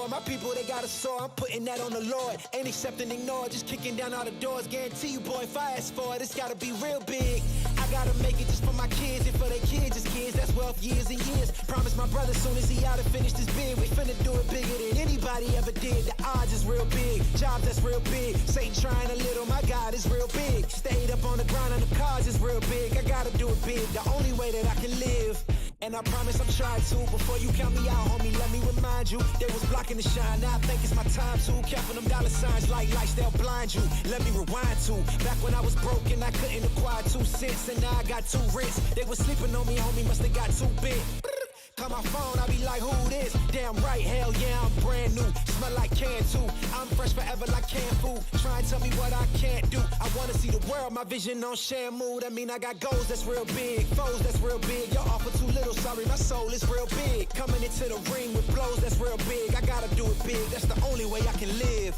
more. My people, they got a sore, I'm putting that on the Lord. Ain't accept and ignore, just kicking down all the doors. Guarantee you, boy, if I ask for it, it's gotta be real big. I gotta make it just for my kids and for their kids' kids. That's wealth years and years. Promise my brother soon as he out and finish this bid, we finna do it bigger than anybody ever did. The odds is real big, jobs that's real big. Satan trying a little, my God is real big. Stayed up on the grind on the cars is real big. I gotta do it big, the only way that I can live. And I promise I'm trying to. Before you count me out, homie, let me remind you. They was blocking the shine, now I think it's my time to. Counting them dollar signs like lights, they'll blind you. Let me rewind to back when I was broke and I couldn't acquire 2 cents. And now I got 2 rents. They was sleeping on me, homie, must have got too big. Call my phone, I be like, who this? Damn right, hell yeah, I'm brand new. Smell like Canton. I'm fresh forever like canned food. Try and tell me what I can't do. I wanna see the world, my vision on Shamu. That mean I got goals that's real big, foes that's real big. Y'all offer too little, sorry, my soul is real big. Coming into the ring with blows that's real big. I gotta do it big, that's the only way I can live.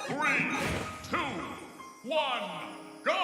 Three, two, one, go!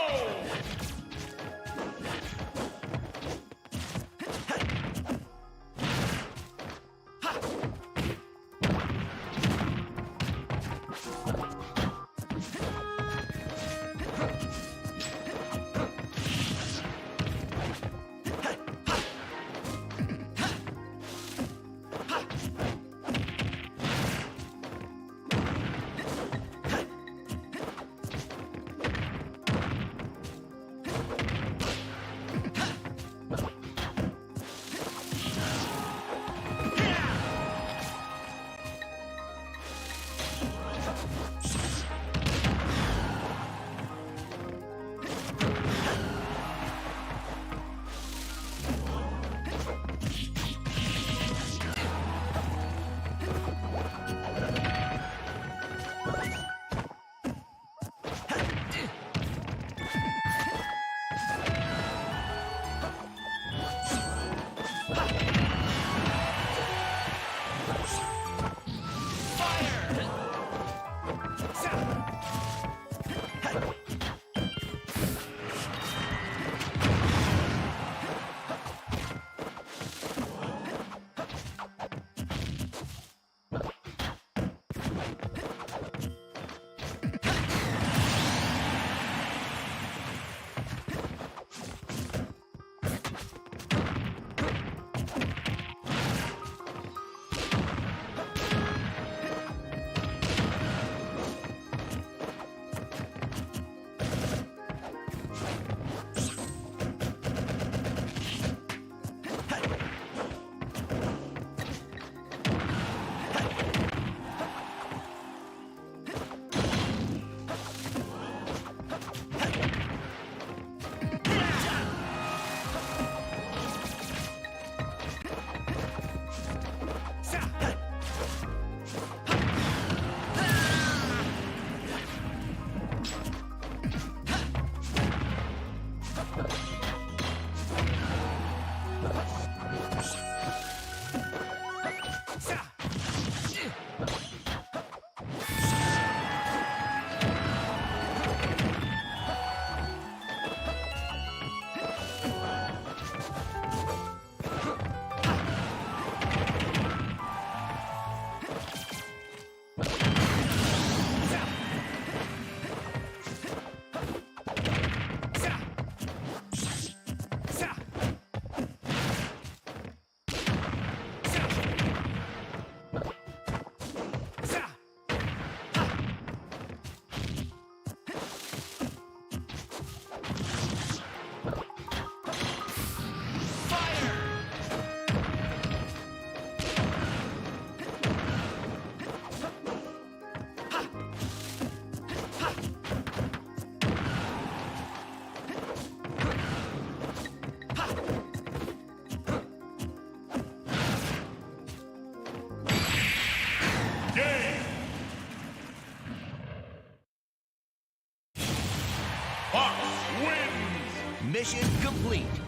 Mission complete.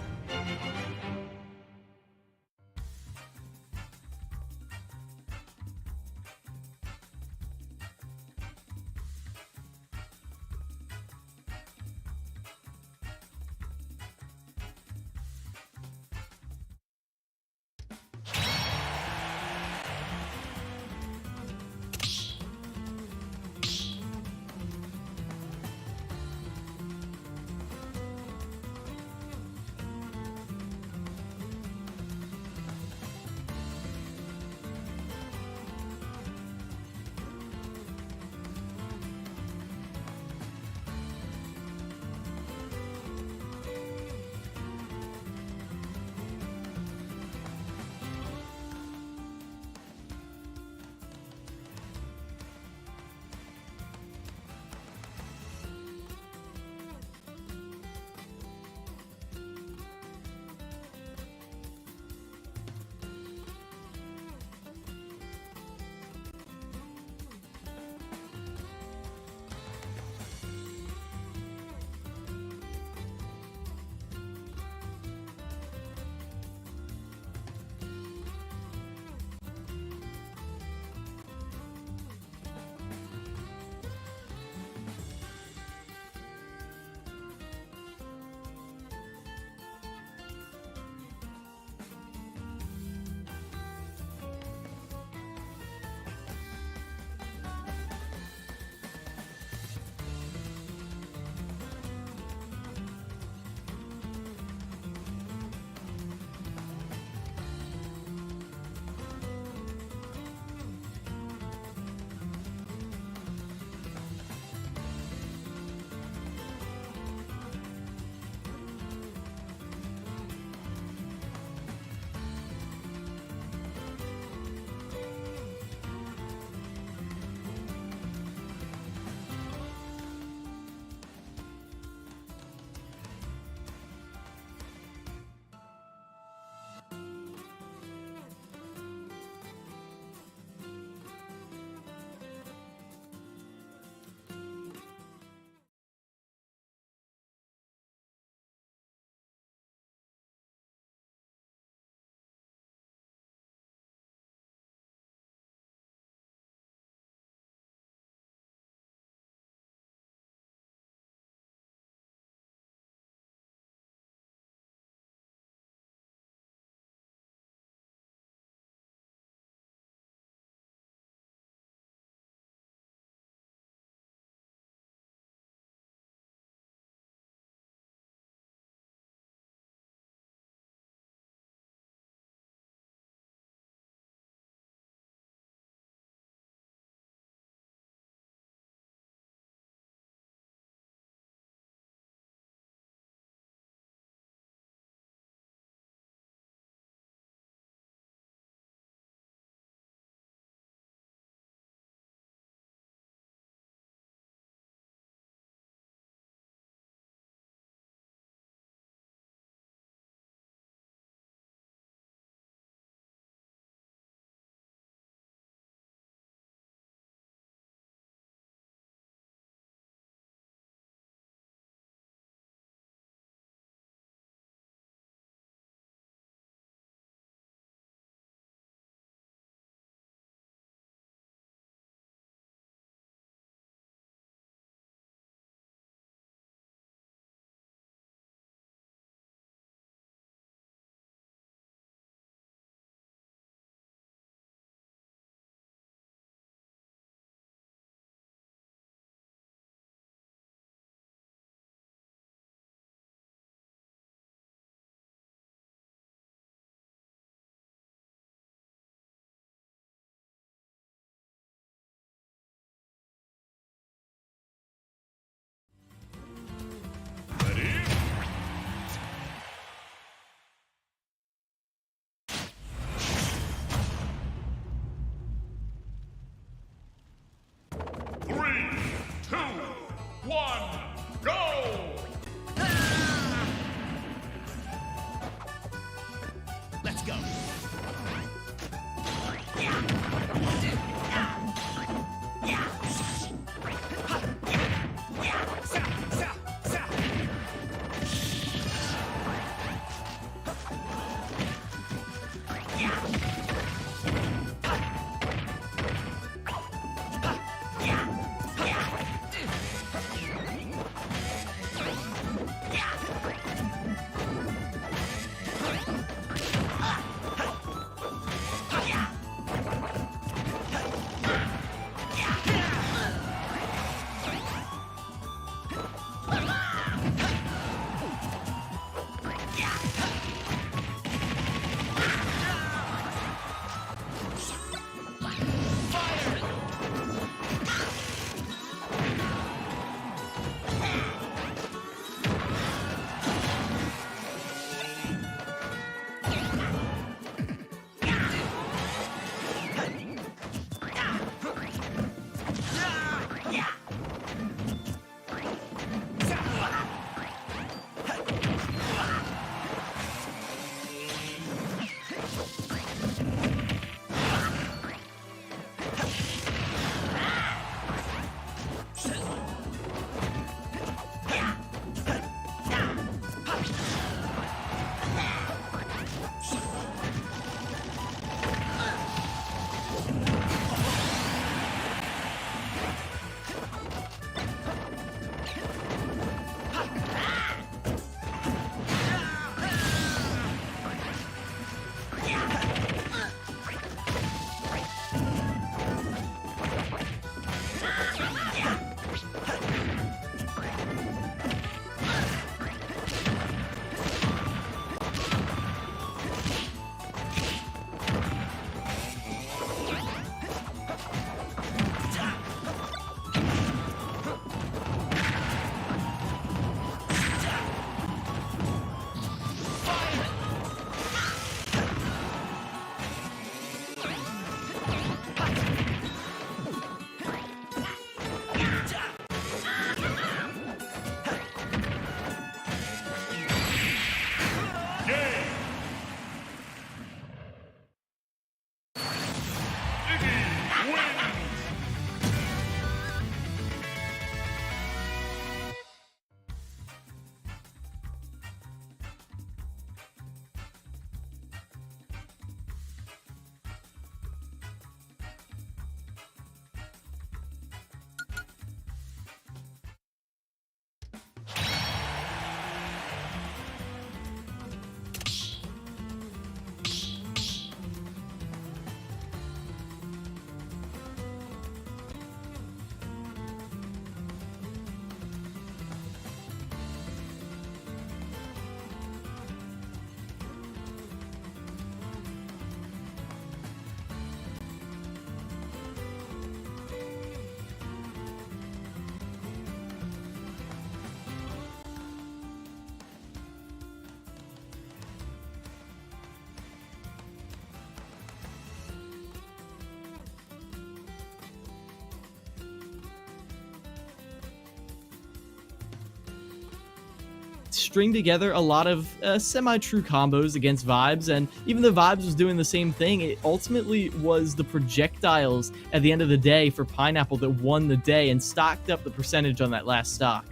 string together a lot of semi-true combos against Vibes, and even though Vibes was doing the same thing, it ultimately was the projectiles at the end of the day for Pineapple that won the day and stocked up the percentage on that last stock.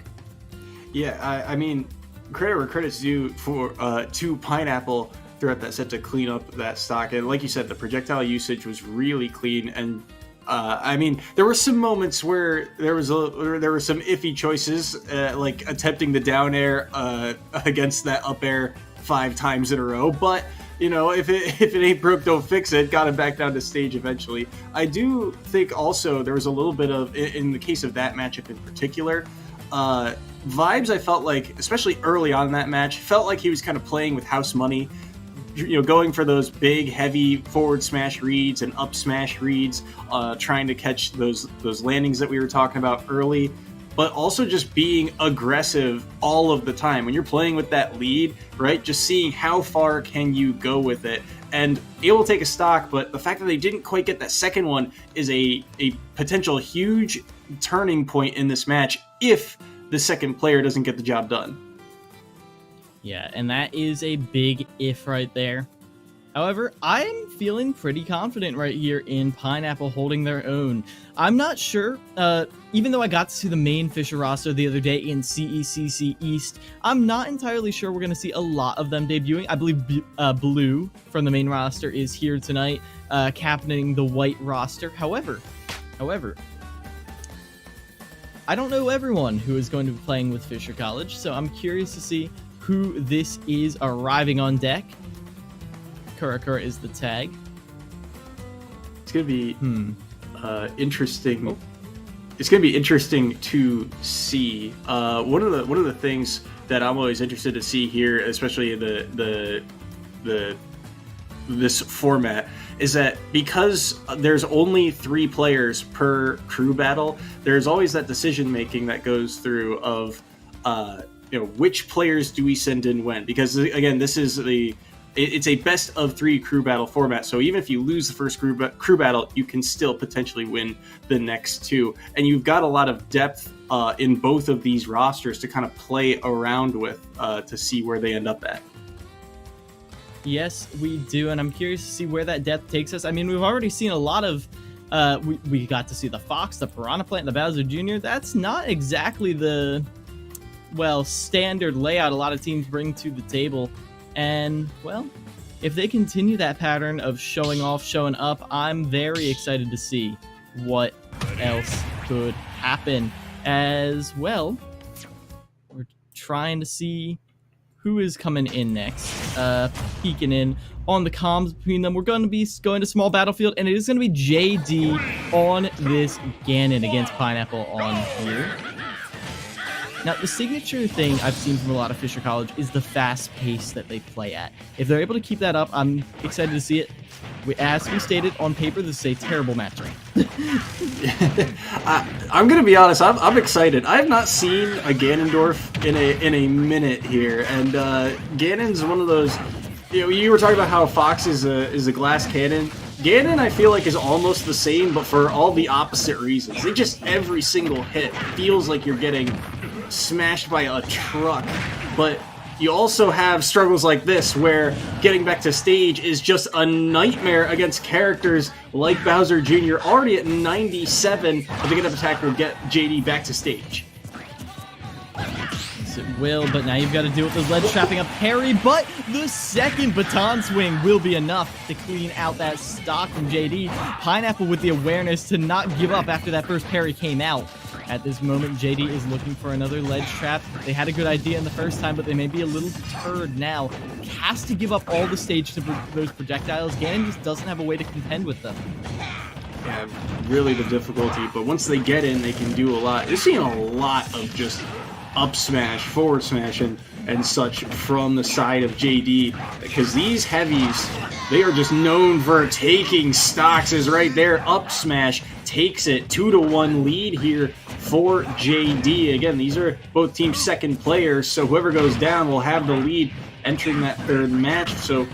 Yeah, I mean, credit where credit's due for to Pineapple throughout that set to clean up that stock, and like you said, the projectile usage was really clean. And I mean, there were some moments where there were some iffy choices, like attempting the down air against that up air 5 times in a row. But you know, if it ain't broke, don't fix it. Got him back down to stage eventually. I do think also there was a little bit of, in the case of that matchup in particular, Vibes, I felt like, especially early on in that match, felt like he was kind of playing with house money. You know, going for those big, heavy forward smash reads and up smash reads, trying to catch those landings that we were talking about early, but also just being aggressive all of the time. When you're playing with that lead, right, just seeing how far can you go with it, and able to take a stock, but the fact that they didn't quite get that second one is a potential huge turning point in this match if the second player doesn't get the job done. Yeah, and that is a big if right there. However, I'm feeling pretty confident right here in Pineapple holding their own. I'm not sure, even though I got to see the main Fisher roster the other day in CECC East, I'm not entirely sure we're going to see a lot of them debuting. I believe Blue from the main roster is here tonight, captaining the white roster. However, I don't know everyone who is going to be playing with Fisher College, so I'm curious to see who this is arriving on deck. Kurakura is the tag. It's gonna be interesting. It's gonna be interesting to see. One of the things that I'm always interested to see here, especially in this format, is that because there's only 3 players per crew battle, there's always that decision making that goes through of which players do we send in when, because again, this is it's a best of 3 crew battle format. So even if you lose the first crew battle, you can still potentially win the next 2. And you've got a lot of depth in both of these rosters to kind of play around with to see where they end up at. Yes, we do, and I'm curious to see where that depth takes us. I mean, we've already seen a lot of... we got to see the Fox, the Piranha Plant, and the Bowser Jr. That's not exactly the, standard layout a lot of teams bring to the table. And, if they continue that pattern of showing off, showing up, I'm very excited to see what else could happen. As well, we're trying to see who is coming in next. Peeking in on the comms between them. We're going to be going to small battlefield, and it is going to be JD on this Ganon against Pineapple on here. Now, the signature thing I've seen from a lot of Fisher College is the fast pace that they play at. If they're able to keep that up, I'm excited to see it. As we stated, on paper, this is a terrible matchup. I'm going to be honest, I'm excited. I have not seen a Ganondorf in a minute here, and Ganon's one of those... You were talking about how Fox is a glass cannon. Ganon, I feel like, is almost the same, but for all the opposite reasons. Every single hit feels like you're getting smashed by a truck, but you also have struggles like this where getting back to stage is just a nightmare against characters like Bowser Jr. Already at 97, I think enough attack will get JD back to stage. Yes, it will, but now you've got to deal with those ledge trapping up parry, but the second baton swing will be enough to clean out that stock from JD. Pineapple with the awareness to not give up after that first parry came out. At this moment, JD is looking for another ledge trap. They had a good idea in the first time, but they may be a little deterred now. Has to give up all the stage to those projectiles. Ganon just doesn't have a way to contend with them. Yeah, really the difficulty, but once they get in, they can do a lot. They're seeing a lot of just up smash, forward smash, and such from the side of JD, because these heavies, they are just known for taking stocks. Is right there, up smash takes it, 2-1 lead here for JD. Again, these are both teams' second players, so whoever goes down will have the lead entering that third match. So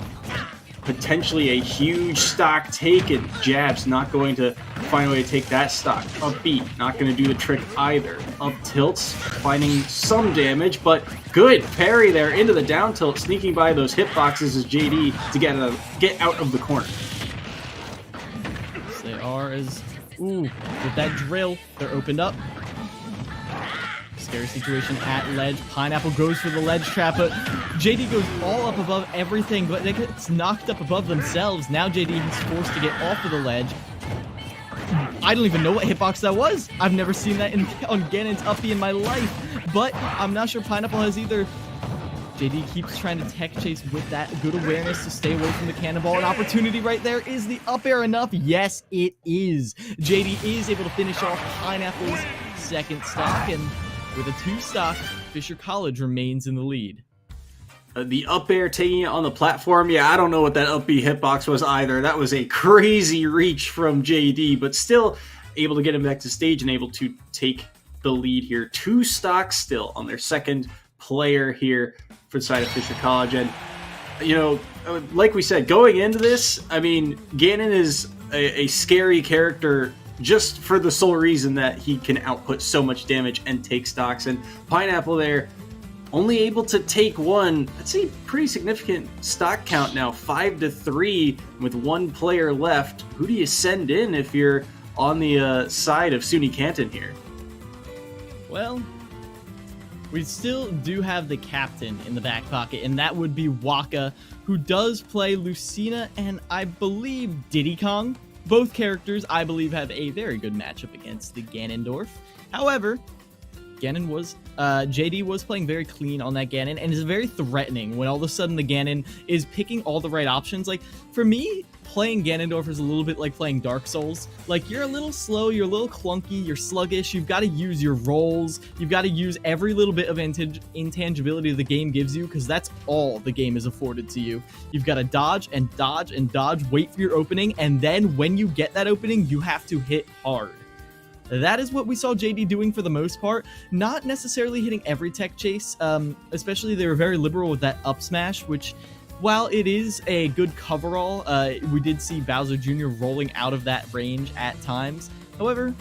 potentially a huge stock taken. Jabs not going to find a way to take that stock. Up B, not going to do the trick either. Up tilts, finding some damage, but good parry there into the down tilt, sneaking by those hitboxes as JD to get out of the corner. Yes, they are as... Ooh, with that drill, they're opened up. Scary situation at ledge. Pineapple goes for the ledge trap, but JD goes all up above everything, but they get knocked up above themselves. Now JD is forced to get off of the ledge. I don't even know what hitbox that was. I've never seen that on Ganon's uppy in my life, but I'm not sure Pineapple has either. JD keeps trying to tech chase with that good awareness to stay away from the cannonball. An opportunity right there. Is the up air enough? Yes, it is. JD is able to finish off Pineapple's second stock, and with a 2 stock, Fisher College remains in the lead. The up air taking it on the platform, yeah, I don't know what that up B hitbox was either. That was a crazy reach from JD, but still able to get him back to stage and able to take the lead here. 2 stocks still on their second player here for the side of Fisher College. And, like we said, going into this, I mean, Ganon is a scary character just for the sole reason that he can output so much damage and take stocks. And Pineapple there, only able to take one. That's a pretty significant stock count now, 5-3 with one player left. Who do you send in if you're on the side of SUNY Canton here? Well, we still do have the captain in the back pocket, and that would be Waka, who does play Lucina and I believe Diddy Kong. Both characters, I believe, have a very good matchup against the Ganondorf. However, JD was playing very clean on that Ganon, and is very threatening when all of a sudden the Ganon is picking all the right options. Like, for me, playing Ganondorf is a little bit like playing Dark Souls. Like, you're a little slow, you're a little clunky, you're sluggish, you've got to use your rolls, you've got to use every little bit of intangibility the game gives you, because that's all the game is afforded to you. You've got to dodge and dodge and dodge, wait for your opening, and then when you get that opening, you have to hit hard. That is what we saw JD doing for the most part, not necessarily hitting every tech chase, especially they were very liberal with that up smash, which, while it is a good coverall, we did see Bowser Jr. rolling out of that range at times. However,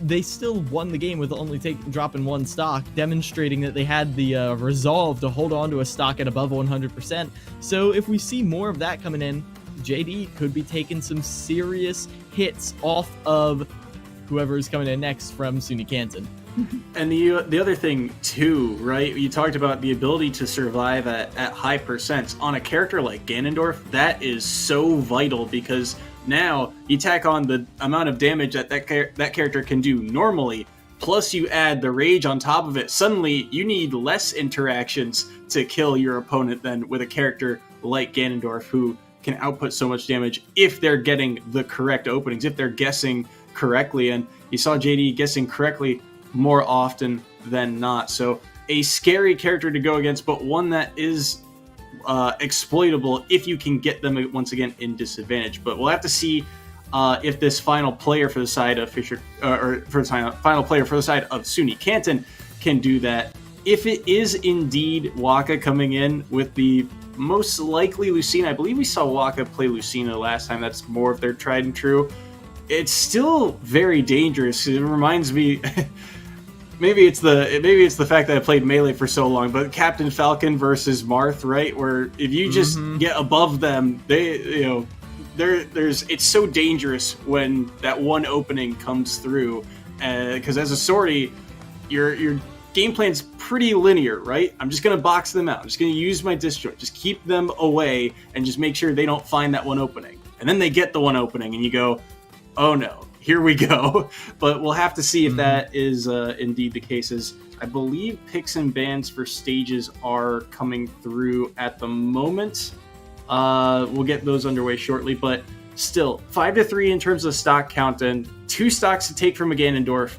they still won the game with only dropping one stock, demonstrating that they had the resolve to hold on to a stock at above 100%. So if we see more of that coming in, JD could be taking some serious hits off of whoever is coming in next from SUNY Canton. And the other thing too, right? You talked about the ability to survive at high percents on a character like Ganondorf. That is so vital, because now you tack on the amount of damage that character can do normally, plus you add the rage on top of it. Suddenly, you need less interactions to kill your opponent than with a character like Ganondorf, who can output so much damage if they're getting the correct openings, if they're guessing correctly. And you saw JD guessing correctly more often than not. So a scary character to go against, but one that is exploitable if you can get them once again in disadvantage. But we'll have to see if this final player for the side of final player for the side of SUNY Canton can do that. If it is indeed Waka coming in with the most likely Lucina, I believe we saw Waka play Lucina last time. That's more of their tried and true. It's still very dangerous. It reminds me, maybe it's the fact that I played Melee for so long, but Captain Falcon versus Marth, right? Where if you just get above them, it's so dangerous when that one opening comes through. Because as a sortie, your game plan's pretty linear, right? I'm just going to box them out. I'm just going to use my disjoint. Just keep them away and just make sure they don't find that one opening. And then they get the one opening and you go, oh no, here we go. But we'll have to see if that is indeed the case. As I believe picks and bans for stages are coming through at the moment. We'll get those underway shortly, but still 5-3 in terms of stock count and 2 stocks to take from a Ganondorf.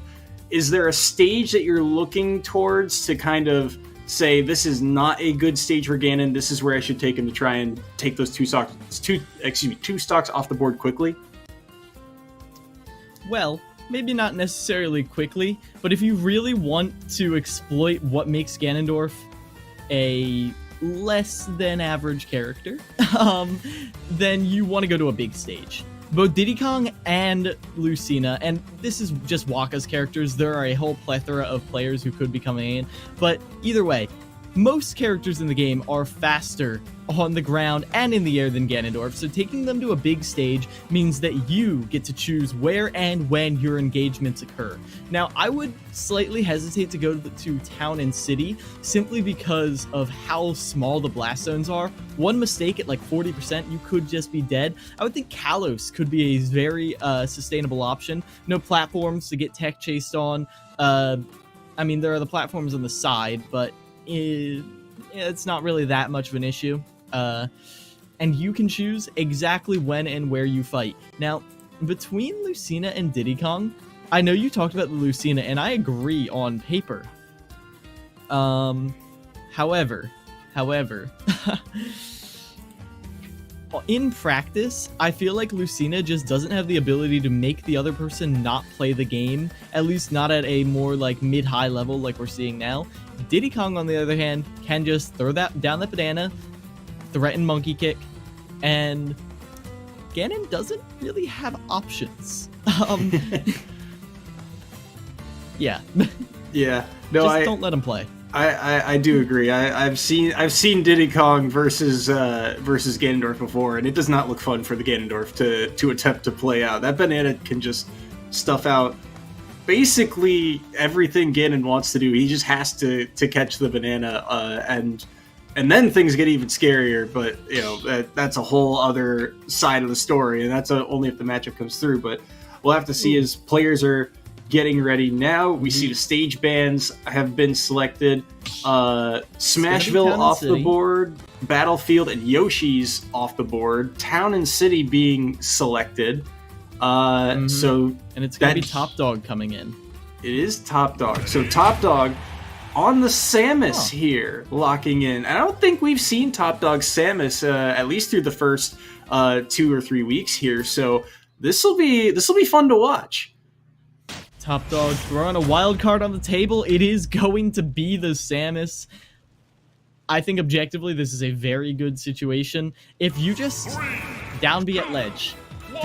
Is there a stage that you're looking towards to kind of say, this is not a good stage for Ganon, this is where I should take him to try and take those two stocks off the board quickly? Well, maybe not necessarily quickly, but if you really want to exploit what makes Ganondorf a less than average character, then you want to go to a big stage. Both Diddy Kong and Lucina, and this is just Waka's characters, there are a whole plethora of players who could be coming in, but either way, most characters in the game are faster on the ground and in the air than Ganondorf, so taking them to a big stage means that you get to choose where and when your engagements occur. Now, I would slightly hesitate to go to Town and City simply because of how small the blast zones are. One mistake at like 40%, you could just be dead. I would think Kalos could be a very sustainable option. No platforms to get tech chased on. I mean, there are the platforms on the side, but it's not really that much of an issue. And you can choose exactly when and where you fight. Now, between Lucina and Diddy Kong, I know you talked about the Lucina, and I agree on paper. However, in practice, I feel like Lucina just doesn't have the ability to make the other person not play the game, at least not at a more like mid-high level like we're seeing now. Diddy Kong, on the other hand, can just throw that down that banana, threaten monkey kick, and Ganon doesn't really have options. Yeah. Yeah, no, Just don't let him play. I do agree. I've seen Diddy Kong versus Ganondorf before, and it does not look fun for the Ganondorf to attempt to play out. That banana can just stuff out basically everything Ganon wants to do. He just has to catch the banana, and then things get even scarier. But you know that's a whole other side of the story, and that's only if the matchup comes through. But we'll have to see as players are getting ready now. We see the stage bands have been selected. Smashville off the board, Battlefield and Yoshi's off the board. Town and City being selected. So and it's gonna be Top Dog coming in. It is Top Dog. So Top Dog on the Samus here, locking in. I don't think we've seen Top Dog Samus at least through the first 2 or 3 weeks here. So this will be fun to watch. Top Dog throwing a wild card on the table. It is going to be the Samus. I think objectively this is a very good situation. If you just down B at ledge,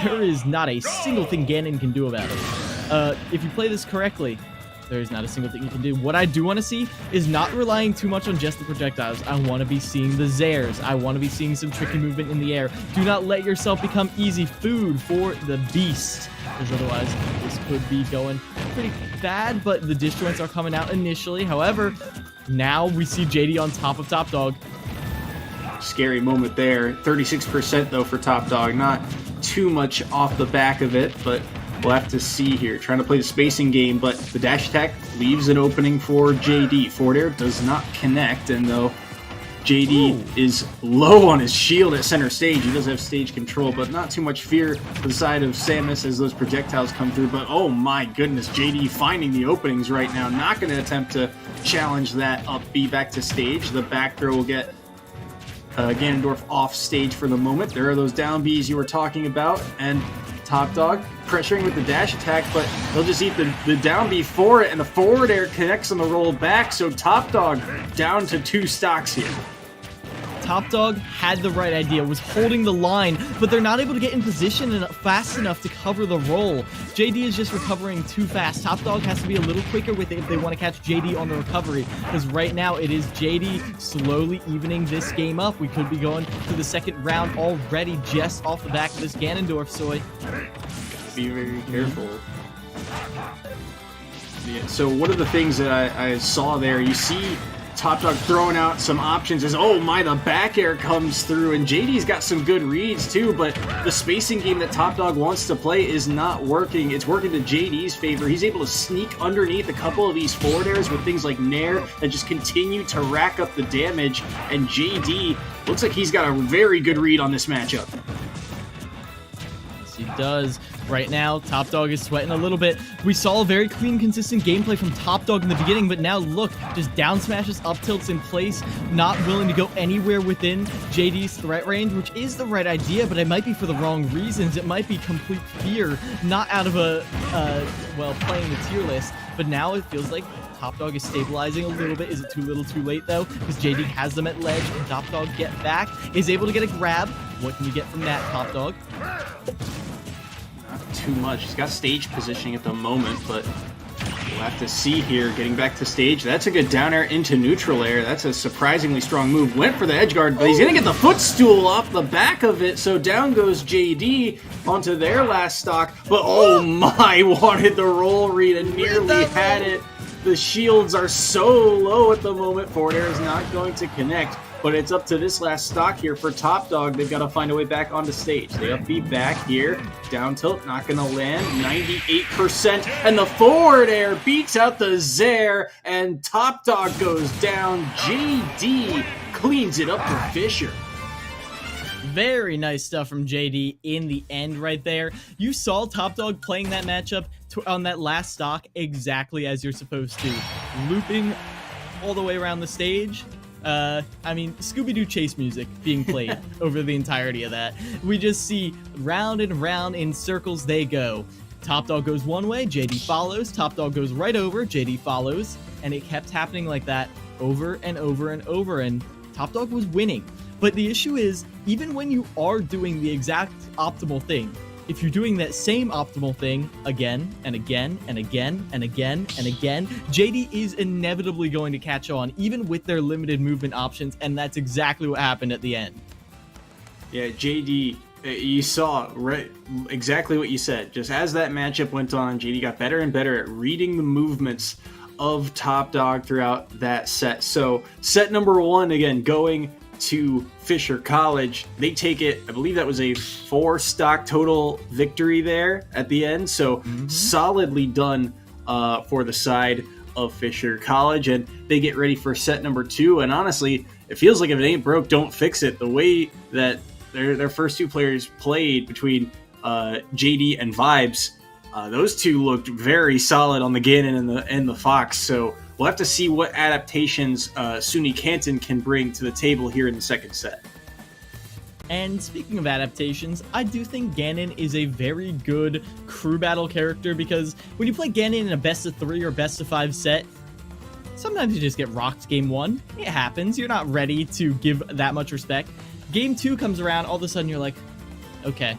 there is not a single thing Ganon can do about it. If you play this correctly, there is not a single thing you can do. What I do want to see is not relying too much on just the projectiles. I want to be seeing the Zairs. I want to be seeing some tricky movement in the air. Do not let yourself become easy food for the beast, because otherwise this could be going pretty bad. But the disjoints are coming out initially. However, now we see JD on top of Top Dog. Scary moment there. 36% though for Top Dog. Not too much off the back of it, but we'll have to see here. Trying to play the spacing game, but the dash attack leaves an opening for JD. Forward air does not connect, and though JD is low on his shield at center stage, he does have stage control, but not too much fear for the side of Samus as those projectiles come through. But oh my goodness, JD finding the openings right now. Not going to attempt to challenge that up B back to stage. The back throw will get Ganondorf off stage for the moment. There are those down Bs you were talking about, and Top Dog pressuring with the dash attack, but they'll just eat the down B for it, and the forward air connects on the roll back, so Top Dog down to 2 stocks here. Top Dog had the right idea, was holding the line, but they're not able to get in position and fast enough to cover the roll. JD is just recovering too fast. Top Dog has to be a little quicker with it if they want to catch JD on the recovery, because right now it is JD slowly evening this game up. We could be going to the second round already just off the back of this Ganondorf soy. Be very careful. Yeah, so one of the things that I saw there, you see Top Dog throwing out some options is, oh my, the back air comes through, and JD's got some good reads too, but the spacing game that Top Dog wants to play is not working. It's working to JD's favor. He's able to sneak underneath a couple of these forward airs with things like Nair that just continue to rack up the damage, and JD looks like he's got a very good read on this matchup. Yes, he does. Right now, Top Dog is sweating a little bit. We saw a very clean, consistent gameplay from Top Dog in the beginning, but now look, just down smashes, up tilts in place, not willing to go anywhere within JD's threat range, which is the right idea, but it might be for the wrong reasons. It might be complete fear, not out of playing the tier list, but now it feels like Top Dog is stabilizing a little bit. Is it too little too late though? Because JD has them at ledge. Can Top Dog get back? Is able to get a grab. What can you get from that, Top Dog? Not too much. He's got stage positioning at the moment, but we'll have to see here. Getting back to stage. That's a good down air into neutral air. That's a surprisingly strong move. Went for the edge guard, but he's going to get the footstool off the back of it, so down goes JD onto their last stock. But oh my, wanted the roll read and nearly had it. The shields are so low at the moment. Forward air is not going to connect, but it's up to this last stock here for Top Dog. They've got to find a way back onto stage. They up B back here. Down tilt, not going to land. 98%. And the forward air beats out the Zair. And Top Dog goes down. JD cleans it up for Fisher. Very nice stuff from JD in the end right there. You saw Top Dog playing that matchup on that last stock exactly as you're supposed to. Looping all the way around the stage. Scooby-Doo chase music being played over the entirety of that. We just see round and round in circles they go. Top Dog goes one way, JD follows. Top Dog goes right over, JD follows. And it kept happening like that over and over and over. And Top Dog was winning. But the issue is, even when you are doing the exact optimal thing, if you're doing that same optimal thing again and again and again and again and again, JD is inevitably going to catch on, even with their limited movement options, and that's exactly what happened at the end. Yeah, JD, you saw right exactly what you said. Just as that matchup went on, JD got better and better at reading the movements of Top Dog throughout that set. So set number 1, again, going to Fisher College. They take it, I believe that was a 4 stock total victory there at the end. So solidly done for the side of Fisher College, and they get ready for set number 2. And honestly, it feels like if it ain't broke, don't fix it. The way that their first 2 players played between JD and Vibes, those 2 looked very solid on the Ganon and the Fox. So we'll have to see what adaptations SUNY Canton can bring to the table here in the second set. And speaking of adaptations, I do think Ganon is a very good crew battle character, because when you play Ganon in a best of 3 or best of 5 set, sometimes you just get rocked game 1. It happens. You're not ready to give that much respect. Game 2 comes around, all of a sudden you're like, okay,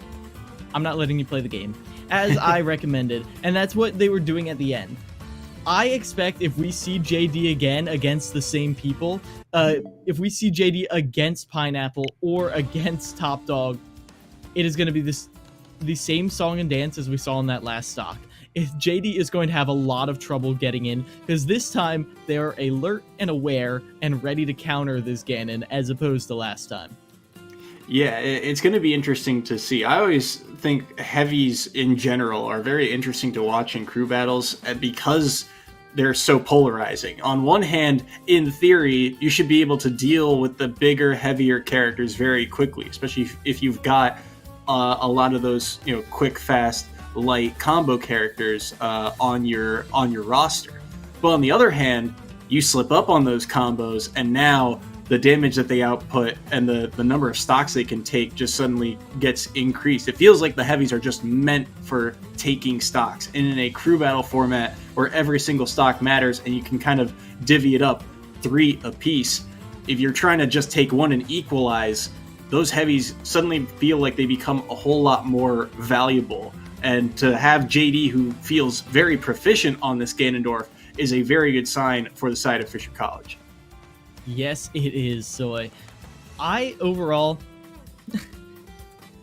I'm not letting you play the game, as I recommended. And that's what they were doing at the end. I expect if we see JD again against the same people, if we see JD against Pineapple or against Top Dog, it is going to be the same song and dance as we saw in that last stock. If JD is going to have a lot of trouble getting in, because this time they are alert and aware and ready to counter this Ganon, as opposed to last time. Yeah, it's going to be interesting to see. I always think heavies in general are very interesting to watch in crew battles because they're so polarizing. On one hand, in theory, you should be able to deal with the bigger, heavier characters very quickly, especially if you've got a lot of those, quick, fast, light combo characters on your roster. But on the other hand, you slip up on those combos, and now the damage that they output and the number of stocks they can take just suddenly gets increased. It feels like the heavies are just meant for taking stocks. And in a crew battle format where every single stock matters and you can kind of divvy it up 3 apiece, if you're trying to just take 1 and equalize, those heavies suddenly feel like they become a whole lot more valuable. And to have JD, who feels very proficient on this Ganondorf, is a very good sign for the side of Fisher College. Yes, it is, Soy. I overall,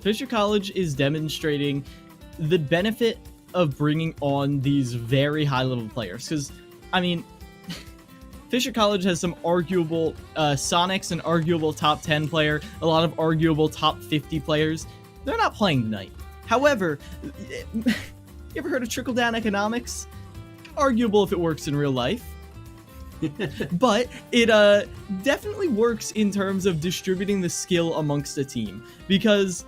Fisher College is demonstrating the benefit of bringing on these very high-level players. Because, Fisher College has some arguable, Sonic's an arguable top 10 player, a lot of arguable top 50 players. They're not playing tonight. However, you ever heard of trickle-down economics? Arguable if it works in real life. But it definitely works in terms of distributing the skill amongst a team, because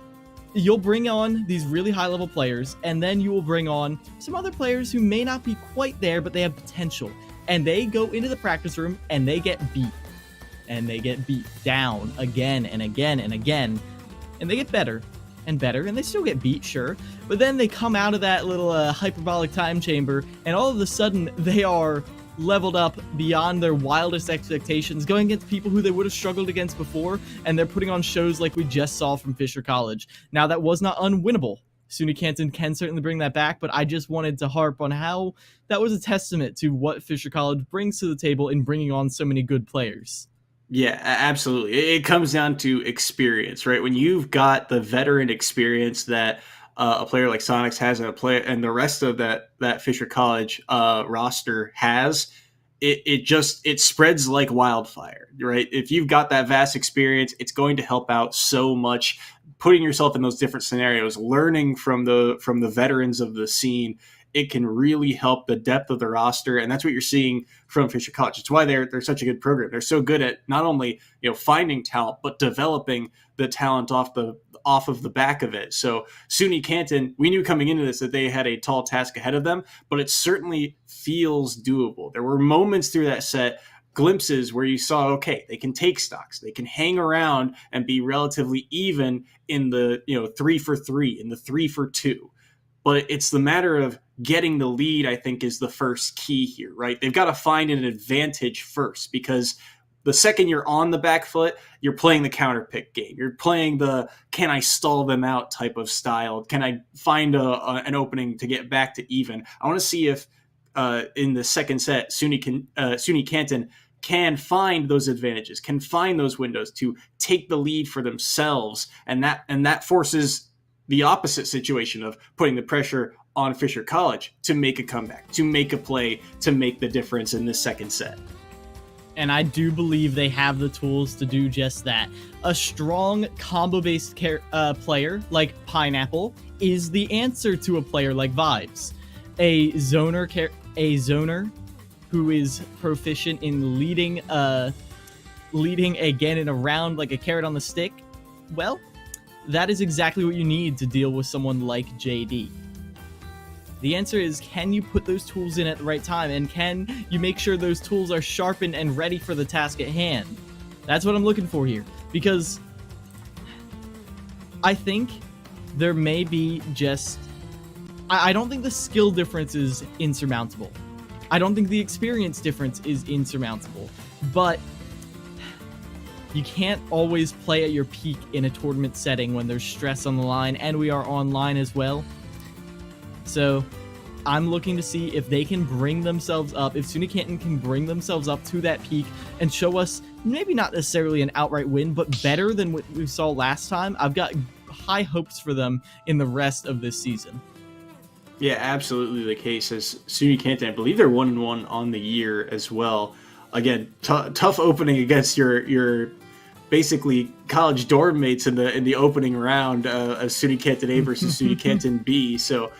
you'll bring on these really high-level players, and then you will bring on some other players who may not be quite there, but they have potential, and they go into the practice room and they get beat, and they get beat down again and again and again, and they get better and better, and they still get beat, sure, but then they come out of that little hyperbolic time chamber, and all of a sudden they are leveled up beyond their wildest expectations, going against people who they would have struggled against before, and they're putting on shows like we just saw from Fisher College. Now, that was not unwinnable. SUNY Canton can certainly bring that back, but I just wanted to harp on how that was a testament to what Fisher College brings to the table in bringing on so many good players. Yeah, absolutely. It comes down to experience, right? When you've got the veteran experience that a player like Sonics has, and the rest of that Fisher College roster has, it spreads like wildfire, right? If you've got that vast experience, it's going to help out so much. Putting yourself in those different scenarios, learning from the veterans of the scene, it can really help the depth of the roster, and that's what you're seeing from Fisher College. It's why they're such a good program. They're so good at not only finding talent, but developing the talent off of the back of it. So SUNY Canton, we knew coming into this that they had a tall task ahead of them, but it certainly feels doable. There were moments through that set, glimpses where you saw, okay, they can take stocks, they can hang around and be relatively even in the 3 for 3, in the 3 for 2. But it's the matter of getting the lead, I think, is the first key here, right? They've got to find an advantage first, because the second you're on the back foot, you're playing the counter pick game. You're playing the can I stall them out type of style. Can I find an opening to get back to even? I want to see if in the second set, SUNY Canton can find those advantages, can find those windows to take the lead for themselves, and that forces the opposite situation of putting the pressure on Fisher College to make a comeback, to make a play, to make the difference in the second set. And I do believe they have the tools to do just that. A strong combo-based player like Pineapple is the answer to a player like Vibes. A zoner who is proficient in leading again in a round like a carrot on the stick. Well, that is exactly what you need to deal with someone like JD. The answer is, can you put those tools in at the right time, and can you make sure those tools are sharpened and ready for the task at hand? That's what I'm looking for here, because I think there may be just... I don't think the skill difference is insurmountable. I don't think the experience difference is insurmountable, but you can't always play at your peak in a tournament setting when there's stress on the line, and we are online as well. So I'm looking to see if they can bring themselves up, if SUNY Canton can bring themselves up to that peak and show us maybe not necessarily an outright win, but better than what we saw last time. I've got high hopes for them in the rest of this season. Yeah, absolutely the case. As SUNY Canton, I believe they're 1-1 on the year as well. Again, tough opening against your basically college dorm mates in the opening round of SUNY Canton A versus SUNY Canton B. So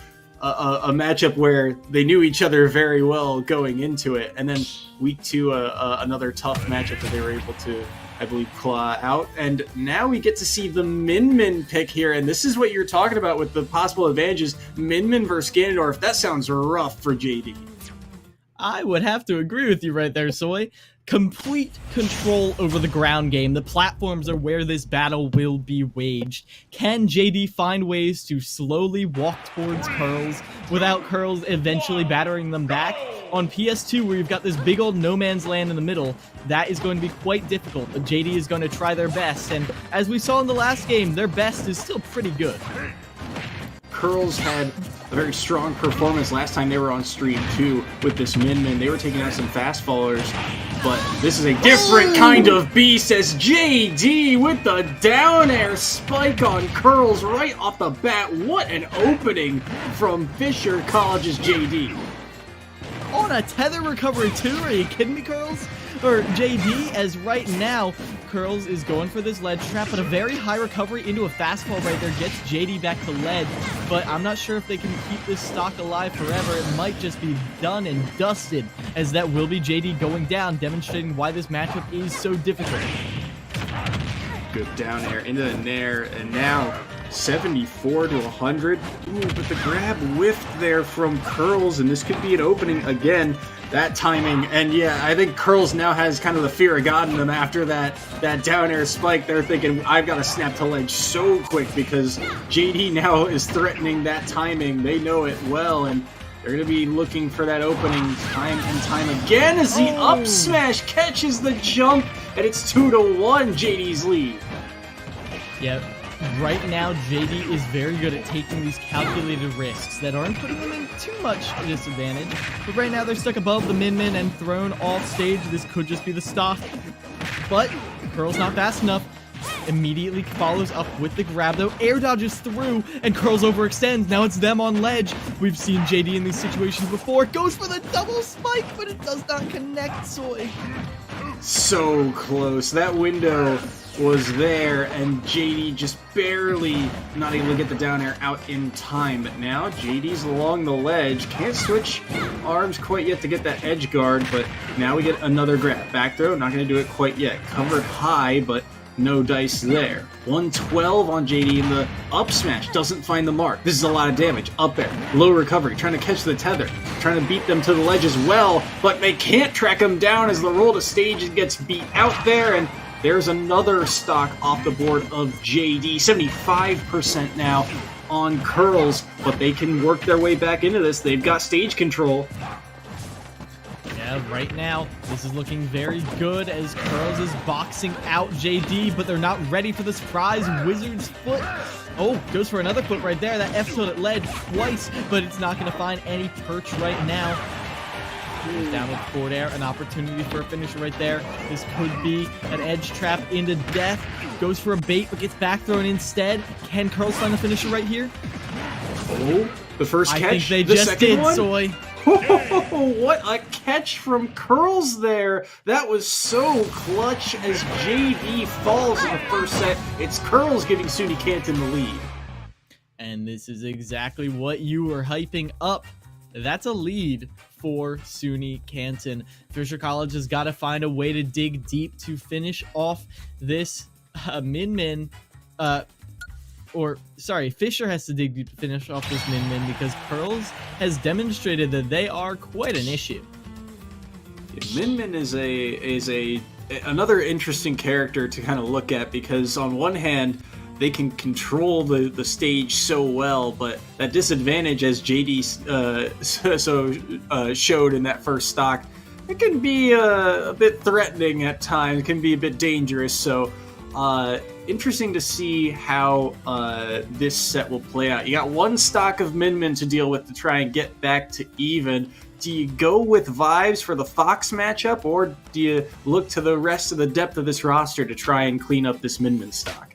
a matchup where they knew each other very well going into it, and then week 2 another tough matchup that they were able to, I believe, claw out. And now we get to see the Min pick here, and this is what you're talking about with the possible advantages. Min versus Ganondorf. That sounds rough for JD. I would have to agree with you right there, Soy. Complete control over the ground game. The platforms are where this battle will be waged. Can JD find ways to slowly walk towards Curls without Curls eventually battering them back? On PS2, where you've got this big old no man's land in the middle, that is going to be quite difficult, but JD is going to try their best, and as we saw in the last game, their best is still pretty good. Curls had a very strong performance last time they were on stream too with this Min. They were taking out some fast fallers, but this is a different kind of beast as JD with the down air spike on Curls right off the bat. What an opening from Fisher College's JD. On a tether recovery too? Are you kidding me, Curls? Or JD, as right now, Curls is going for this ledge trap, but a very high recovery into a fastball right there gets JD back to ledge, but I'm not sure if they can keep this stock alive forever. It might just be done and dusted, as that will be JD going down, demonstrating why this matchup is so difficult. Good down air into the nair, and now 74 to 100. Ooh, but the grab whiffed there from Curls, and this could be an opening again. That timing, and yeah, I think Curls now has kind of the fear of God in them after that down air spike. They're thinking, I've got to snap to ledge so quick because JD now is threatening that timing. They know it well, and they're going to be looking for that opening time and time again as the up smash catches the jump, and it's 2-1 JD's lead. Yep. Right now, JD is very good at taking these calculated risks that aren't putting them in too much disadvantage. But right now, they're stuck above the Min and thrown off stage. This could just be the stock. But Curls not fast enough. Immediately follows up with the grab, though. Air dodges through, and Curls overextends. Now it's them on ledge. We've seen JD in these situations before. Goes for the double spike, but it does not connect, Soy. So close. That window was there, and JD just barely not able to get the down air out in time. But now JD's along the ledge, can't switch arms quite yet to get that edge guard, but now we get another grab. Back throw, not going to do it quite yet. Covered high, but no dice there. 112 on JD, and the up smash doesn't find the mark. This is a lot of damage. Up there, low recovery, trying to catch the tether, trying to beat them to the ledge as well, but they can't track him down as the roll to stage gets beat out there, and there's another stock off the board of JD. 75% now on Curls, but they can work their way back into this. They've got stage control. Yeah, Right now, this is looking very good as Curls is boxing out JD, but they're not ready for the surprise Wizard's foot. Oh, goes for another foot right there. That F tilt it led twice, but it's not going to find any perch right now. Down with forward air, an opportunity for a finisher right there. This could be an edge trap into death. Goes for a bait, but gets back thrown instead. Can Curls find the finisher right here? Oh, the first catch. I think they the just second did, one? Soy. Oh, what a catch from Curls there. That was so clutch as JD falls in the first set. It's Curls giving SUNY Canton the lead. And this is exactly what you were hyping up. That's a lead for Fisher College has got to find a way to dig deep to finish off this Fisher has to dig deep to finish off this Min because Curls has demonstrated that they are quite an issue. Min is another interesting character to kind of look at because on one hand they can control the stage so well, but that disadvantage, as JD showed in that first stock, it can be a bit threatening at times. It can be a bit dangerous. So interesting to see how this set will play out. You got one stock of Min to deal with to try and get back to even. Do you go with Vibes for the Fox matchup, or do you look to the rest of the depth of this roster to try and clean up this Min stock?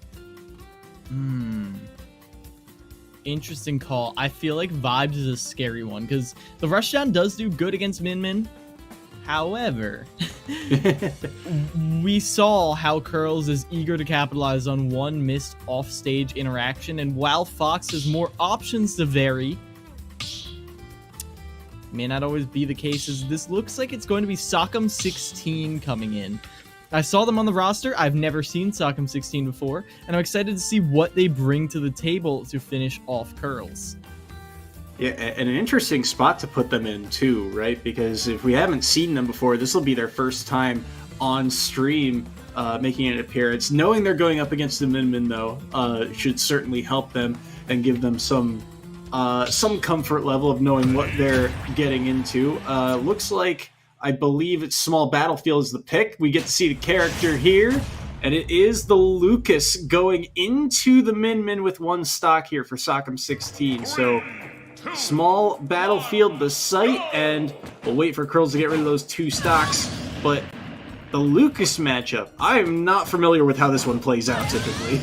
Interesting call. I feel like Vibes is a scary one because the rushdown does do good against Min. However, we saw how Curls is eager to capitalize on one missed offstage interaction, and while Fox has more options to vary, may not always be the case, as this looks like it's going to be Sock'em 16 coming in. I saw them on the roster. I've never seen Sock'em 16 before, and I'm excited to see what they bring to the table to finish off Curls. Yeah, and an interesting spot to put them in too, right? Because if we haven't seen them before, this will be their first time on stream making an appearance. Knowing they're going up against the Min though should certainly help them and give them some comfort level of knowing what they're getting into. Looks like, I believe it's Small Battlefield is the pick. We get to see the character here, and it is the Lucas going into the Min with one stock here for Sock'em 16. So Small Battlefield the site, and we'll wait for Curls to get rid of those two stocks. But the Lucas matchup, I am not familiar with how this one plays out typically.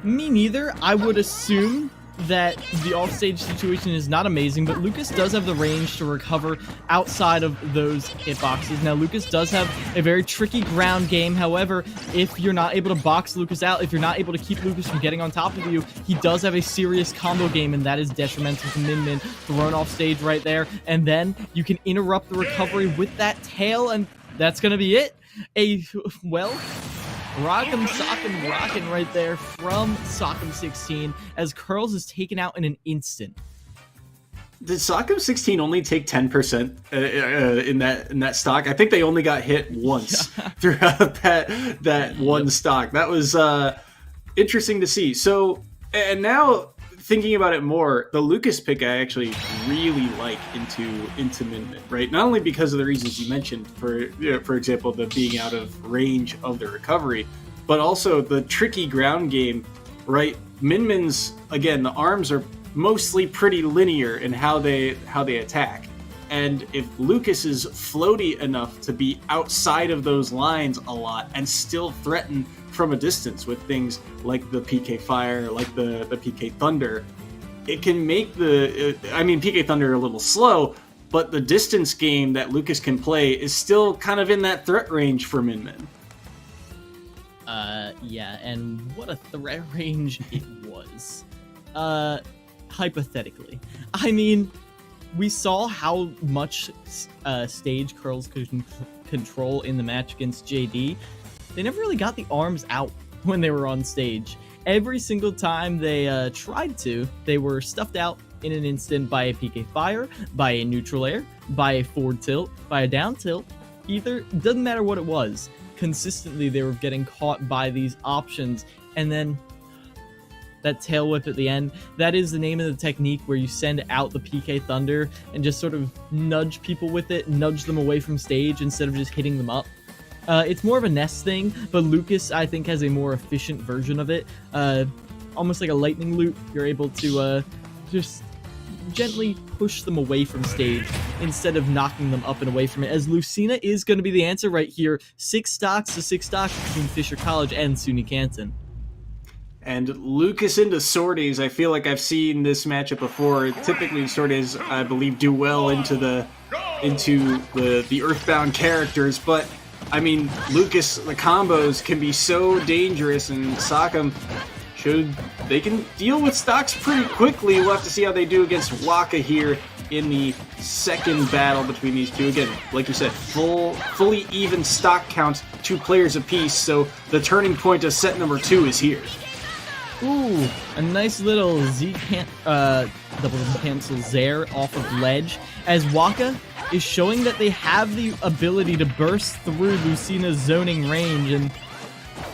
Me neither. I would assume that the offstage situation is not amazing, but Lucas does have the range to recover outside of those hitboxes. Now, Lucas does have a very tricky ground game. However, if you're not able to box Lucas out, if you're not able to keep Lucas from getting on top of you, he does have a serious combo game, and that is detrimental to Min thrown off stage right there. And then you can interrupt the recovery with that tail, and that's going to be it. Rock'em Sock'em rockin' right there from Sock'em 16 as Curls is taken out in an instant. Did Sock'em 16 only take 10% in that stock? I think they only got hit once throughout that one stock. That was interesting to see. So, and now thinking about it more, the Lucas pick I actually really like into Min, right? Not only because of the reasons you mentioned, for example, the being out of range of the recovery, but also the tricky ground game, right? Min's, again, the arms are mostly pretty linear in how they attack. And if Lucas is floaty enough to be outside of those lines a lot and still threaten from a distance with things like the PK Fire, like the PK Thunder, it can make PK Thunder a little slow, but the distance game that Lucas can play is still kind of in that threat range for Min. Yeah, and what a threat range it was. Hypothetically. I mean, we saw how much stage Curls could control in the match against JD. They never really got the arms out when they were on stage. Every single time they tried to, they were stuffed out in an instant by a PK Fire, by a neutral air, by a forward tilt, by a down tilt. Either, doesn't matter what it was. Consistently, they were getting caught by these options. And then, that tail whip at the end. That is the name of the technique where you send out the PK Thunder and just sort of nudge people with it, nudge them away from stage instead of just hitting them up. It's more of a nest thing, but Lucas, I think, has a more efficient version of it. Almost like a lightning loop, you're able to just gently push them away from stage instead of knocking them up and away from it, as Lucina is going to be the answer right here. 6 stocks to 6 stocks between Fisher College and SUNY Canton. And Lucas into Sorties, I feel like I've seen this matchup before. Typically Sorties, I believe, do well into the Earthbound characters, but I mean, Lucas, the combos can be so dangerous, and Sockham they can deal with stocks pretty quickly. We'll have to see how they do against Waka here in the second battle between these two. Again, like you said, fully even stock count, 2 players apiece, so the turning point of set number 2 is here. Ooh, a nice little double cancel there off of ledge, as Waka is showing that they have the ability to burst through Lucina's zoning range, and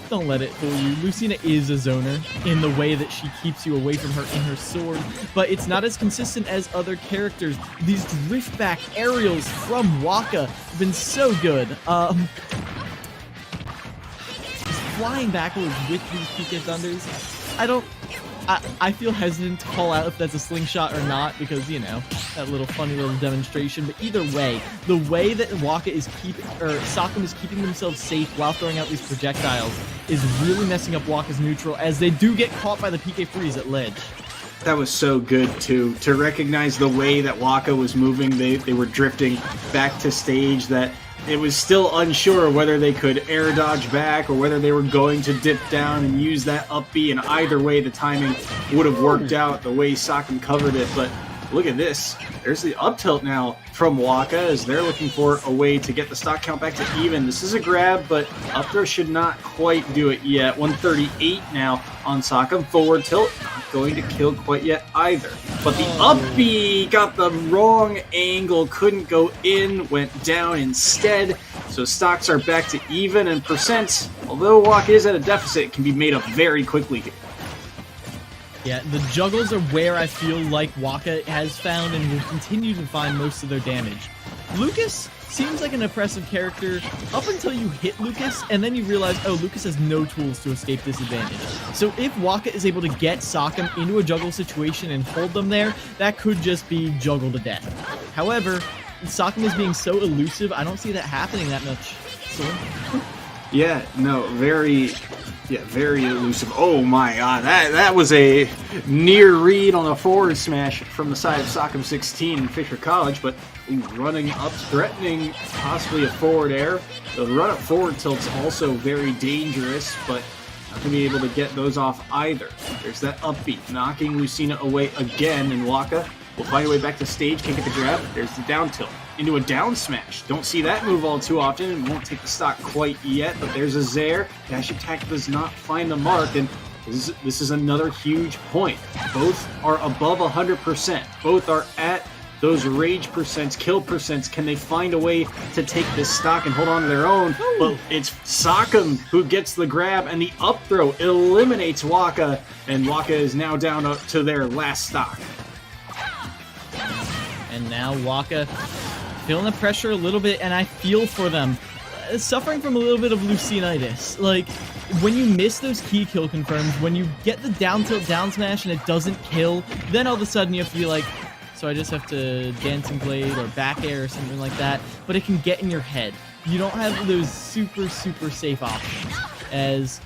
don't let it fool you. Lucina is a zoner in the way that she keeps you away from her in her sword, but it's not as consistent as other characters. These drift back aerials from Waka have been so good. Flying backwards with these PK Thunders, I feel hesitant to call out if that's a slingshot or not, because, you know, that little funny little demonstration. But either way, the way that Sockham is keeping themselves safe while throwing out these projectiles is really messing up Waka's neutral, as they do get caught by the PK freeze at ledge. That was so good, too, to recognize the way that Waka was moving. They were drifting back to stage, that it was still unsure whether they could air dodge back or whether they were going to dip down and use that up B, and either way the timing would have worked out the way Sockham covered it. But look at this. There's the up tilt now from Waka, as they're looking for a way to get the stock count back to even. This is a grab, but up throw should not quite do it yet. 138 now on Sockham. Forward tilt, not going to kill quite yet either. But the up B got the wrong angle, couldn't go in, went down instead. So stocks are back to even, and percents, although Waka is at a deficit, can be made up very quickly here. Yeah, the juggles are where I feel like Waka has found and will continue to find most of their damage. Lucas seems like an oppressive character up until you hit Lucas, and then you realize, oh, Lucas has no tools to escape this advantage. So if Waka is able to get Sockham into a juggle situation and hold them there, that could just be juggle to death. However, Sockham is being so elusive, I don't see that happening that much. So, yeah, no, very elusive. Oh my god, that was a near read on a forward smash from the side of Sockham 16 in Fisher College, but running up, threatening possibly a forward air. The run-up forward tilt's also very dangerous, but not going to be able to get those off either. There's that upbeat, knocking Lucina away again, and Waka will find a way back to stage, can't get the grab. There's the down tilt into a down smash. Don't see that move all too often, and won't take the stock quite yet, but there's a Zaire. Dash attack does not find the mark, and this is another huge point. Both are above 100%. Both are at those rage percents, kill percents. Can they find a way to take this stock and hold on to their own? But it's Sockham who gets the grab, and the up throw eliminates Waka, and Waka is now down to their last stock. and now Waka feeling the pressure a little bit, and I feel for them. Suffering from a little bit of Lucinitis. Like, when you miss those key kill confirms, when you get the down tilt down smash and it doesn't kill, then all of a sudden you have to be like, so I just have to Dancing Blade or back air or something like that, but it can get in your head. You don't have those super safe options, as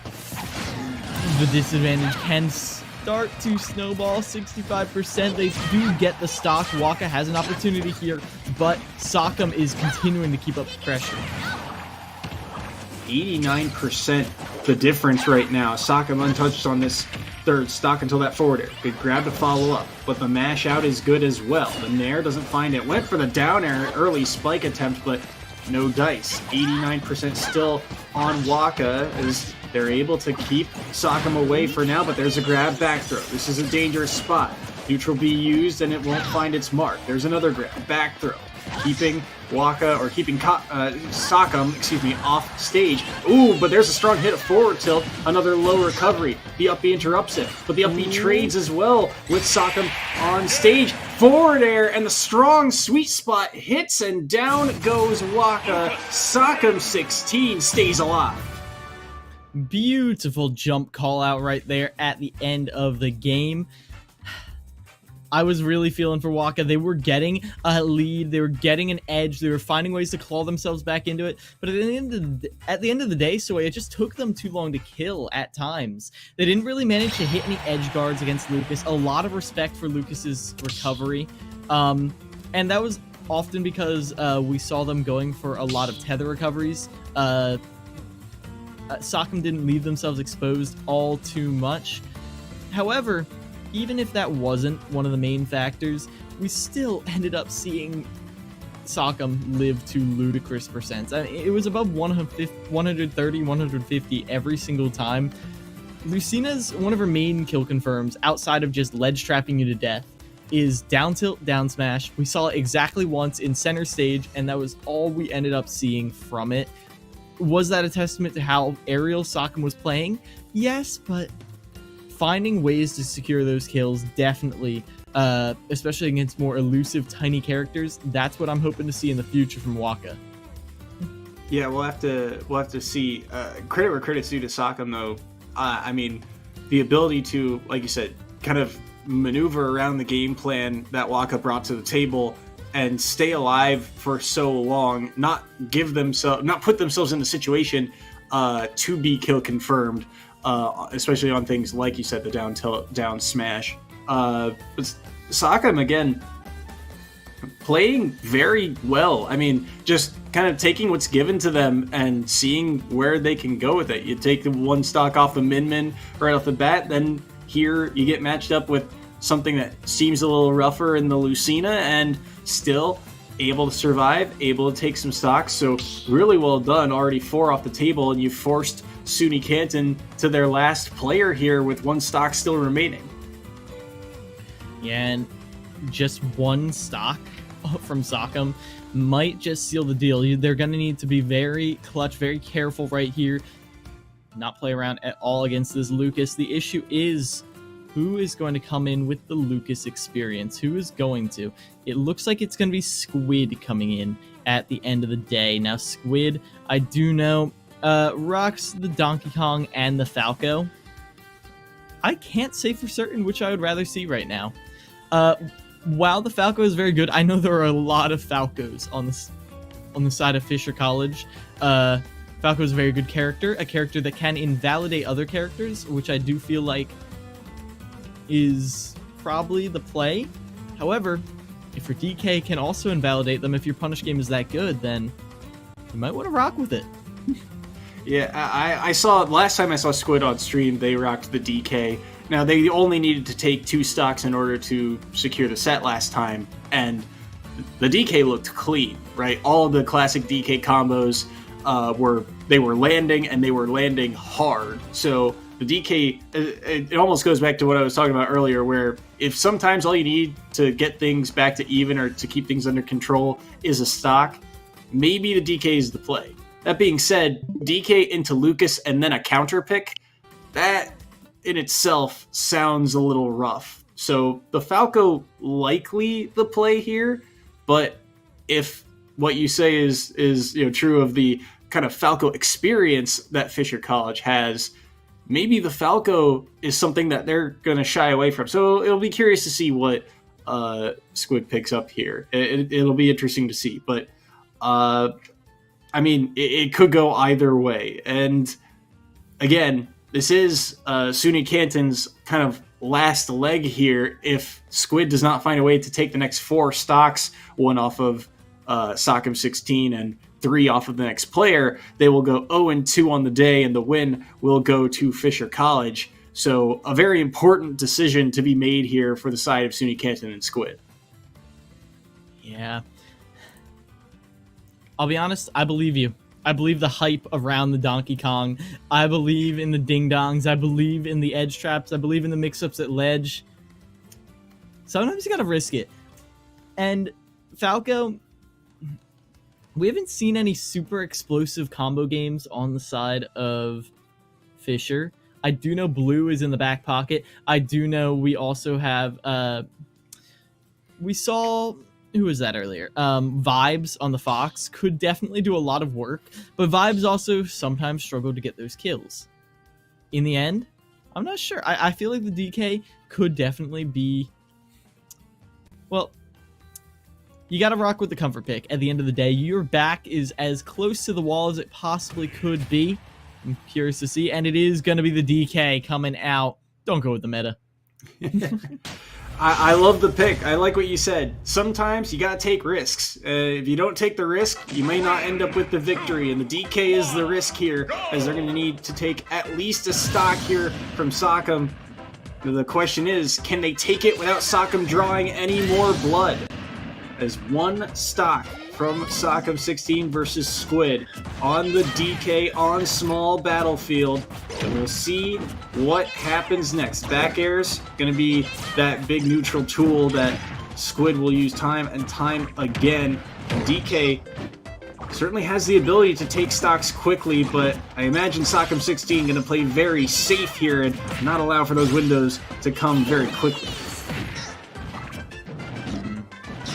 the disadvantage can start to snowball. 65%, they do get the stock. Waka has an opportunity here, but Sockham is continuing to keep up the pressure. 89% the difference right now. Sockham untouched on this third stock until that forward air. Good grab to follow up, but the mash out is good as well. The Nair doesn't find it. Went for the down air early spike attempt, but no dice. 89% still on Waka as they're able to keep Sockham away for now, but there's a grab back throw. This is a dangerous spot. Neutral B used and it won't find its mark. There's another grab, back throw. keeping Waka or keeping Sakam, off stage. Ooh, but there's a strong hit of forward tilt, another low recovery. The up B interrupts it, but the up B trades as well with Sakam on stage. Forward air and the strong sweet spot hits, and down goes Waka. Sakam 16 stays alive. Beautiful jump call out right there at the end of the game. I was really feeling for Waka. They were getting a lead. They were getting an edge. They were finding ways to claw themselves back into it. But at the end of the day, it just took them too long to kill at times. They didn't really manage to hit any edge guards against Lucas. A lot of respect for Lucas's recovery. And that was often because we saw them going for a lot of tether recoveries. Sakam didn't leave themselves exposed all too much. However, even if that wasn't one of the main factors, we still ended up seeing Sakam live to ludicrous percents. I mean, it was above 130, 150 every single time. Lucina's one of her main kill confirms, outside of just ledge trapping you to death, is down tilt, down smash. We saw it exactly once in center stage, and that was all we ended up seeing from it. Was that a testament to how aerial Sakam was playing? Yes, but finding ways to secure those kills, definitely, especially against more elusive, tiny characters. That's what I'm hoping to see in the future from Waka. Yeah, we'll have to see. Credit where credit's due to Sakam, though. I mean, the ability to, like you said, kind of maneuver around the game plan that Waka brought to the table and stay alive for so long, not put themselves in the situation to be kill confirmed. Especially on things like you said, the down tilt, down smash. But Sakam, again, playing very well. I mean, just kind of taking what's given to them and seeing where they can go with it. You take the one stock off the Min right off the bat, then here you get matched up with something that seems a little rougher in the Lucina, and still able to survive, able to take some stocks. So really well done. Already 4 off the table, and you forced SUNY Canton to their last player here with 1 stock still remaining. Yeah, and just 1 stock from Sakam might just seal the deal. They're going to need to be very clutch, very careful right here, not play around at all against this Lucas. The issue is, who is going to come in with the Lucas experience? Who is going to? It looks like it's going to be Squid coming in at the end of the day. Now, Squid, I do know, rocks the Donkey Kong and the Falco. I can't say for certain which I would rather see right now. While the Falco is very good, I know there are a lot of Falcos on the side of Fisher College. Falco is a very good character, a character that can invalidate other characters, which I do feel like is probably the play. However, if your DK can also invalidate them, if your punish game is that good, then you might want to rock with it. Yeah, I saw, last time I saw Squid on stream, they rocked the DK. Now, they only needed to take 2 stocks in order to secure the set last time, and the DK looked clean, right? All of the classic DK combos were landing, and they were landing hard. So the DK, it almost goes back to what I was talking about earlier, where if sometimes all you need to get things back to even or to keep things under control is a stock, maybe the DK is the play. That being said, DK into Lucas and then a counter pick, that in itself sounds a little rough. So the Falco likely the play here, but if what you say is true of the kind of Falco experience that Fisher College has, maybe the Falco is something that they're going to shy away from. So it'll be curious to see what Squid picks up here. It'll be interesting to see, but I mean, it could go either way. And again, this is SUNY Canton's kind of last leg here. If Squid does not find a way to take the next 4 stocks, 1 off of Sakam 16 and 3 off of the next player, they will go 0-2 on the day, and the win will go to Fisher College. So a very important decision to be made here for the side of SUNY Canton and Squid. Yeah. I'll be honest, I believe you. I believe the hype around the Donkey Kong. I believe in the ding-dongs. I believe in the edge traps. I believe in the mix-ups at ledge. Sometimes you gotta risk it. And Falco, we haven't seen any super explosive combo games on the side of Fisher. I do know Blue is in the back pocket. I do know we also have we saw, who was that earlier? Vibes on the Fox could definitely do a lot of work, but Vibes also sometimes struggle to get those kills. In the end, I'm not sure. I feel like the DK could definitely be, well, you got to rock with the comfort pick. At the end of the day, your back is as close to the wall as it possibly could be. I'm curious to see, and it is going to be the DK coming out. Don't go with the meta. I love the pick. I like what you said. Sometimes you gotta take risks. If you don't take the risk, you may not end up with the victory, and the DK is the risk here, as they're going to need to take at least a stock here from Sockham. The question is, can they take it without Sockham drawing any more blood? As one stock from Sockham 16 versus Squid on the DK on small battlefield. And we'll see what happens next. Back air's going to be that big neutral tool that Squid will use time and time again. DK certainly has the ability to take stocks quickly, but I imagine Sockham 16 going to play very safe here and not allow for those windows to come very quickly.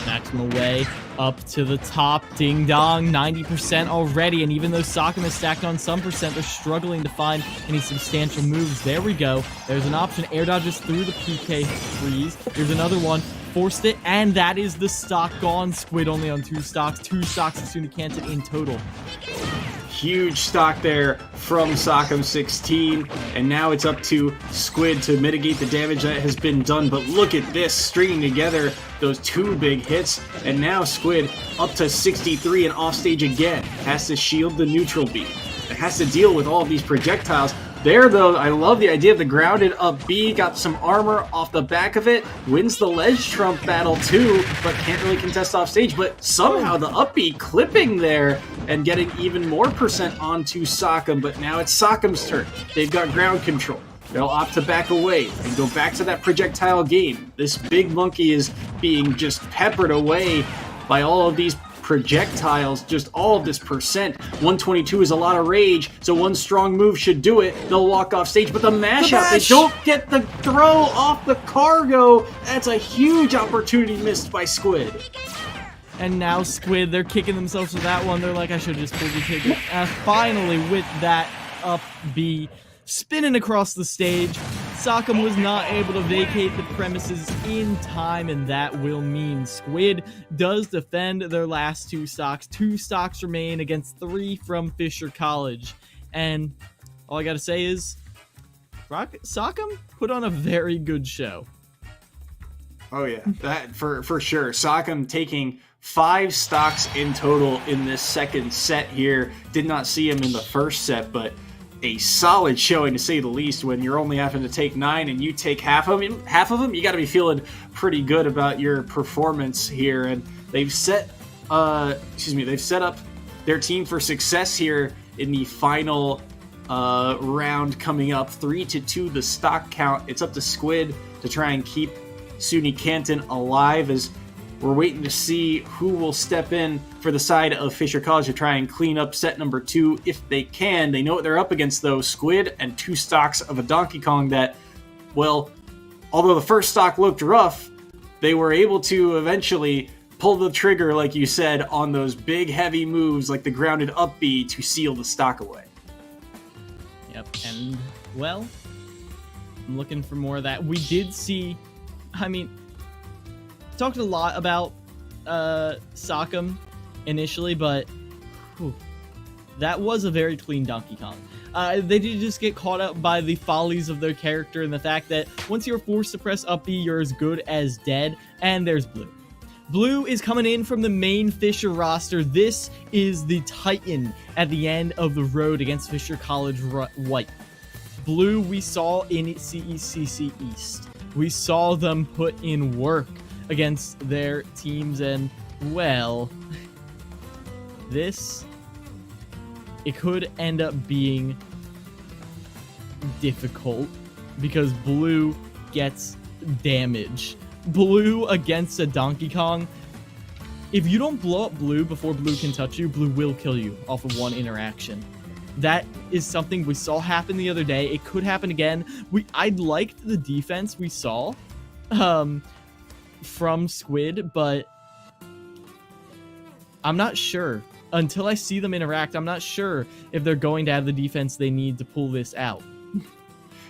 Maximum way up to the top. Ding dong, 90% already. And even though Sockham is stacked on some percent, they're struggling to find any substantial moves. There we go. There's an option. Air dodges through the PK freeze. There's another one. Forced it, and that is the stock gone. Squid only on 2 stocks. 2 stocks as soon as Canton in total. Huge stock there from Sockham 16, and now it's up to Squid to mitigate the damage that has been done. But look at this, stringing together those 2 big hits, and now Squid up to 63 and offstage again. Has to shield the neutral beam. It has to deal with all of these projectiles. There, though, I love the idea of the grounded up B. Got some armor off the back of it. Wins the ledge trump battle, too, but can't really contest off stage. But somehow the up B clipping there and getting even more percent onto Sockham. But now it's Sockham's turn. They've got ground control. They'll opt to back away and go back to that projectile game. This big monkey is being just peppered away by all of these projectiles, just all of this percent. 122 is a lot of rage, so one strong move should do it. They'll walk off stage, but the mash out, they don't get the throw off the cargo. That's a huge opportunity missed by Squid. And now Squid, they're kicking themselves with that one. They're like, I should have just pulled the trigger. Finally, with that up B, spinning across the stage, Sockham was not able to vacate the premises in time, and that will mean Squid does defend their last 2 stocks. 2 stocks remain against 3 from Fisher College. And all I gotta say is, Sockham put on a very good show. Oh yeah, that for sure. Sockham taking 5 stocks in total in this second set here. Did not see him in the first set, but a solid showing to say the least. When you're only having to take 9 and you take half of them, you got to be feeling pretty good about your performance here. And they've set up their team for success here in the final round coming up. 3-2 the stock count. It's up to Squid to try and keep SUNY Canton alive, as we're waiting to see who will step in for the side of Fisher College to try and clean up set number 2 if they can. They know what they're up against, though. Squid and 2 stocks of a Donkey Kong that, well, although the first stock looked rough, they were able to eventually pull the trigger, like you said, on those big, heavy moves like the grounded up B to seal the stock away. Yep, and, well, I'm looking for more of that. We did see, talked a lot about Sockham initially, but that was a very clean Donkey Kong. They did just get caught up by the follies of their character and the fact that once you're forced to press up B, you're as good as dead. And there's Blue. Blue is coming in from the main Fisher roster. This is the Titan at the end of the road against Fisher College White. Blue we saw in CECC East. We saw them put in work against their teams, and, well, it could end up being difficult because Blue gets damage. Blue against a Donkey Kong, if you don't blow up blue before blue can touch you, blue will kill you off of one interaction. That is something we saw happen the other day. It could happen again. I liked the defense we saw from Squid, but I'm not sure. Until I see them interact, I'm not sure if they're going to have the defense they need to pull this out.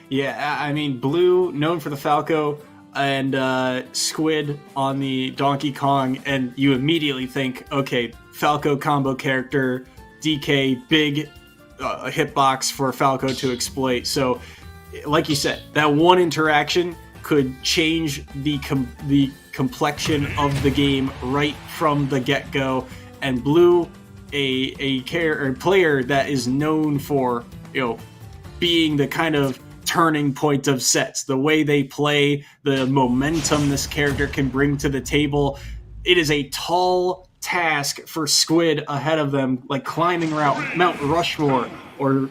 Yeah, I mean, Blue, known for the Falco, and Squid on the Donkey Kong, and you immediately think, okay, Falco combo character, DK, big hitbox for Falco to exploit. So, like you said, that one interaction could change the complexion of the game right from the get-go. And Blue, a player that is known for, being the kind of turning point of sets, the way they play, the momentum this character can bring to the table. It is a tall task for Squid ahead of them, like climbing Mount Rushmore or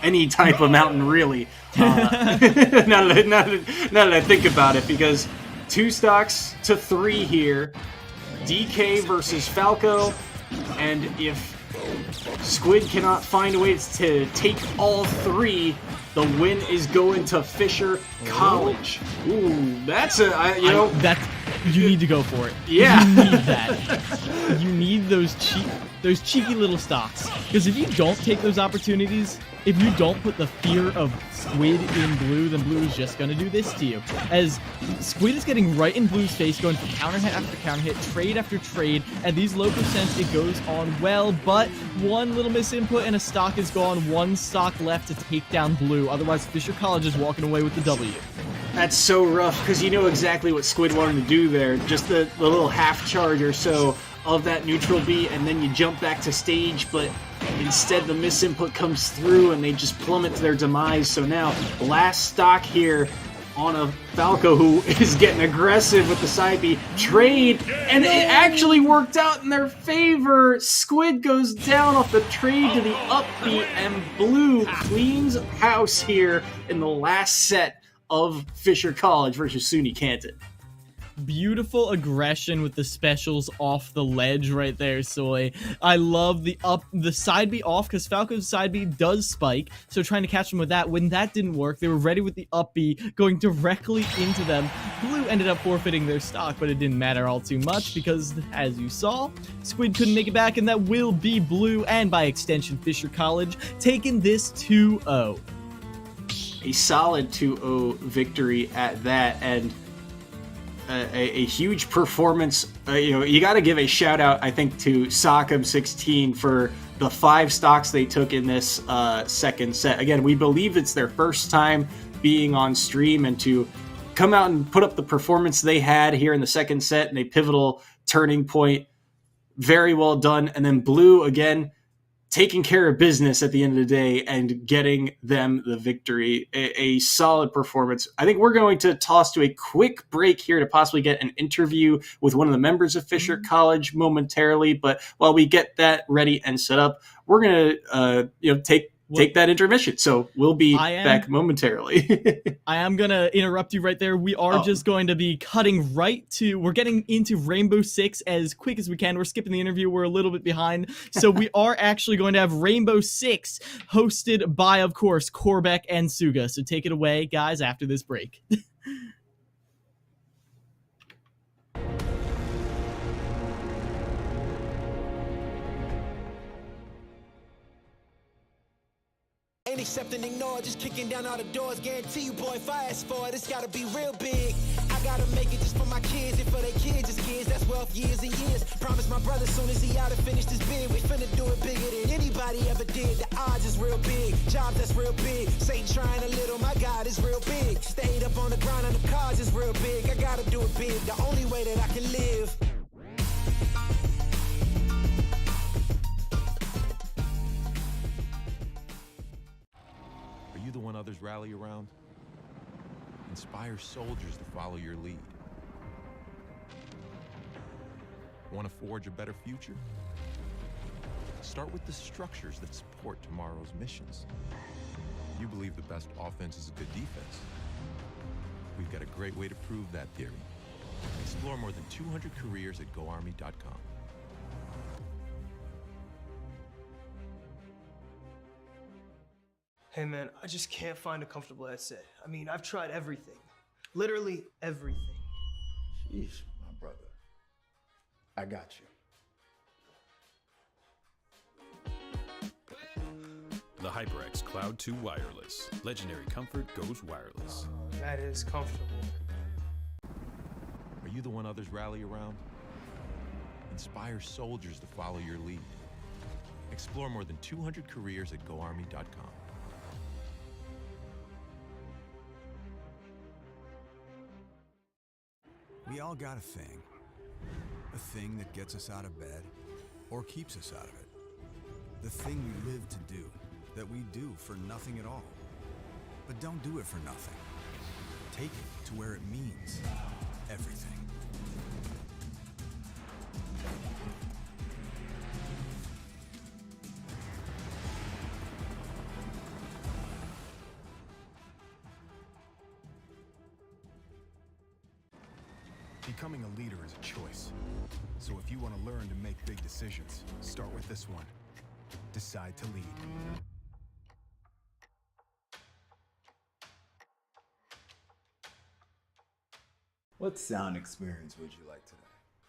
any type of mountain, really. Now that I think about it, because 2 stocks to 3 here, DK versus Falco, and if Squid cannot find a way to take all 3, the win is going to Fisher College. Ooh, that's you need to go for it. Yeah. You need that. You need those cheeky little stocks. Because if you don't take those opportunities, if you don't put the fear of Squid in Blue, then Blue is just going to do this to you. As Squid is getting right in Blue's face, going for counter hit after counter hit, trade after trade, and these low percents, it goes on well, but one little misinput and a stock is gone, 1 stock left to take down Blue. Otherwise, Fisher College is walking away with the W. That's so rough, because you know exactly what Squid wanted to do there. Just the little half charge or so of that neutral B, and then you jump back to stage, but instead the misinput comes through and they just plummet to their demise. So now, last stock here on a Falco who is getting aggressive with the side B trade, and it actually worked out in their favor. Squid goes down off the trade to the up B, and Blue cleans house here in the last set of Fisher College versus SUNY Canton. Beautiful aggression with the specials off the ledge right there, Soy. I love the side B off, because Falco's side B does spike, so trying to catch him with that. When that didn't work, they were ready with the up B, going directly into them. Blue ended up forfeiting their stock, but it didn't matter all too much, because as you saw, Squid couldn't make it back, and that will be Blue, and by extension, Fisher College, taking this 2-0. A solid 2-0 victory at that, and a huge performance. You got to give a shout out, I think, to Sockham16 for the 5 stocks they took in this second set. Again, we believe it's their first time being on stream, and to come out and put up the performance they had here in the second set in a pivotal turning point, very well done. And then Blue, again, taking care of business at the end of the day and getting them the victory. A solid performance. I think we're going to toss to a quick break here to possibly get an interview with one of the members of Fisher College momentarily. But while we get that ready and set up, we're going to take that intermission. So we'll be back momentarily. I am going to interrupt you right there. We are just going to be cutting right to, we're getting into Rainbow Six as quick as we can. We're skipping the interview. We're a little bit behind. So we are actually going to have Rainbow Six hosted by, of course, Korbeck and Suga. So take it away, guys, after this break. Ain't accepting, ignore, just kicking down all the doors. Guarantee you, boy, if I ask for it, it's gotta be real big. I gotta make it just for my kids and for their kids, as kids. That's wealth years and years. Promise my brother soon as he out and finish this bid, we finna do it bigger than anybody ever did. The odds is real big, jobs that's real big. Satan trying a little, my God is real big. Stayed up on the grind on the cars is real big. I gotta do it big, the only way that I can live. The one others rally around? Inspire soldiers to follow your lead. Want to forge a better future? Start with the structures that support tomorrow's missions. You believe the best offense is a good defense. We've got a great way to prove that theory. Explore more than 200 careers at GoArmy.com. Hey man, I just can't find a comfortable headset. I mean, I've tried everything. Literally everything. Sheesh, my brother. I got you. The HyperX Cloud 2 Wireless. Legendary comfort goes wireless. That is comfortable. Are you the one others rally around? Inspire soldiers to follow your lead. Explore more than 200 careers at GoArmy.com. We all got a thing that gets us out of bed or keeps us out of it. The thing we live to do, that we do for nothing at all. But don't do it for nothing. Take it to where it means everything. Becoming a leader is a choice. So if you want to learn to make big decisions, start with this one. Decide to lead. What sound experience would you like today?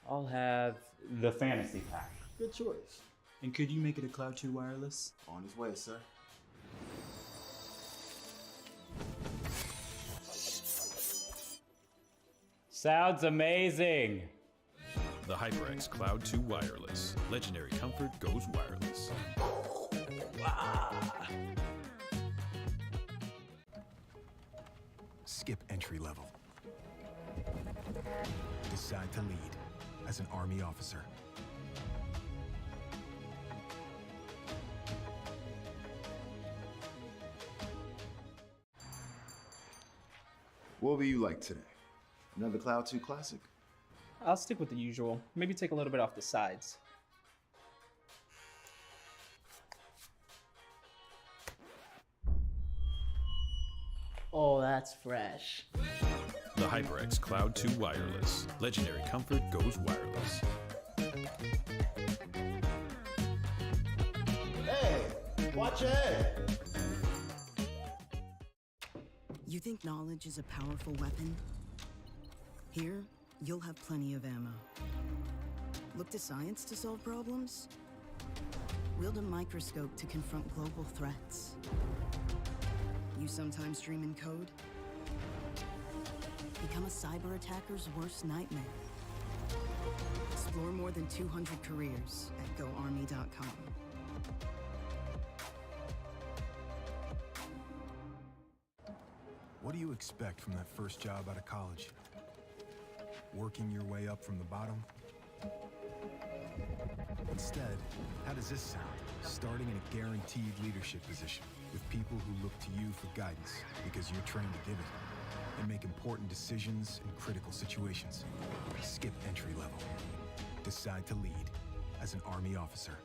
I'll have the fantasy pack. Good choice. And could you make it a Cloud 2 wireless? On his way, sir. Sounds amazing. The HyperX Cloud 2 Wireless. Legendary comfort goes wireless. Skip entry level. Decide to lead as an Army officer. What would you like today? Another Cloud 2 classic? I'll stick with the usual. Maybe take a little bit off the sides. Oh, that's fresh. The HyperX Cloud 2 Wireless. Legendary comfort goes wireless. Hey, watch your head. You think knowledge is a powerful weapon? Here, you'll have plenty of ammo. Look to science to solve problems? Wield a microscope to confront global threats. You sometimes dream in code? Become a cyber attacker's worst nightmare. Explore more than 200 careers at GoArmy.com. What do you expect from that first job out of college? Working your way up from the bottom? Instead, how does this sound? Starting in a guaranteed leadership position with people who look to you for guidance because you're trained to give it and make important decisions in critical situations. Skip entry level. Decide to lead as an Army officer.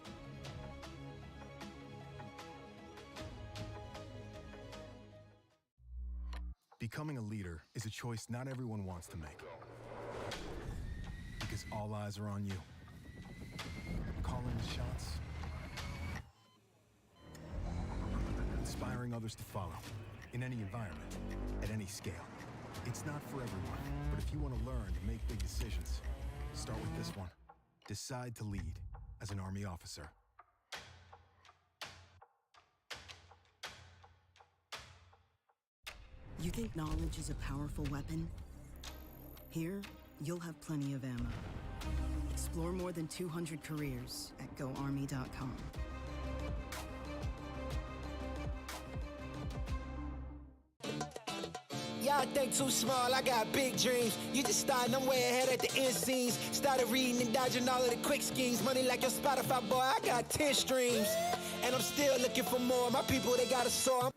Becoming a leader is a choice not everyone wants to make. Because all eyes are on you. Calling the shots. Inspiring others to follow. In any environment. At any scale. It's not for everyone. But if you want to learn to make big decisions, start with this one. Decide to lead as an Army officer. You think knowledge is a powerful weapon? Here, you'll have plenty of ammo. Explore more than 200 careers at GoArmy.com. Y'all think too small, I got big dreams. You just starting, I'm way ahead at the end scenes. Started reading and dodging all of the quick schemes. Money like your Spotify, boy, I got 10 streams. And I'm still looking for more. My people, they got a soar.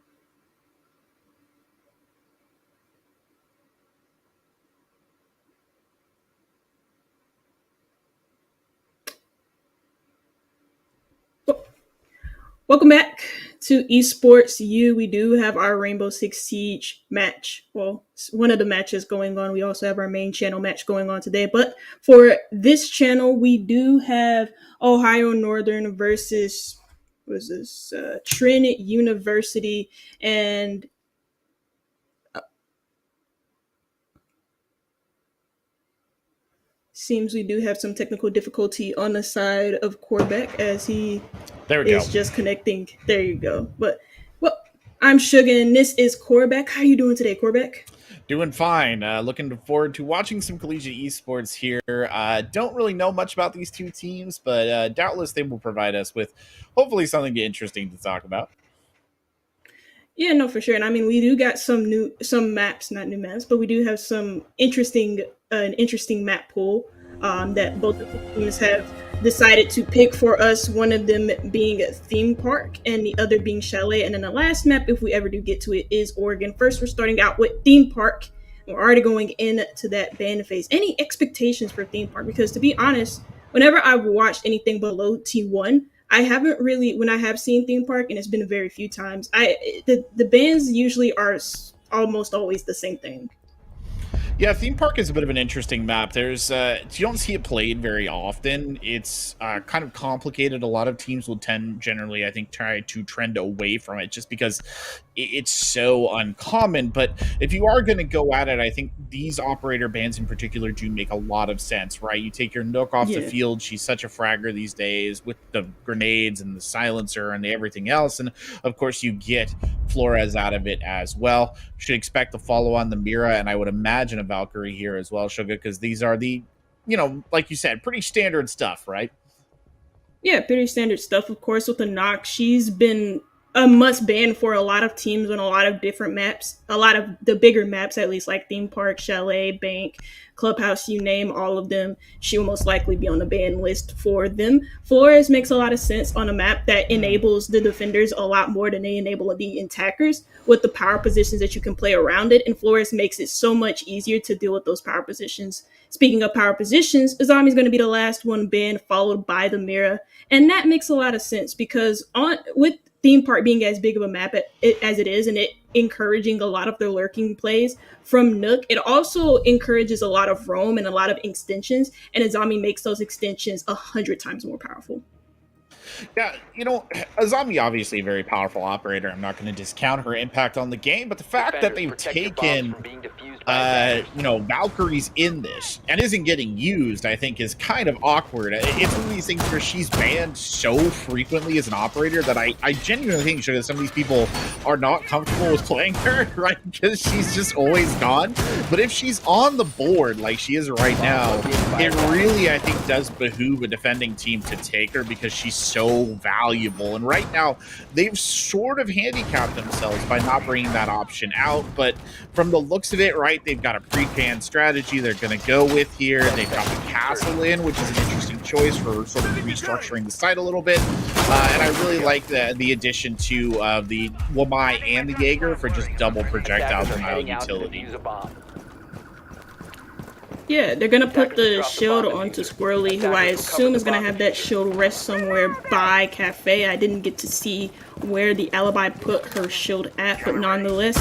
Welcome back to Esports U. We do have our Rainbow Six Siege match. Well, one of the matches going on. We also have our main channel match going on today. But for this channel, we do have Ohio Northern versus was this Trine University, and seems we do have some technical difficulty on the side of Corbeck as he is just connecting. There you go. But well, I'm Sugar and this is Corbeck. How are you doing today, Corbeck? Doing fine. Looking forward to watching some collegiate esports here. Don't really know much about these two teams, but doubtless they will provide us with hopefully something interesting to talk about. Yeah, no, for sure. And I mean, we do got some maps, not new maps, but we do have some interesting map pool that both of the teams have decided to pick for us. One of them being a theme park and the other being chalet. And then the last map, if we ever do get to it, is Oregon. First, we're starting out with theme park. We're already going into that ban phase. Any expectations for theme park? Because to be honest, whenever I've watched anything below T1, I haven't really, when I have seen theme park, and it's been a very few times, the bans usually are almost always the same thing. Yeah, theme park is a bit of an interesting map. There's you don't see it played very often. It's kind of complicated. A lot of teams will generally, I think, try to trend away from it just because it's so uncommon. But if you are going to go at it, I think these operator bans in particular do make a lot of sense, right? You take your Nook off the field. She's such a fragger these days with the grenades and the silencer and everything else. And of course, you get Flores out of it as well. Should expect to follow on the Mira, and I would imagine a Valkyrie here as well, Sugar, because these are the, like you said, pretty standard stuff, right? Yeah, pretty standard stuff. Of course, with the Nox, she's been a must ban for a lot of teams on a lot of different maps. A lot of the bigger maps, at least, like theme park, chalet, bank, clubhouse, you name all of them, she will most likely be on the ban list for them. Flores makes a lot of sense on a map that enables the defenders a lot more than they enable the attackers with the power positions that you can play around it, and Flores makes it so much easier to deal with those power positions. Speaking of power positions, Azami's going to be the last one banned, followed by the Mira, and that makes a lot of sense because with theme park being as big of a map as it is, and it encouraging a lot of the lurking plays from Nook, it also encourages a lot of roam and a lot of extensions, and Azami makes those extensions 100 times more powerful. Yeah, Azami obviously a very powerful operator. I'm not going to discount her impact on the game, but the fact that they've taken Valkyrie's in this and isn't getting used, I think, is kind of awkward. It's one of these things where she's banned so frequently as an operator that I genuinely think that some of these people are not comfortable with playing her, right? Because she's just always gone. But if she's on the board like she is right now, it really, I think, does behoove a defending team to take her because she's so valuable. And right now, they've sort of handicapped themselves by not bringing that option out. But from the looks of it, right, they've got a pre-can strategy they're going to go with here. They've got the castle in, which is an interesting choice for sort of restructuring the site a little bit. And I really like the addition to the Wamai and the Jaeger for just double projectile denial utility. Yeah, they're going to put the shield onto Squirrely, who I assume is going to have that shield rest somewhere by Cafe. I didn't get to see where the Alibi put her shield at, but nonetheless,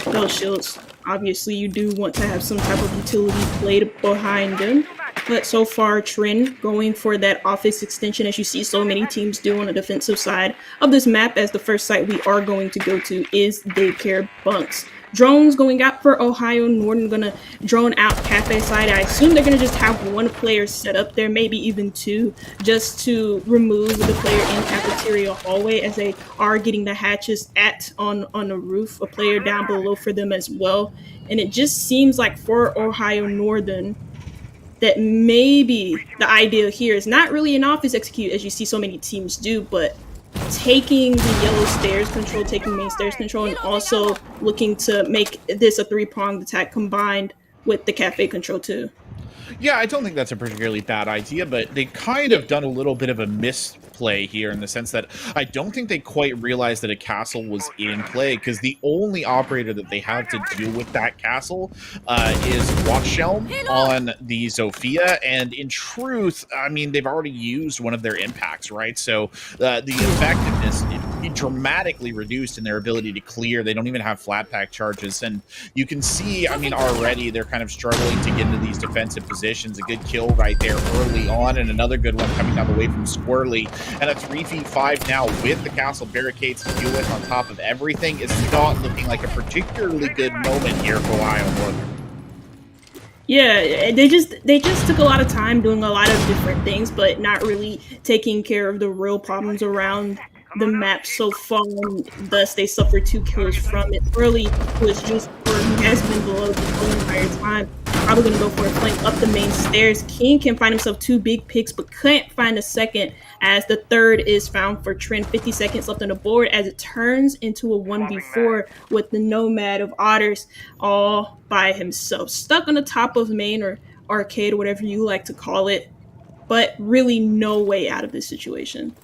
those shields, obviously you do want to have some type of utility played behind them. But so far, Trine going for that office extension, as you see so many teams do on the defensive side of this map, as the first site we are going to go to is daycare bunks. Drones going out for Ohio Northern, gonna drone out Cafe side. I assume they're gonna just have one player set up there, maybe even two, just to remove the player in cafeteria hallway, as they are getting the hatches on the roof, a player down below for them as well. And it just seems like for Ohio Northern that maybe the idea here is not really an office execute, as you see so many teams do, but taking the yellow stairs control, taking main stairs control, and also looking to make this a three-pronged attack combined with the Cafe control too. Yeah, I don't think that's a particularly bad idea, but they kind of done a little bit of a misplay here in the sense that I don't think they quite realized that a castle was in play, because the only operator that they have to deal with that castle is Watchhelm on the Zofia, and in truth, I mean, they've already used one of their impacts, right? So the effectiveness be dramatically reduced in their ability to clear. They don't even have flat pack charges, and you can see, I mean, already they're kind of struggling to get into these defensive positions. A good kill right there early on, and another good one coming down the way from Squirrely, and a 3v5 now with the castle barricades to deal with on top of everything. It's not looking like a particularly good moment here for Ohio Northern. Yeah, they just took a lot of time doing a lot of different things, but not really taking care of the real problems around the map so far, and thus they suffered 2 kills from it. Early was just, or he has been below the whole entire time. Probably gonna go for a flank up the main stairs. King can find himself 2 big picks, but can't find a second, as the third is found for Trine. 50 seconds left on the board as it turns into a 1v4 with the Nomad of Otters all by himself, stuck on the top of main or arcade, whatever you like to call it, but really no way out of this situation.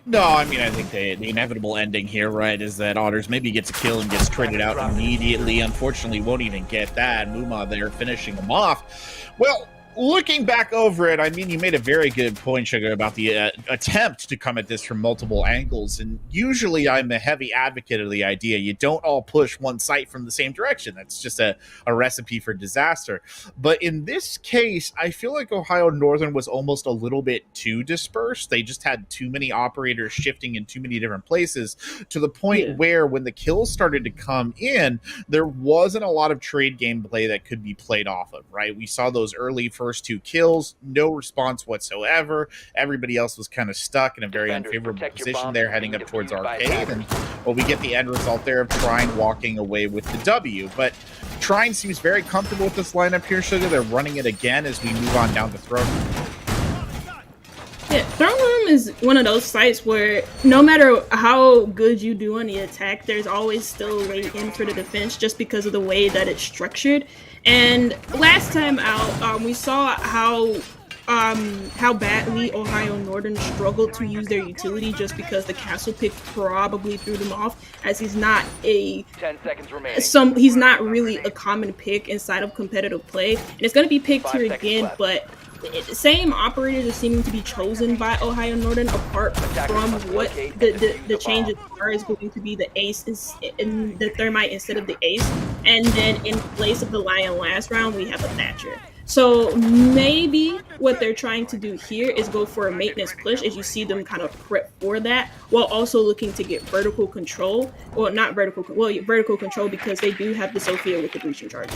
No, I mean, I think the inevitable ending here, right, is that Otters maybe gets a kill and gets traded out immediately. Unfortunately, won't even get that. Muma there finishing him off. Well, looking back over it, I mean, you made a very good point, Sugar, about the attempt to come at this from multiple angles. And usually I'm a heavy advocate of the idea you don't all push one site from the same direction. That's just a recipe for disaster. But in this case, I feel like Ohio Northern was almost a little bit too dispersed. They just had too many operators shifting in too many different places, to the point where when the kills started to come in, there wasn't a lot of trade gameplay that could be played off of, right? We saw those early first 2 kills, no response whatsoever. Everybody else was kind of stuck in a very unfavorable position there heading up towards arcade, and well, we get the end result there of Trine walking away with the W. But Trine seems very comfortable with this lineup here, Sugar. They're running it again as we move on down to Throne Room. Yeah, Throne Room is one of those sites where no matter how good you do on the attack, there's always still a way in for the defense just because of the way that it's structured. And last time out, we saw how badly Ohio Northern struggled to use their utility just because the castle pick probably threw them off, as he's not a 10 seconds remaining. He's not really a common pick inside of competitive play, and it's going to be picked here again, but the same operators are seeming to be chosen by Ohio Northern, apart from what the change as far is going to be the ace is in the thermite instead of the ace, and then in place of the lion last round we have a Thatcher. So maybe what they're trying to do here is go for a maintenance push, as you see them kind of prep for that, while also looking to get vertical control. Well, not vertical, well, vertical control, because they do have the Sophia with the breaching charges.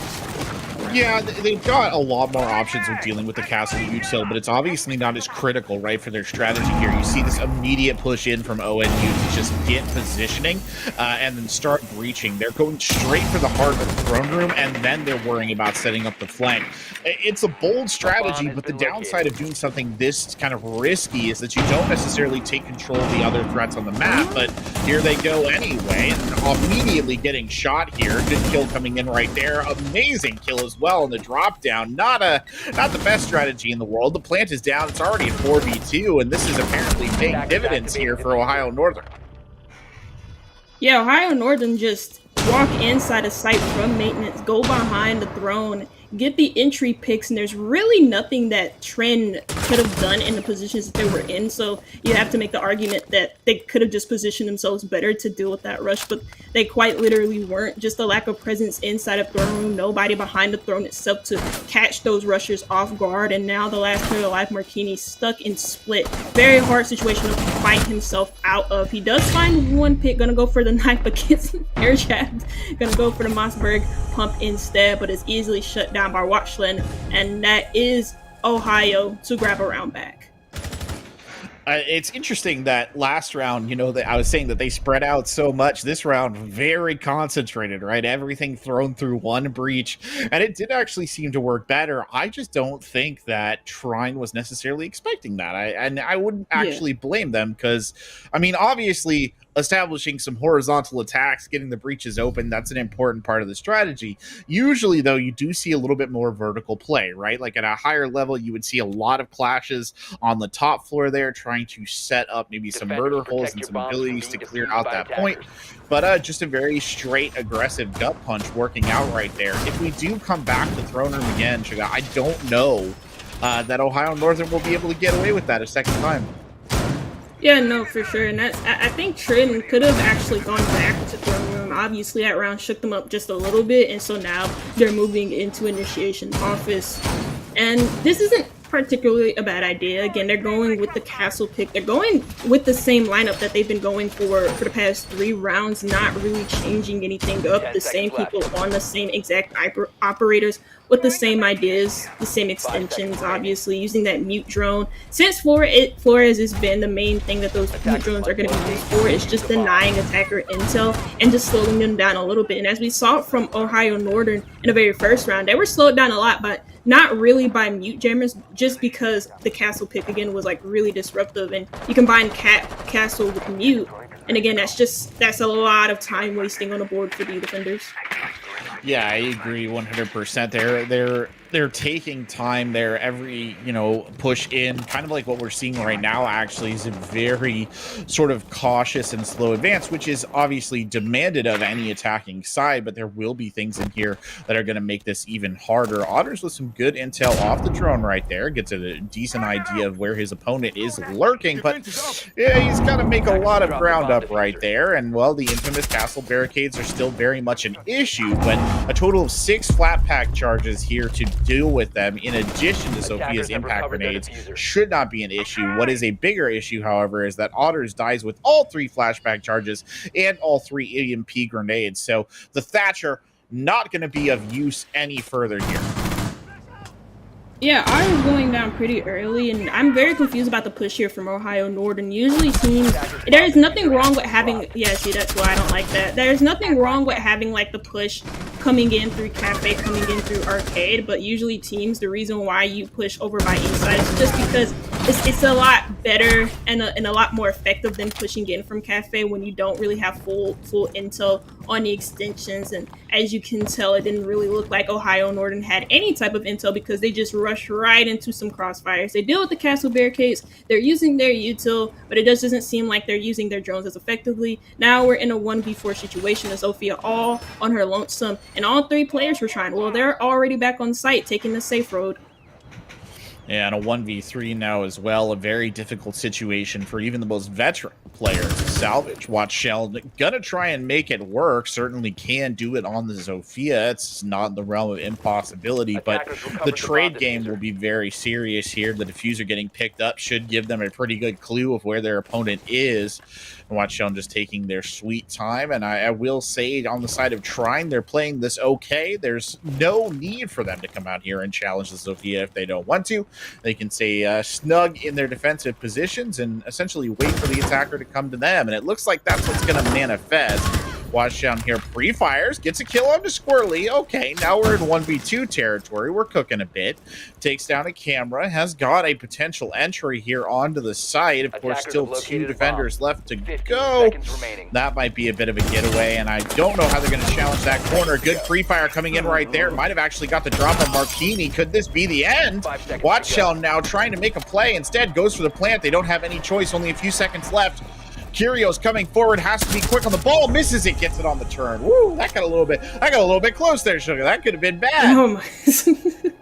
Yeah, they've got a lot more options with dealing with the castle util, but it's obviously not as critical, right, for their strategy here. You see this immediate push in from ONU to just get positioning and then start breaching. They're going straight for the heart of the throne room, and then they're worrying about setting up the flank. It's a bold strategy, but the downside of doing something this kind of risky is that you don't necessarily take control of the other threats on the map, but here they go anyway, and immediately getting shot here. Good kill coming in right there. Amazing kill as well in the drop down. Not the best strategy in the world. The plant is down. It's already a 4v2, and this is apparently paying dividends here for Ohio Northern. Yeah, Ohio Northern just walk inside a site from maintenance, go behind the throne, get the entry picks, and there's really nothing that Trine could have done in the positions that they were in, so you have to make the argument that they could have just positioned themselves better to deal with that rush, but they quite literally weren't. Just a lack of presence inside of throne room, nobody behind the throne itself to catch those rushers off guard, and now the last player alive, Marquini, stuck in split. Very hard situation to fight himself out of. He does find one pick, gonna go for the knife, but gets air jabbed, gonna go for the Mossberg pump instead, but is easily shut down by Watchland, and that is Ohio to grab a round back. It's interesting that last round, you know, that I was saying that they spread out so much. This round, very concentrated, right? Everything thrown through one breach, and it did actually seem to work better. I just don't think that Trine was necessarily expecting that. I wouldn't actually blame them, because, I mean, obviously, establishing some horizontal attacks, getting the breaches open, that's an important part of the strategy. Usually, though, you do see a little bit more vertical play, right? Like at a higher level, you would see a lot of clashes on the top floor there, trying to set up maybe some murder holes and some abilities to clear out that point. But just a very straight, aggressive gut punch working out right there. If we do come back to Throne Room again, Sugar, I don't know that Ohio Northern will be able to get away with that a second time. Yeah, no, for sure. And I think Trine could have actually gone back to throne room. Obviously, that round shook them up just a little bit, and so now they're moving into initiation office. And this isn't particularly a bad idea. Again, they're going with the castle pick. They're going with the same lineup that they've been going for the past 3 rounds, not really changing anything up. The same people on the same exact operators with the same ideas, the same extensions, obviously, using that mute drone. Since Flores has been the main thing that those mute drones are going to be used for, is just denying attacker intel and just slowing them down a little bit. And as we saw from Ohio Northern in the very first round, they were slowed down a lot, but not really by mute jammers, just because the castle pick again was like really disruptive, and you combine castle with mute, and again that's a lot of time wasting on the board for the defenders. Yeah, I agree 100%. They're taking time there. Every, push in, kind of like what we're seeing right now, actually, is a very sort of cautious and slow advance, which is obviously demanded of any attacking side, but there will be things in here that are going to make this even harder. Otters with some good intel off the drone right there, gets a decent idea of where his opponent is lurking, but yeah, he's got to make a lot of ground up right there, and well, the infamous castle barricades are still very much an issue, but a total of 6 flat pack charges here to deal with them, in addition to Sophia's impact grenades, should not be an issue. What is a bigger issue, however, is that Otters dies with all 3 flashback charges and all 3 EMP grenades, so the Thatcher not going to be of use any further here. Yeah, I was going down pretty early, and I'm very confused about the push here from Ohio Northern. Usually teams, there's nothing wrong with having, yeah, see, that's why I don't like that. There's nothing wrong with having, like, the push coming in through Cafe, coming in through Arcade, but usually teams, the reason why you push over by inside is just because it's a lot better and a lot more effective than pushing in from Cafe when you don't really have full intel on the extensions. And as you can tell, it didn't really look like Ohio Northern had any type of intel, because they just rushed right into some crossfires. They deal with the castle barricades, they're using their util, but it just doesn't seem like they're using their drones as effectively. Now we're in a 1v4 situation with Sophia all on her lonesome, and all 3 players were trying. Well, they're already back on site, taking the safe road. Yeah, and a 1v3 now as well. A very difficult situation for even the most veteran players to salvage. Watch Shell gonna try and make it work. Certainly can do it on the Zofia. It's not in the realm of impossibility, but the trade game will be very serious here. The diffuser getting picked up should give them a pretty good clue of where their opponent is. And watch Shell just taking their sweet time. And I will say, on the side of Trine, they're playing this okay. There's no need for them to come out here and challenge the Zofia if they don't want to. They can stay snug in their defensive positions and essentially wait for the attacker to come to them. And it looks like that's what's going to manifest. Watch down here, pre-fires, gets a kill onto Squirrely. Okay, now we're in 1v2 territory. We're cooking a bit. Takes down a camera, has got a potential entry here onto the site. Of course, still 2 defenders left to go. That might be a bit of a getaway, and I don't know how they're going to challenge that corner. Good pre-fire coming in right there. Might have actually got the drop on Martini. Could this be the end? Watch Shell now trying to make a play. Instead, goes for the plant. They don't have any choice. Only a few seconds left. Curio's coming forward, has to be quick on the ball, misses it, gets it on the turn. Woo, that got a little bit close there, Sugar. That could have been bad. Oh my.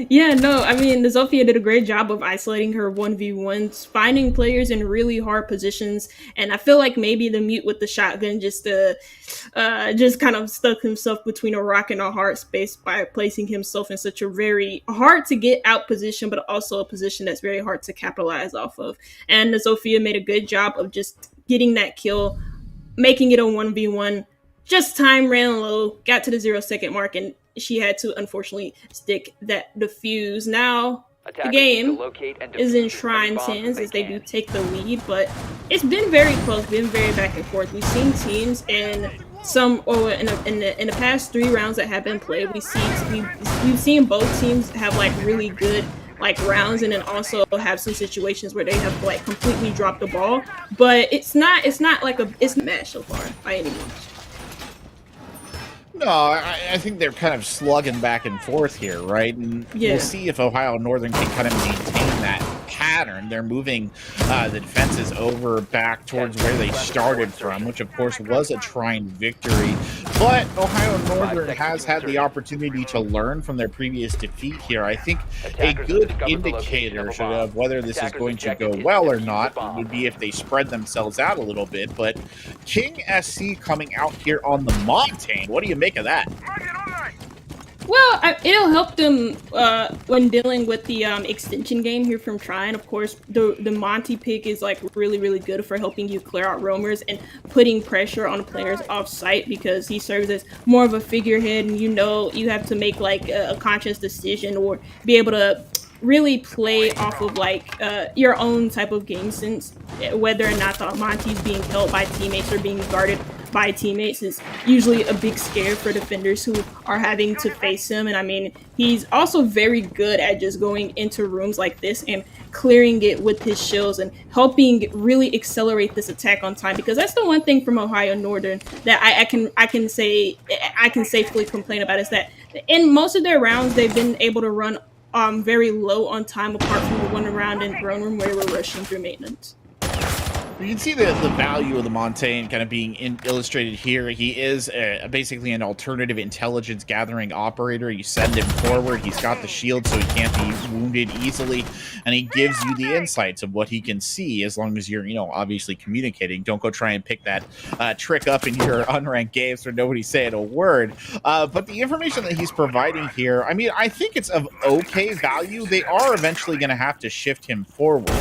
Yeah, no, I mean, the Zofia did a great job of isolating her 1v1s, finding players in really hard positions, and I feel like maybe the mute with the shotgun just kind of stuck himself between a rock and a hard space by placing himself in such a very hard to get out position, but also a position that's very hard to capitalize off of. And the Zofia made a good job of just getting that kill, making it a 1v1. Just time ran low, got to the 0-second mark, and she had to unfortunately stick that defuse. Now the game is in Trine's hands as they do take the lead, but it's been very close, been very back and forth. We've seen teams in the past 3 rounds that have been played, we've seen both teams have like really good rounds, and then also have some situations where they have like completely dropped the ball. But it's not like it's a match so far by any means. No, I think they're kind of slugging back and forth here, right? And we'll see if Ohio Northern can kind of maintain that pattern pattern. They're moving the defenses over back towards where they started from, which of course was a Trine victory. But Ohio Northern has had the opportunity to learn from their previous defeat here. I think a good indicator of whether this is going to go well or not would be if they spread themselves out a little bit. But King SC coming out here on the Montaigne, what do you make of that? Well, it'll help them when dealing with the extension game here from Trine. Of course, the Monty pick is like really, really good for helping you clear out roamers and putting pressure on players off site, because he serves as more of a figurehead, and you have to make like a conscious decision or be able to really play off of like your own type of game sense. Whether or not the Monty's being held by teammates or being guarded by teammates is usually a big scare for defenders who are having to face him. And I mean, he's also very good at just going into rooms like this and clearing it with his shields and helping really accelerate this attack on time, because that's the one thing from Ohio Northern that I can safely complain about, is that in most of their rounds they've been able to run very low on time, apart from the one round in Throne Room where they were rushing through maintenance. You can see the value of the Montaigne kind of being illustrated here. He is basically an alternative intelligence gathering operator. You send him forward, he's got the shield so he can't be wounded easily, and he gives you the insights of what he can see as long as you're, obviously communicating. Don't go try and pick that trick up in your unranked games where nobody's saying a word. But the information that he's providing here, I mean, I think it's of okay value. They are eventually going to have to shift him forward.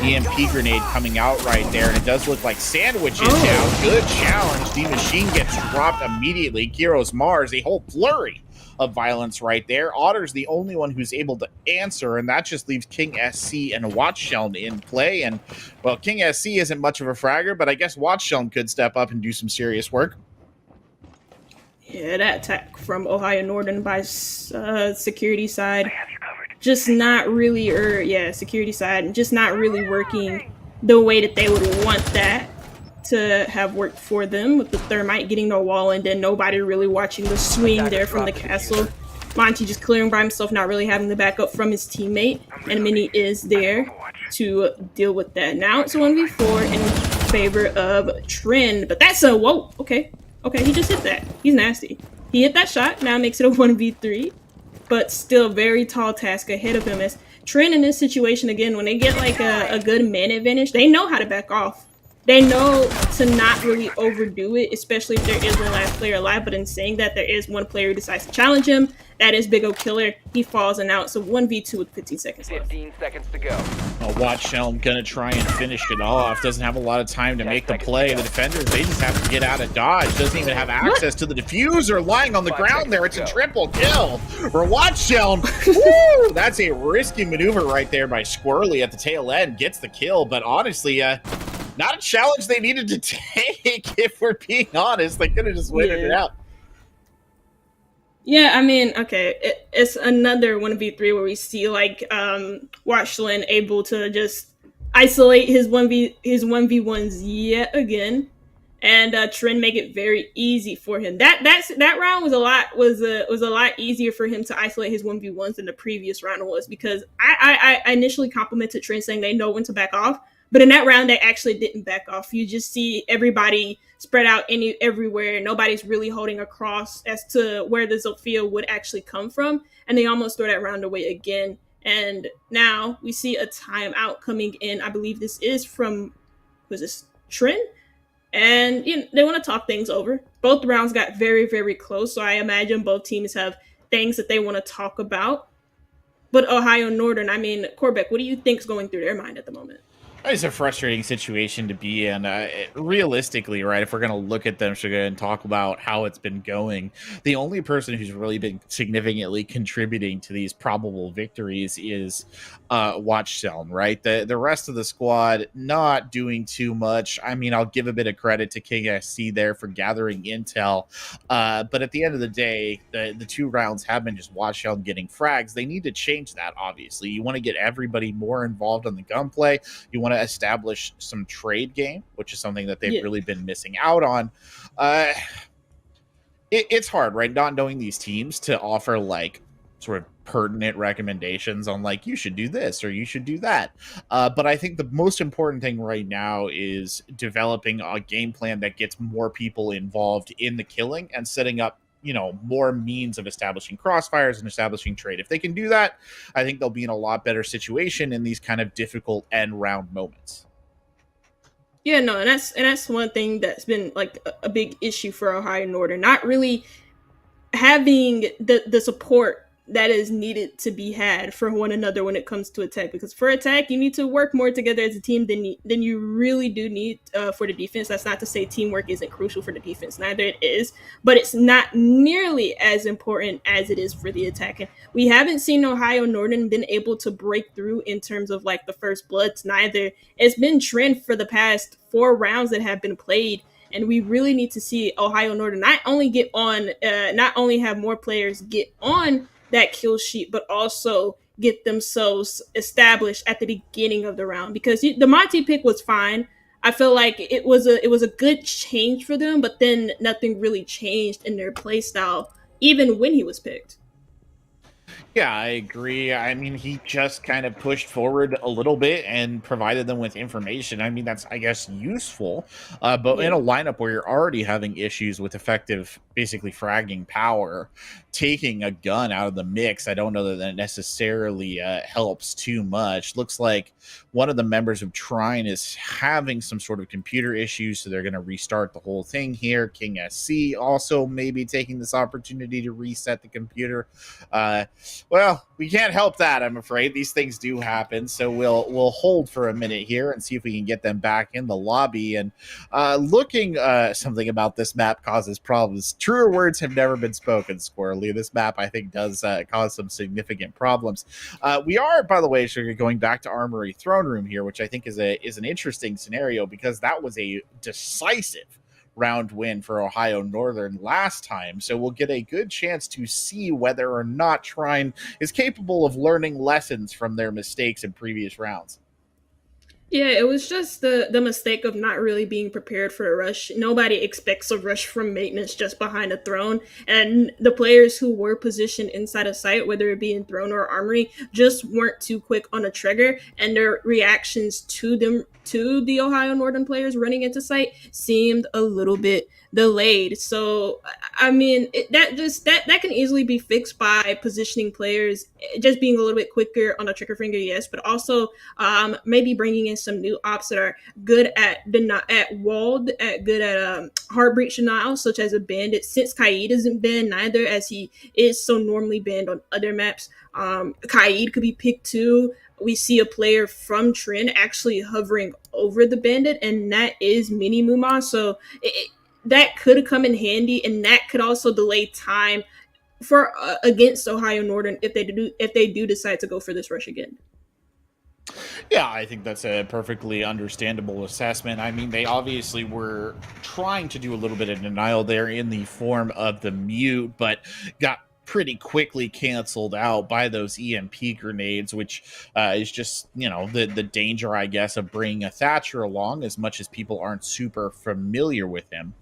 EMP grenade coming out right there, and it does look like Sandwich is down. Good challenge. The machine gets dropped immediately. Gyros Mars, a whole flurry of violence right there. Otter's the only one who's able to answer, and that just leaves King SC and Watchshelm in play. And, well, King SC isn't much of a fragger, but I guess Watchshelm could step up and do some serious work. Yeah, that attack from Ohio Northern by security side, just not really, security side, just not really working the way that they would want that to have worked for them, with the Thermite getting the wall and then nobody really watching the swing there from the castle. Monty just clearing by himself, not really having the backup from his teammate, and Mini is there to deal with that. Now it's a 1v4 in favor of Trine, but that's a, whoa, okay, he just hit that. He's nasty. He hit that shot, now makes it a 1v3. But still very tall task ahead of him, as Trine in this situation, again, when they get like a good man advantage, they know how to back off. They know to not really overdo it, especially if there is one last player alive. But in saying that, there is one player who decides to challenge him. That is Big O Killer. He falls and out. So 1v2 with 15 seconds left. 15 seconds to go. Watchshelm gonna try and finish it off. Doesn't have a lot of time to make the play. The defenders, they just have to get out of dodge. Doesn't even have access to the diffuser lying on the ground there. It's a triple kill for Watchshelm. Woo! That's a risky maneuver right there by Squirrely at the tail end. Gets the kill, but honestly, not a challenge they needed to take, if we're being honest. They could have just waited it out. Yeah, I mean, okay, it's another 1v3 where we see like Watchland able to just isolate his 1v1s yet again, and Trine make it very easy for him. That round was a lot easier for him to isolate his 1v1s than the previous round was, because I initially complimented Trine saying they know when to back off. But in that round, they actually didn't back off. You just see everybody spread out everywhere. Nobody's really holding across as to where the Zofia would actually come from. And they almost throw that round away again. And now we see a timeout coming in. I believe this is from, who's this, Trine? And they want to talk things over. Both rounds got very, very close. So I imagine both teams have things that they want to talk about. But Ohio Northern, I mean, Corbeck, what do you think is going through their mind at the moment? It's a frustrating situation to be in. Realistically, right, if we're going to look at them and talk about how it's been going, the only person who's really been significantly contributing to these probable victories is Watchshelm, right? The rest of the squad not doing too much. I mean, I'll give a bit of credit to King SC there for gathering intel, but at the end of the day, the two rounds have been just Watchshelm getting frags. They need to change that, obviously. You want to get everybody more involved on the gunplay. You want to establish some trade game, which is something that they've really been missing out on. It's hard, right? Not knowing these teams to offer like sort of pertinent recommendations on like you should do this or you should do that. But I think the most important thing right now is developing a game plan that gets more people involved in the killing and setting up, you know, more means of establishing crossfires and establishing trade. If they can do that, I think they'll be in a lot better situation in these kind of difficult end round moments. Yeah, no, and that's one thing that's been like a big issue for Ohio Northern, not really having the support that is needed to be had for one another when it comes to attack. Because for attack, you need to work more together as a team than you really do need for the defense. That's not to say teamwork isn't crucial for the defense. Neither it is, but it's not nearly as important as it is for the attack. And we haven't seen Ohio Northern been able to break through in terms of like the first bloods. Neither. It's been Trine for the past 4 rounds that have been played. And we really need to see Ohio Northern not only not only have more players get on that kill sheet, but also get themselves established at the beginning of the round. Because the Monty pick was fine. I feel like it was a good change for them, but then nothing really changed in their play style, even when he was picked. Yeah, I agree. I mean, he just kind of pushed forward a little bit and provided them with information. I mean, that's, I guess, useful. But in a lineup where you're already having issues with effective, basically fragging power, taking a gun out of the mix, I don't know that that necessarily helps too much. Looks like one of the members of Trine is having some sort of computer issues, so they're going to restart the whole thing here. King SC also maybe taking this opportunity to reset the computer. Well, we can't help that, I'm afraid. These things do happen, so we'll hold for a minute here and see if we can get them back in the lobby. And looking something about this map causes problems. Truer words have never been spoken, Squirrely. This map, I think, does cause some significant problems. We are, by the way, going back to Armory Throne Room here, which I think is an interesting scenario because that was a decisive round win for Ohio Northern last time. So we'll get a good chance to see whether or not Trine is capable of learning lessons from their mistakes in previous rounds. Yeah, it was just the mistake of not really being prepared for a rush. Nobody expects a rush from maintenance just behind a throne. And the players who were positioned inside a site, whether it be in throne or armory, just weren't too quick on a trigger. And their reactions to the Ohio Northern players running into site seemed a little bit delayed. So, I mean, that can easily be fixed by positioning players, just being a little bit quicker on a trigger finger, yes, but also maybe bringing in some new ops that are good at hard breach denial, such as a bandit. Since Kaid isn't banned neither, as he is so normally banned on other maps, Kaid could be picked too. We see a player from Trine actually hovering over the bandit, and that is Mini Muma. So that could come in handy, and that could also delay time for against Ohio Northern if they do decide to go for this rush again. Yeah, I think that's a perfectly understandable assessment. I mean, they obviously were trying to do a little bit of denial there in the form of the mute, but got pretty quickly canceled out by those EMP grenades, which is just, you know, the danger, I guess, of bringing a Thatcher along, as much as people aren't super familiar with him.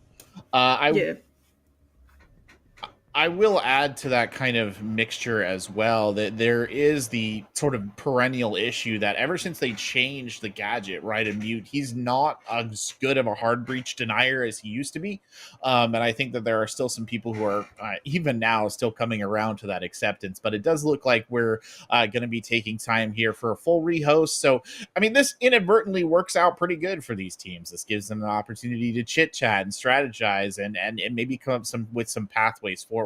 I will add to that kind of mixture as well that there is the sort of perennial issue that ever since they changed the gadget, right, and mute, he's not as good of a hard breach denier as he used to be. And I think that there are still some people who are even now still coming around to that acceptance, but it does look like we're going to be taking time here for a full rehost. So, I mean, this inadvertently works out pretty good for these teams. This gives them an opportunity to chit chat and strategize and maybe come up with some pathways forward.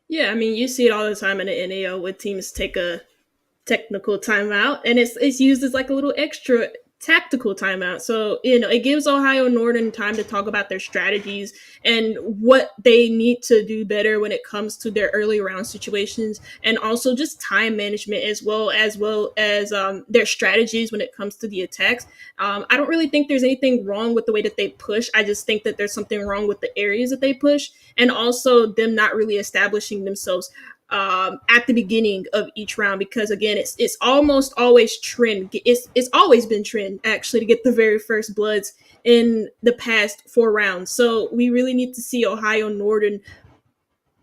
Yeah, I mean, you see it all the time in the NAO with teams take a technical timeout, and it's used as like a little extra tactical timeout. So, you know, it gives Ohio Northern time to talk about their strategies and what they need to do better when it comes to their early round situations, and also just time management as well as their strategies when it comes to the attacks. I don't really think there's anything wrong with the way that they push. I just think that there's something wrong with the areas that they push, and also them not really establishing themselves at the beginning of each round, because again, it's almost always Trine. It's always been Trine actually to get the very first bloods in the past 4 rounds. So we really need to see Ohio Northern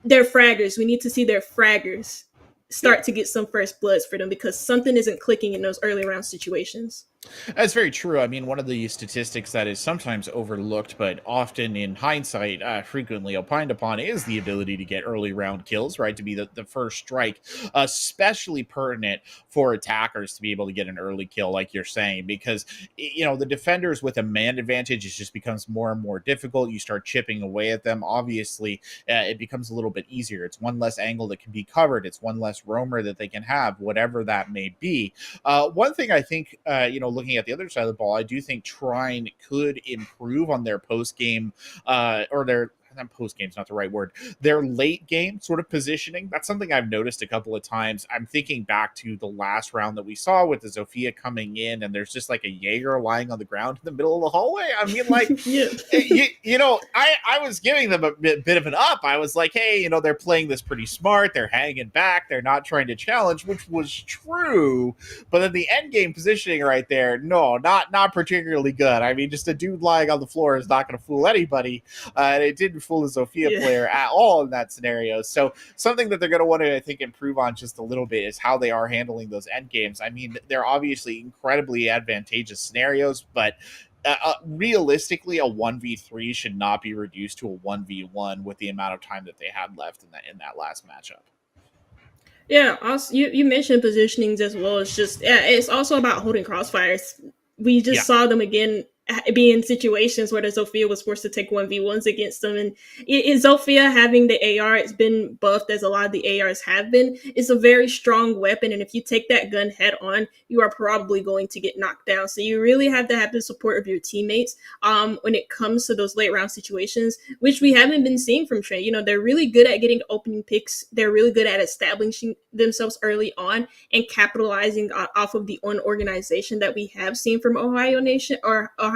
their fraggers. We need to see their fraggers start to get some first bloods for them because something isn't clicking in those early round situations. That's very true. I mean, one of the statistics that is sometimes overlooked, but often in hindsight, frequently opined upon, is the ability to get early round kills, right? To be the first strike, especially pertinent for attackers to be able to get an early kill, like you're saying, because, you know, the defenders with a man advantage, it just becomes more and more difficult. You start chipping away at them. Obviously, it becomes a little bit easier. It's one less angle that can be covered. It's one less roamer that they can have, whatever that may be. One thing I think, you know, looking at the other side of the ball, I do think Trine could improve on their post game or their post game's not the right word. Their late game sort of positioning. That's something I've noticed a couple of times. I'm thinking back to the last round that we saw with the Zofia coming in, and there's just like a Jaeger lying on the ground in the middle of the hallway. I mean, like, you know, I was giving them a bit of an up. I was like, hey, you know, they're playing this pretty smart. They're hanging back. They're not trying to challenge, which was true. But then the end game positioning right there, no, not particularly good. I mean, just a dude lying on the floor is not going to fool anybody. And it didn't fool the Zofia player at all in that scenario. So something that they're going to want to, I think, improve on just a little bit is how they are handling those end games. I mean, they're obviously incredibly advantageous scenarios, but realistically, a 1v3 should not be reduced to a 1v1 with the amount of time that they had left in that last matchup. Yeah, also, you mentioned positionings as well. It's just, yeah, it's also about holding crossfires. We just saw them again be in situations where the Zofia was forced to take 1v1s against them. And Zofia having the AR, it's been buffed as a lot of the ARs have been. It's a very strong weapon. And if you take that gun head on, you are probably going to get knocked down. So you really have to have the support of your teammates when it comes to those late round situations, which we haven't been seeing from Trine. You know, they're really good at getting opening picks. They're really good at establishing themselves early on and capitalizing off of the unorganization that we have seen from Ohio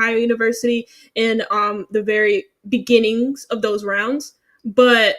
University in the very beginnings of those rounds. But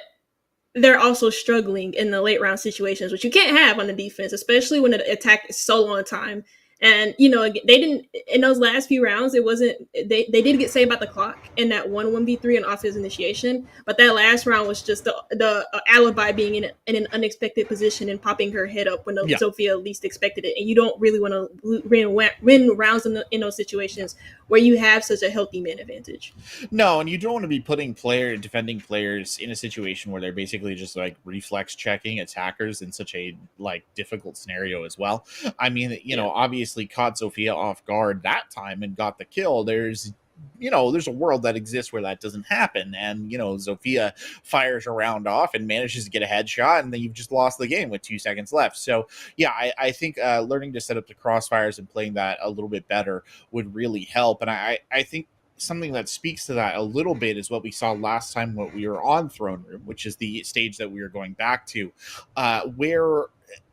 they're also struggling in the late round situations, which you can't have on the defense, especially when the attack is so long time. And, you know, they didn't, in those last few rounds, it wasn't, they did get saved about the clock in that 1v3 on offense initiation. But that last round was just the alibi being in an unexpected position and popping her head up when Zofia least expected it. And you don't really want to win rounds in those situations where you have such a healthy man advantage. No, and you don't want to be putting defending players in a situation where they're basically just like reflex checking attackers in such a like difficult scenario as well. I mean, you know, obviously caught Zofia off guard that time and got the kill. There's a world that exists where that doesn't happen. And, you know, Zofia fires a round off and manages to get a headshot, and then you've just lost the game with 2 seconds left. So, yeah, I think learning to set up the crossfires and playing that a little bit better would really help. And I think something that speaks to that a little bit is what we saw last time when we were on Throne Room, which is the stage that we are going back to, where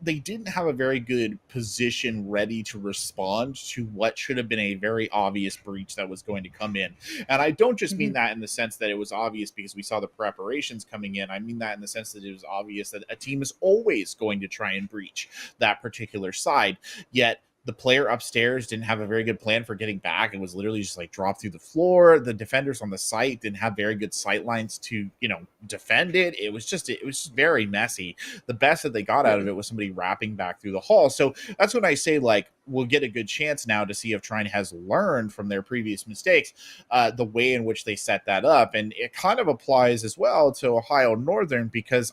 they didn't have a very good position ready to respond to what should have been a very obvious breach that was going to come in. And I don't just mean that in the sense that it was obvious because we saw the preparations coming in. I mean that in the sense that it was obvious that a team is always going to try and breach that particular side. Yet the player upstairs didn't have a very good plan for getting back. It was literally just like drop through the floor. The defenders on the site didn't have very good sight lines to, you know, defend it. It was just very messy. The best that they got out of it was somebody wrapping back through the hall. So that's when I say, like, we'll get a good chance now to see if Trine has learned from their previous mistakes, the way in which they set that up. And it kind of applies as well to Ohio Northern, because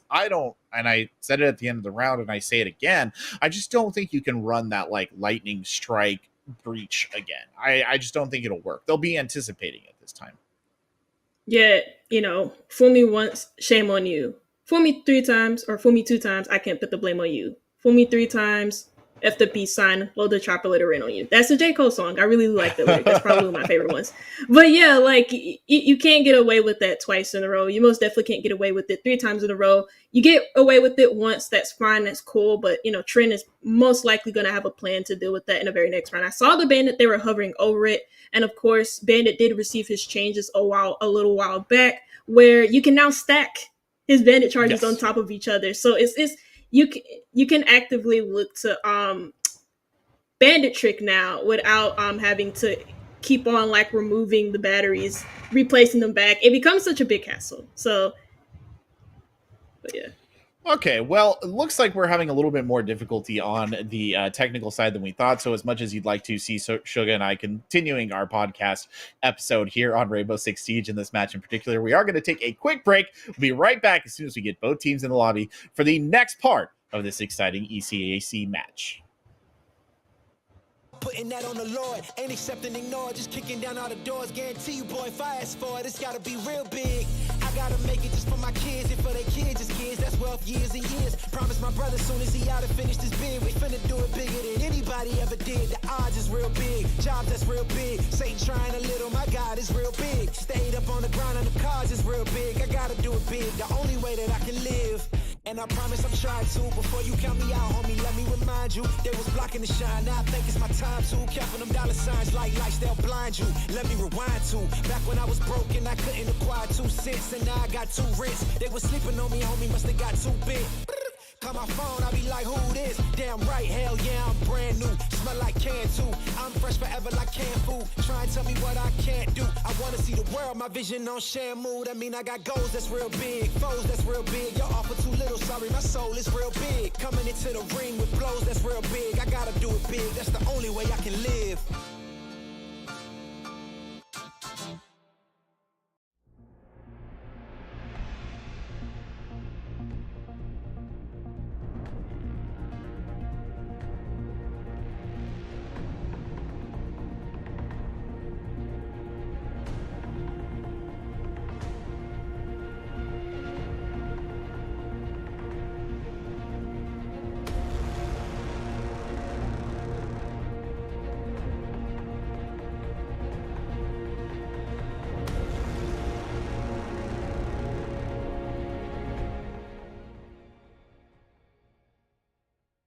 and I said it at the end of the round and I say it again, I just don't think you can run that like lightning strike breach again. I just don't think it'll work. They'll be anticipating it this time. Yeah, you know, fool me once, shame on you. Fool me 3 times or fool me 2 times, I can't put the blame on you. Fool me 3 times, F the peace sign, load the chopper letter in on you. That's a J. Cole song. I really like that lyric. That's probably one of my favorite ones. But yeah, like, you can't get away with that twice in a row. You most definitely can't get away with it 3 times in a row. You get away with it once, that's fine, that's cool. But, you know, Trine is most likely going to have a plan to deal with that in the very next round. I saw the Bandit, they were hovering over it. And of course, Bandit did receive his changes a little while back, where you can now stack his Bandit charges on top of each other. So it's you can actively look to Bandit trick now without having to keep on like removing the batteries, replacing them back. It becomes such a big hassle. So But yeah. Okay, well, it looks like we're having a little bit more difficulty on the technical side than we thought. So as much as you'd like to see Suga and I continuing our podcast episode here on Rainbow Six Siege in this match in particular, we are going to take a quick break. We'll be right back as soon as we get both teams in the lobby for the next part of this exciting ECAC match. Putting that on the Lord, ain't accepting, ignore, just kicking down all the doors. Guarantee you, boy, if I ask for it, it's gotta be real big. I gotta make it just for my kids and for their kids' kids. That's wealth years and years. Promise my brother soon as he out and finished his bid, we finna do it bigger than anybody ever did. The odds is real big, jobs that's real big. Satan trying a little, my God is real big. Stayed up on the ground and the cars is real big. I gotta do it big, the only way that I can live. And I promise I'm trying to. Before you count me out, homie, let me remind you. They was blocking the shine, now I think it's my time to. Counting them dollar signs like lights, they'll blind you. Let me rewind to back when I was broke and I couldn't acquire 2 cents. And now I got 2 rents. They was sleeping on me, homie, must have got too big. Call my phone, I be like, who this? Damn right, hell yeah, I'm brand new. Smell like Canton. I'm fresh forever like canned food. Try and tell me what I can't do. I wanna see the world, my vision on Shamu. That mean I got goals that's real big, foes that's real big. Y'all offer too little, sorry, my soul is real big. Coming into the ring with blows that's real big. I gotta do it big, that's the only way I can live.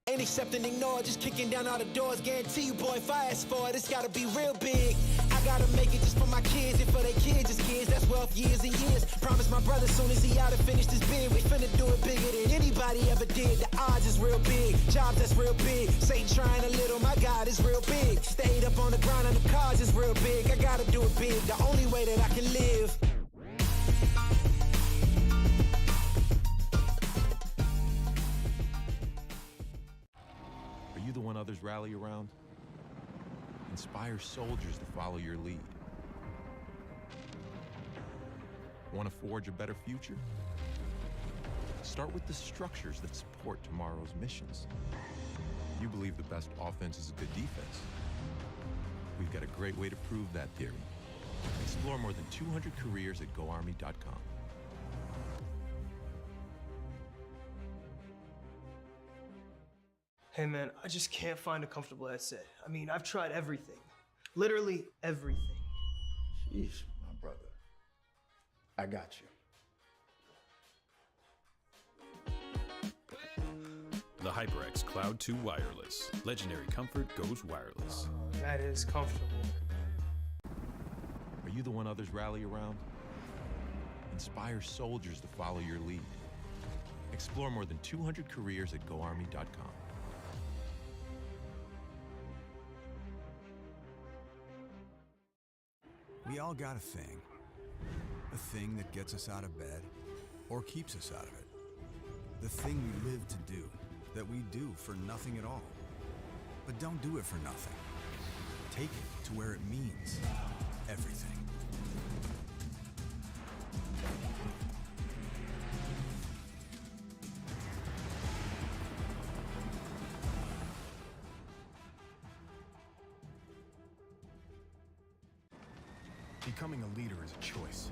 Ain't accepting, ignore, just kicking down all the doors. Guarantee you, boy, if I ask for it, it's gotta be real big. I gotta make it just for my kids and for their kids' kids. That's wealth years and years. Promise my brother soon as he out and finished his bid, we finna do it bigger than anybody ever did. The odds is real big, jobs that's real big. Satan trying a little, my God is real big. Stayed up on the ground and the cars is real big. I gotta do it big, the only way that I can live. Are you the one others rally around? Inspire soldiers to follow your lead. Want to forge a better future? Start with the structures that support tomorrow's missions. You believe the best offense is a good defense. We've got a great way to prove that theory. Explore more than 200 careers at GoArmy.com. Hey man, I just can't find a comfortable headset. I mean, I've tried everything. Literally everything. Sheesh, my brother. I got you. The HyperX Cloud 2 Wireless. Legendary comfort goes wireless. That is comfortable. Are you the one others rally around? Inspire soldiers to follow your lead. Explore more than 200 careers at GoArmy.com. We all got a thing that gets us out of bed or keeps us out of it. The thing we live to do, that we do for nothing at all. But don't do it for nothing. Take it to where it means everything. Becoming a leader is a choice.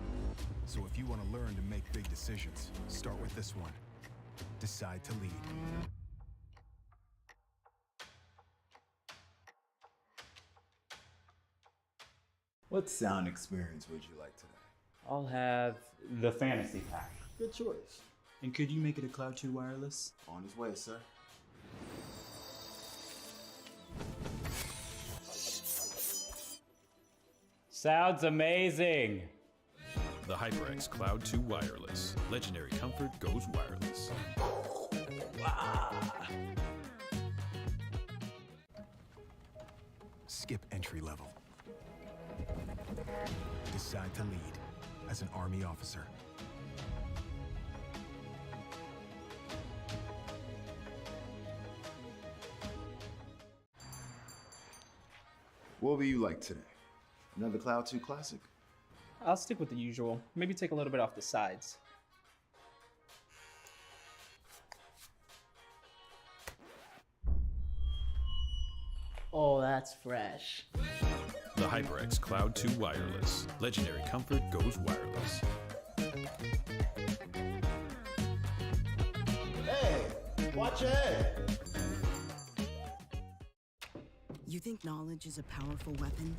So if you want to learn to make big decisions, start with this one. Decide to lead. What sound experience would you like today? I'll have the fantasy pack. Good choice. And could you make it a Cloud 2 wireless? On his way, sir. Sounds amazing. The HyperX Cloud 2 Wireless. Legendary comfort goes wireless. Skip entry level. Decide to lead as an Army officer. What will you like today? Another Cloud 2 classic? I'll stick with the usual. Maybe take a little bit off the sides. Oh, that's fresh. The HyperX Cloud 2 Wireless. Legendary comfort goes wireless. Hey, watch your head. You think knowledge is a powerful weapon?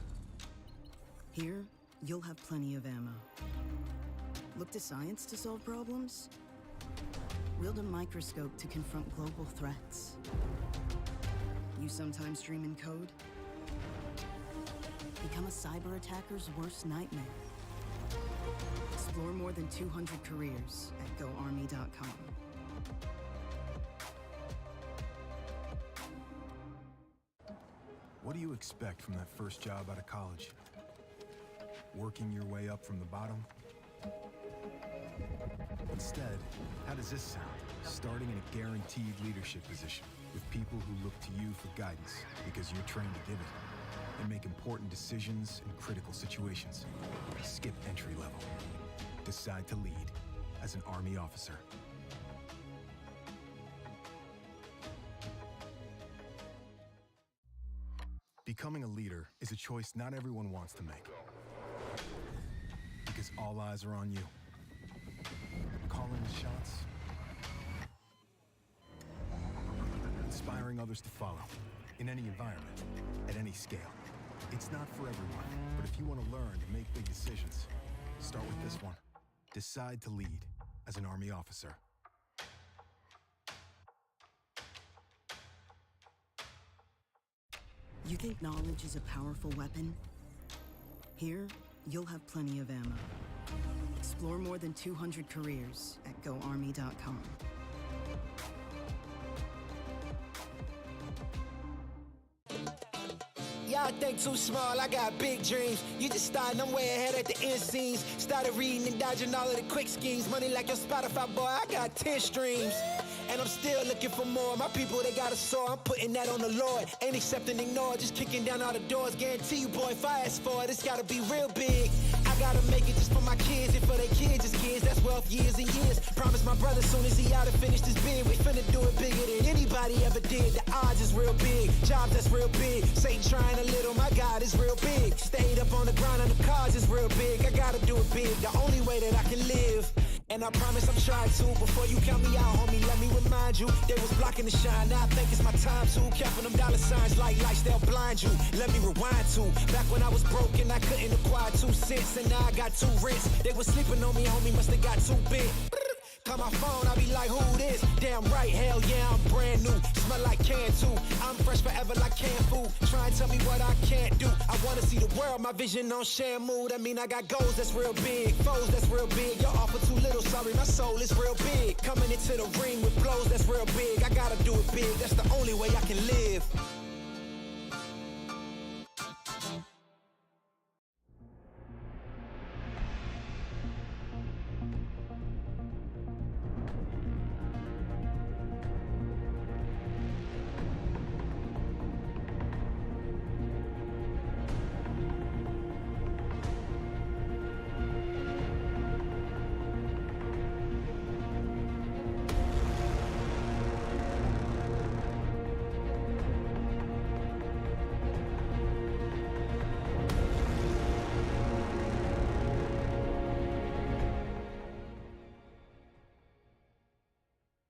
Here, you'll have plenty of ammo. Look to science to solve problems? Wield a microscope to confront global threats. You sometimes dream in code? Become a cyber attacker's worst nightmare. Explore more than 200 careers at GoArmy.com. What do you expect from that first job out of college? Working your way up from the bottom? Instead, how does this sound? Starting in a guaranteed leadership position with people who look to you for guidance because you're trained to give it and make important decisions in critical situations. Skip entry level. Decide to lead as an Army officer. Becoming a leader is a choice not everyone wants to make. Because all eyes are on you. Calling the shots. Inspiring others to follow. In any environment, at any scale. It's not for everyone, but if you want to learn to make big decisions, start with this one. Decide to lead as an Army officer. You think knowledge is a powerful weapon? Here, you'll have plenty of ammo. Explore more than 200 careers at GoArmy.com. Y'all think too small, I got big dreams. You just starting, I'm way ahead at the end scenes. Started reading and dodging all of the quick schemes. Money like your Spotify, boy, I got 10 streams. And I'm still looking for more. My people, they got a soar, I'm putting that on the Lord. Ain't accepting, ignore, just kicking down all the doors. Guarantee you, boy, if I ask for it, it's gotta be real big. I gotta make it just for my kids, and for their kids, it's kids. That's wealth, years and years. Promise my brother, soon as he out and finished his bid, we finna do it bigger than anybody ever did. The odds is real big, jobs that's real big. Satan trying a little, my God is real big. Stayed up on the ground on the cars is real big. I gotta do it big, the only way that I can live. And I promise I'm trying to. Before you count me out, homie, let me remind you. They was blocking the shine, now I think it's my time to. Counting them dollar signs like lights, they'll blind you. Let me rewind to. Back when I was broke and I couldn't acquire 2 cents, and now I got 2 rents. They was sleeping on me, homie, must have got too big. Call my phone, I be like, who this? Damn right, hell yeah, I'm brand new. Smell like Canton. I'm fresh forever like canned food. Try and tell me what I can't do. I wanna see the world, my vision on Shamu. That mean I got goals that's real big, foes that's real big. Y'all offer too little, sorry, my soul is real big. Coming into the ring with blows that's real big. I gotta do it big, that's the only way I can live.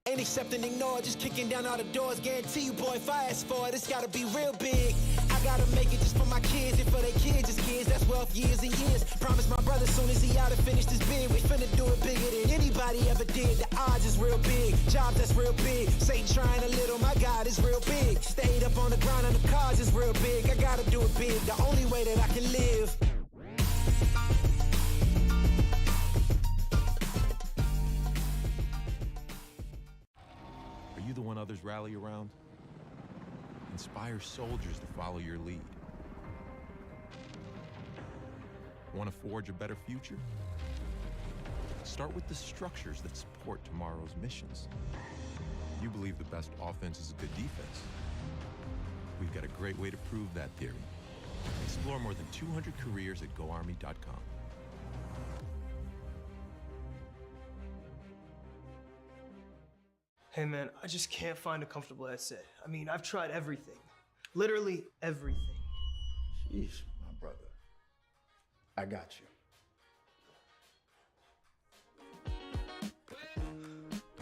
Ain't accepting, ignore, just kicking down all the doors. Guarantee you, boy, if I ask for it, it's gotta be real big. I gotta make it just for my kids, and for their kids, it's kids. That's wealth, years and years. Promise my brother, soon as he out and finished his bid, we finna do it bigger than anybody ever did. The odds is real big, jobs that's real big. Satan trying a little, my God is real big. Stayed up on the ground on the cars is real big. I gotta do it big, the only way that I can live. Are you the one others rally around? Inspire soldiers to follow your lead. Want to forge a better future? Start with the structures that support tomorrow's missions. You believe the best offense is a good defense. We've got a great way to prove that theory. Explore more than 200 careers at GoArmy.com. Hey man, I just can't find a comfortable headset. I mean, I've tried everything. Literally everything. Sheesh, my brother. I got you.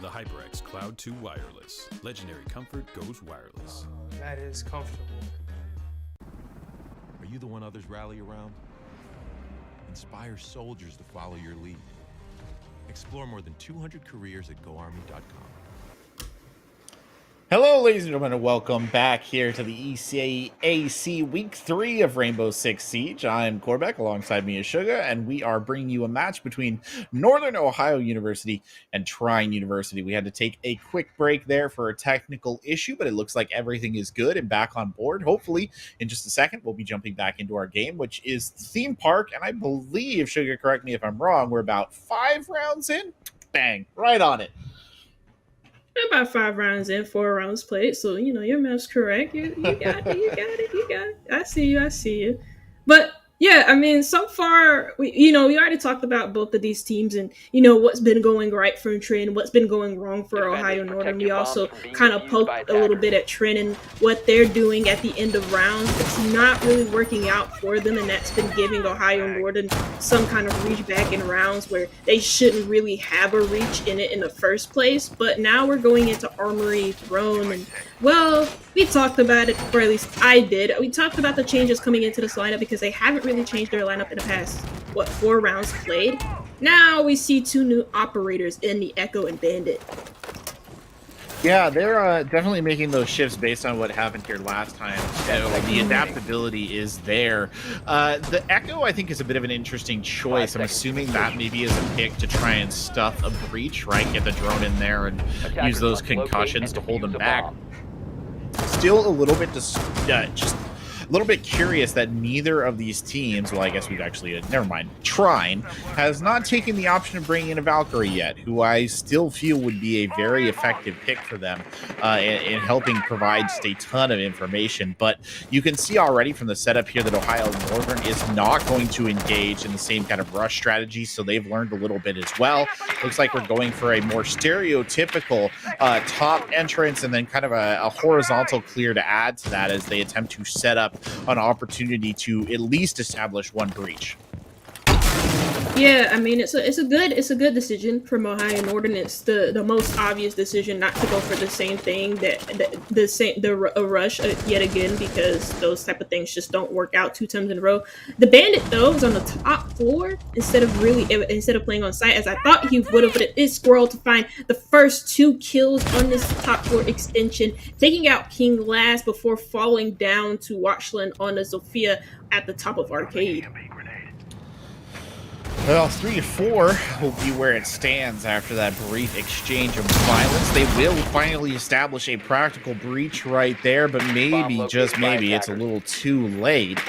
The HyperX Cloud 2 Wireless. Legendary comfort goes wireless. That is comfortable. Are you the one others rally around? Inspire soldiers to follow your lead. Explore more than 200 careers at GoArmy.com. Hello, ladies and gentlemen, and welcome back here to the ECAC Week 3 of Rainbow Six Siege. I'm Corbeck, alongside me is Suga, and we are bringing you a match between Northern Ohio University and Trine University. We had to take a quick break there for a technical issue, but it looks like everything is good and back on board. Hopefully, in just a second, we'll be jumping back into our game, which is Theme Park, and I believe, Suga, correct me if I'm wrong, we're about 5 rounds in? Bang, right on it. About 5 rounds in, 4 rounds played. So, you know, your math's correct. You got it. I see you. But, yeah, I mean, so far, we already talked about both of these teams and, you know, what's been going right for Trine, what's been going wrong for Ohio Northern. We also kind of poked a little bit at Trine and what they're doing at the end of rounds. It's not really working out for them, and that's been giving Ohio Northern some kind of reach back in rounds where they shouldn't really have a reach in it in the first place. But now we're going into Armory Throne, and, well, we talked about it, or at least I did. We talked about the changes coming into this lineup because they haven't really changed their lineup in the past, 4 rounds played. Now we see 2 new operators in the Echo and Bandit. Yeah, they're definitely making those shifts based on what happened here last time. So the adaptability is there. The Echo, I think, is a bit of an interesting choice. I'm assuming that maybe is a pick to try and stuff a breach, right? Get the drone in there and use those concussions to hold them back. Still a little bit just a little bit curious that neither of these teams, well, I guess we've actually, never mind, Trine, has not taken the option of bringing in a Valkyrie yet, who I still feel would be a very effective pick for them in helping provide just a ton of information. But you can see already from the setup here that Ohio Northern is not going to engage in the same kind of rush strategy, so they've learned a little bit as well. Looks like we're going for a more stereotypical top entrance and then kind of a horizontal clear to add to that as they attempt to set up an opportunity to at least establish one breach. Yeah, I mean, it's a good decision from Ohio Northern. It's the most obvious decision not to go for the same thing a rush yet again, because those type of things just don't work out 2 times in a row. The Bandit though is on the top floor instead of playing on site as I thought he would have, but it is Squirrel to find the first 2 kills on this top floor extension, taking out King last before falling down to Watchland on the Sophia at the top of Arcade. Well, 3-4 will be where it stands after that brief exchange of violence. They will finally establish a practical breach right there, but maybe, just maybe, it's a little too late.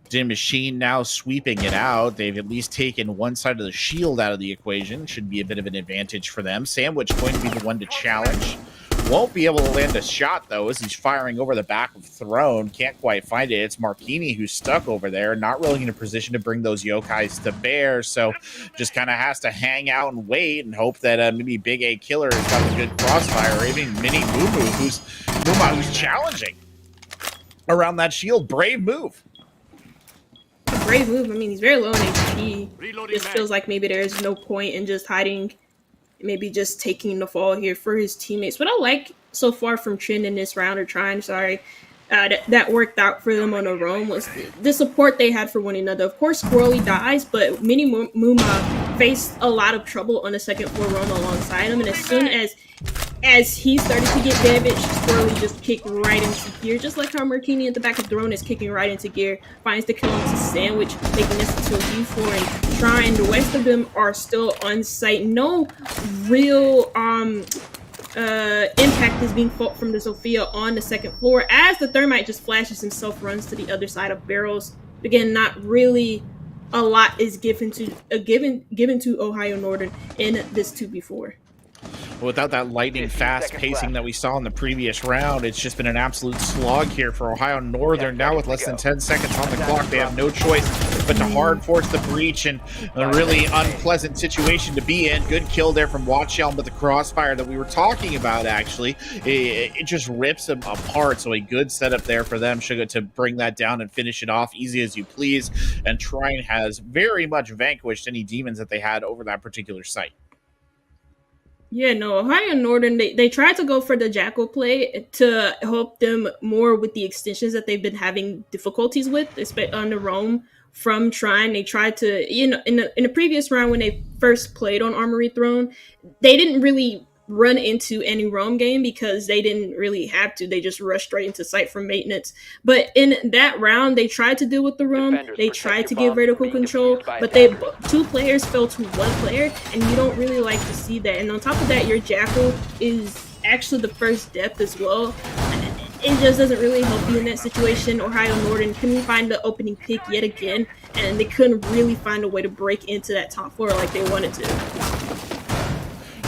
Din Machine now sweeping it out. They've at least taken one side of the shield out of the equation. Should be a bit of an advantage for them. Sandwich going to be the one to challenge. Won't be able to land a shot, though, as he's firing over the back of Throne. Can't quite find it. It's Marquini who's stuck over there. Not really in a position to bring those yokais to bear, so just kind of has to hang out and wait and hope that maybe Big A Killer has got a good crossfire, or even Mini Moo who's challenging around that shield. Brave move. Brave move. I mean, he's very low in HP. Just feels like maybe there's no point in just hiding, maybe just taking the fall here for his teammates. What I like so far from Trine in this round, or Trine, sorry, that worked out for them on the roam was the support they had for one another. Of course, Squirrely dies, but Mini Muma faced a lot of trouble on the second floor roam alongside him, and as soon as he started to get damaged, Squirrely just kicked right into gear, just like how Martini at the back of Throne is kicking right into gear, finds the kill into Sandwich, making this into a U4 and Trine. The rest of them are still on site. No real impact is being felt from the Sophia on the second floor, as the Thermite just flashes himself, runs to the other side of barrels. Again, not really a lot is given to Ohio Northern in this 2v4. Without that lightning fast pacing that we saw in the previous round, it's just been an absolute slog here for Ohio Northern. Now with less than 10 seconds on the clock, they have no choice but to hard force the breach, and a really unpleasant situation to be in. Good kill there from Watchelm, but the crossfire that we were talking about, actually, it just rips them apart. So a good setup there for them, Sugar, to bring that down and finish it off easy as you please. And Trine has very much vanquished any demons that they had over that particular site. Yeah, no, Ohio Northern, they tried to go for the Jackal play to help them more with the extensions that they've been having difficulties with, especially on the roam from Trine. They tried to, in the previous round when they first played on Armory Throne, they didn't really run into any roam game because they didn't really have to. They just rushed straight into site for maintenance. But in that round, they tried to deal with the roam. They tried to get vertical control, but two players fell to one player, and you don't really like to see that. And on top of that, your Jackal is actually the first depth as well. It just doesn't really help you in that situation. Ohio Northern couldn't find the opening pick yet again, and they couldn't really find a way to break into that top floor like they wanted to.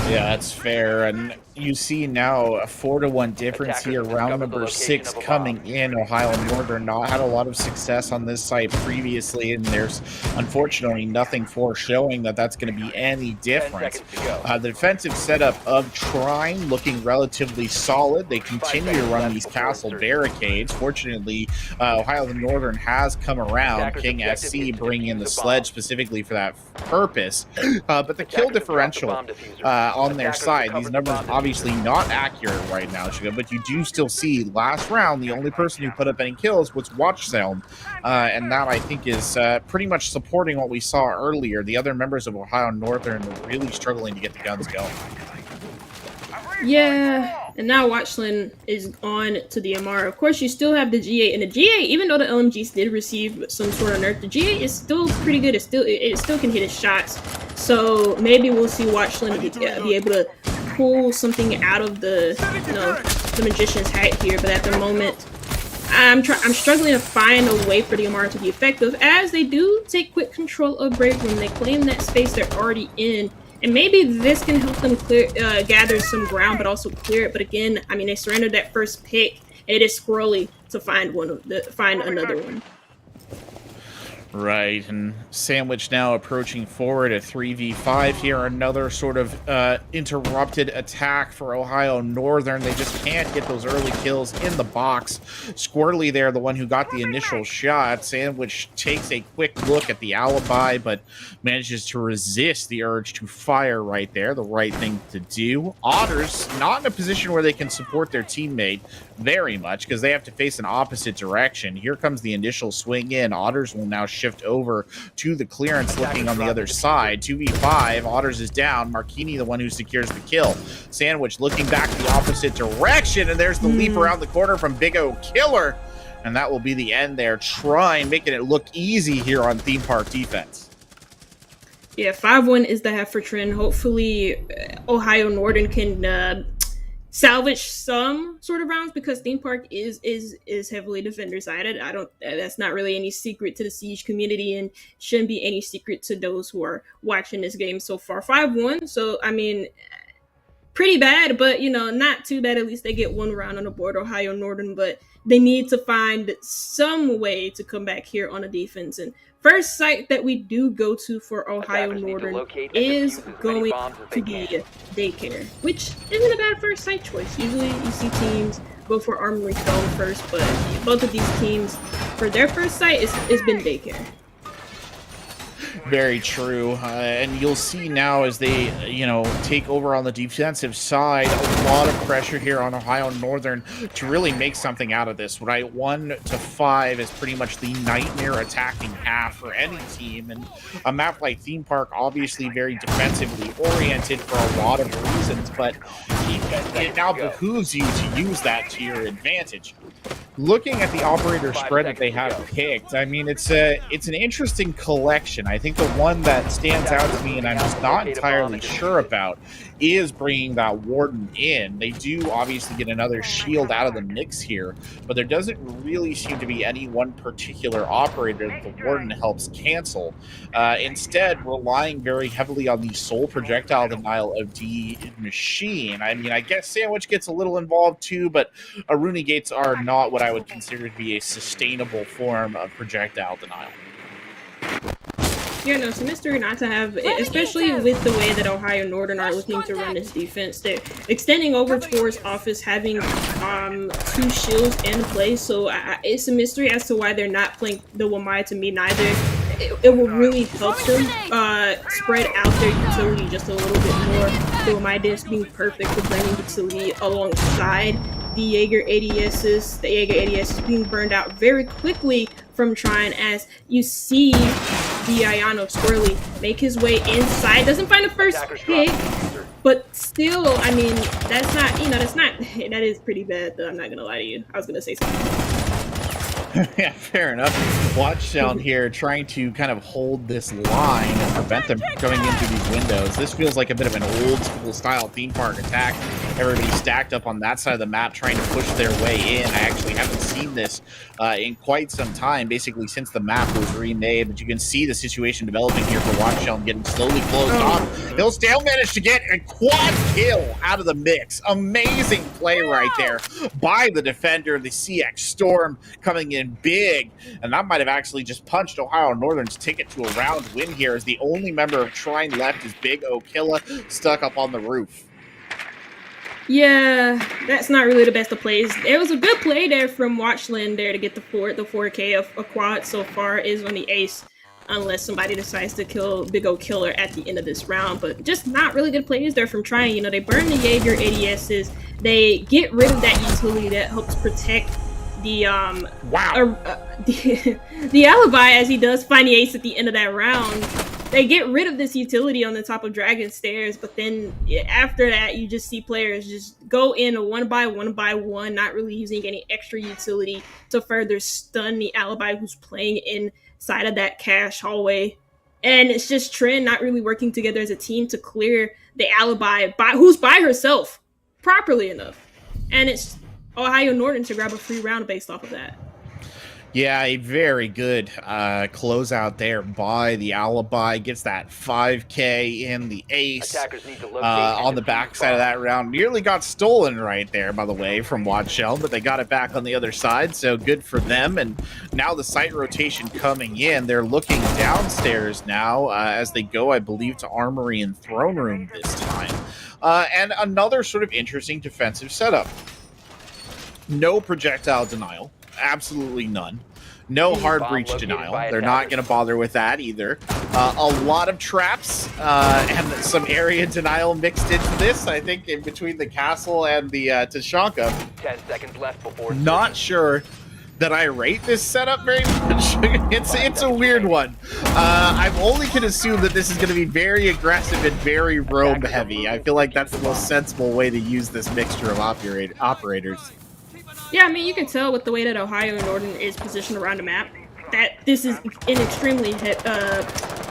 Yeah, that's fair. And you see now a 4-1 difference here. Round number 6 coming in. Ohio Northern not had a lot of success on this site previously, and there's unfortunately nothing for showing that that's going to be any different. The defensive setup of Trine looking relatively solid. They continue to run these castle barricades. Fortunately, Ohio Northern has come around. King SC bringing in the sledge specifically for that purpose. But the kill differential on their side, these numbers obviously not accurate right now, but you do still see last round the only person who put up any kills was Watchelm, and that I think is pretty much supporting what we saw earlier. The other members of Ohio Northern were really struggling to get the guns going. Yeah, and now Watchelm is on to the MR. Of course, you still have the G8, and the G8, even though the LMGs did receive some sort of nerf, the G8 is still pretty good. It still can hit its shots. So maybe we'll see Watchelm be able to pull something out of the magician's hat here. But at the moment, I'm struggling to find a way for the MR to be effective, as they do take quick control of Brave Room. They claim that space they're already in. And maybe this can help them gather some ground, but also clear it. But again, I mean, they surrendered that first pick, and it is squirrely to find another one. Right, and Sandwich now approaching forward at 3v5 here. Another sort of interrupted attack for Ohio Northern. They just can't get those early kills in the box. Squirrely there, the one who got the initial shot. Sandwich takes a quick look at the alibi, but manages to resist the urge to fire right there. The right thing to do. Otters not in a position where they can support their teammate very much, because they have to face an opposite direction. Here comes the initial swing in. Otters will now shift over to the clearance looking on the other side. 2v5, Otters is down. Marquini the one who secures the kill. Sandwich looking back the opposite direction, and there's the leap around the corner from Big O Killer, and that will be the end there. Trine making it look easy here on Theme Park defense. Yeah, 5-1 is the half for Trine. Hopefully Ohio Northern can salvage some sort of rounds, because Theme Park is heavily defender sided. That's not really any secret to the Siege community, and shouldn't be any secret to those who are watching this game so far. 5-1, so I mean, pretty bad, but not too bad. At least they get one round on the board, Ohio Northern, but they need to find some way to come back here on the defense. And first site that we do go to for Ohio Northern is going to be Daycare, which isn't a bad first site choice. Usually you see teams go for Armory Throne first, but both of these teams, for their first site, it's been Daycare. Very true, and you'll see now as they, take over on the defensive side, a lot of pressure here on Ohio Northern to really make something out of this. Right, 1 to 5 is pretty much the nightmare attacking half for any team, and a map like Theme Park, obviously very defensively oriented for a lot of reasons, but it now behooves you to use that to your advantage. looking at the operator spread that they have picked, I mean, it's an interesting collection. I think the one that stands out to me, and I'm just not entirely sure about, is bringing that Warden in. They do obviously get another shield out of the mix here, but there doesn't really seem to be any one particular operator that the Warden helps cancel. Instead, relying very heavily on the sole projectile denial of the Machine. I mean, I guess Sandwich gets a little involved too, but Aruni Gates are not what I would consider to be a sustainable form of projectile denial. Yeah, no, it's a mystery not to have, especially with the way that Ohio Northern are looking to run this defense. They're extending over towards Office, having 2 shields in place, so it's a mystery as to why they're not playing the Wamai to me neither. It will really help them spread out their utility just a little bit more. The Wamai Dance being perfect for bringing utility alongside the Jaeger ADSs. The Jaeger ADS is being burned out very quickly from Trine, as you see the Ayano Squirrely make his way inside. Doesn't find the first hit, but still, I mean, that's not, that is pretty bad though, I'm not gonna lie to you. I was gonna say something. Yeah, fair enough. Watch down here trying to kind of hold this line and prevent them from coming into these windows. This feels like a bit of an old school style theme park attack. Everybody stacked up on that side of the map trying to push their way in. I actually haven't seen this in quite some time, basically since the map was remade, but you can see the situation developing here for Watchdown getting slowly closed off. He'll still manage to get a quad kill out of the mix. Amazing play right there by the defender. The CX Storm coming in big, and that might have actually just punched Ohio Northern's ticket to a round win here, as the only member of Trine left is Big Okilla stuck up on the roof. Yeah, that's not really the best of plays. There was a good play there from Watchland there to get the 4K of a quad so far is on the ace, unless somebody decides to kill Big O Killer at the end of this round. But just not really good plays there from Trine. You know, they burn the Jaeger ADSs, they get rid of that utility that helps protect the the alibi, as he does find the ace at the end of that round. They get rid of this utility on the top of Dragon Stairs, but then after that, you just see players just go in a one by one, not really using any extra utility to further stun the alibi who's playing inside of that cache hallway. And it's just Trine not really working together as a team to clear the alibi who's by herself properly enough. And it's Ohio Northern to grab a free round based off of that. Yeah, a very good closeout there by the alibi. Gets that 5K in the ace on the backside of that round. Nearly got stolen right there, by the way, from Watchell, but they got it back on the other side, so good for them. And now the site rotation coming in. They're looking downstairs now as they go, I believe, to Armory and Throne Room this time. And another sort of interesting defensive setup. No projectile denial. Absolutely none. No hard breach denial. They're not going to bother with that either. A lot of traps and some area denial mixed into this, I think, in between the castle and the Tashanka. 10 seconds left before... Not sure that I rate this setup very much. It's a weird one. I'm only going to assume that this is going to be very aggressive and very roam heavy. I feel like that's the most sensible way to use this mixture of operators. Yeah, I mean, you can tell with the way that Ohio Northern is positioned around the map that this is an extremely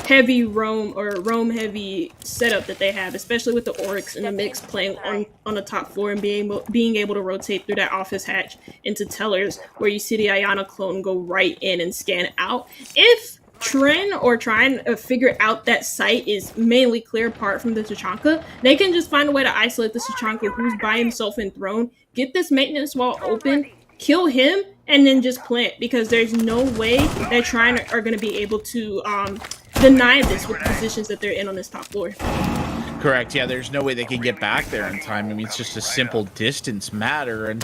heavy roam heavy setup that they have, especially with the Oryx in the mix playing on the top floor and being able to rotate through that office hatch into tellers, where you see the Ayana clone go right in and scan out. If Trine or trying to figure out that site is mainly clear apart from the Tachanka, they can just find a way to isolate the Tachanka who's by himself in throne, get this maintenance wall open, kill him, and then just plant, because there's no way that Trine are going to be able to deny this with the positions that they're in on this top floor. Correct, yeah, there's no way they can get back there in time. I mean, it's just a simple distance matter, and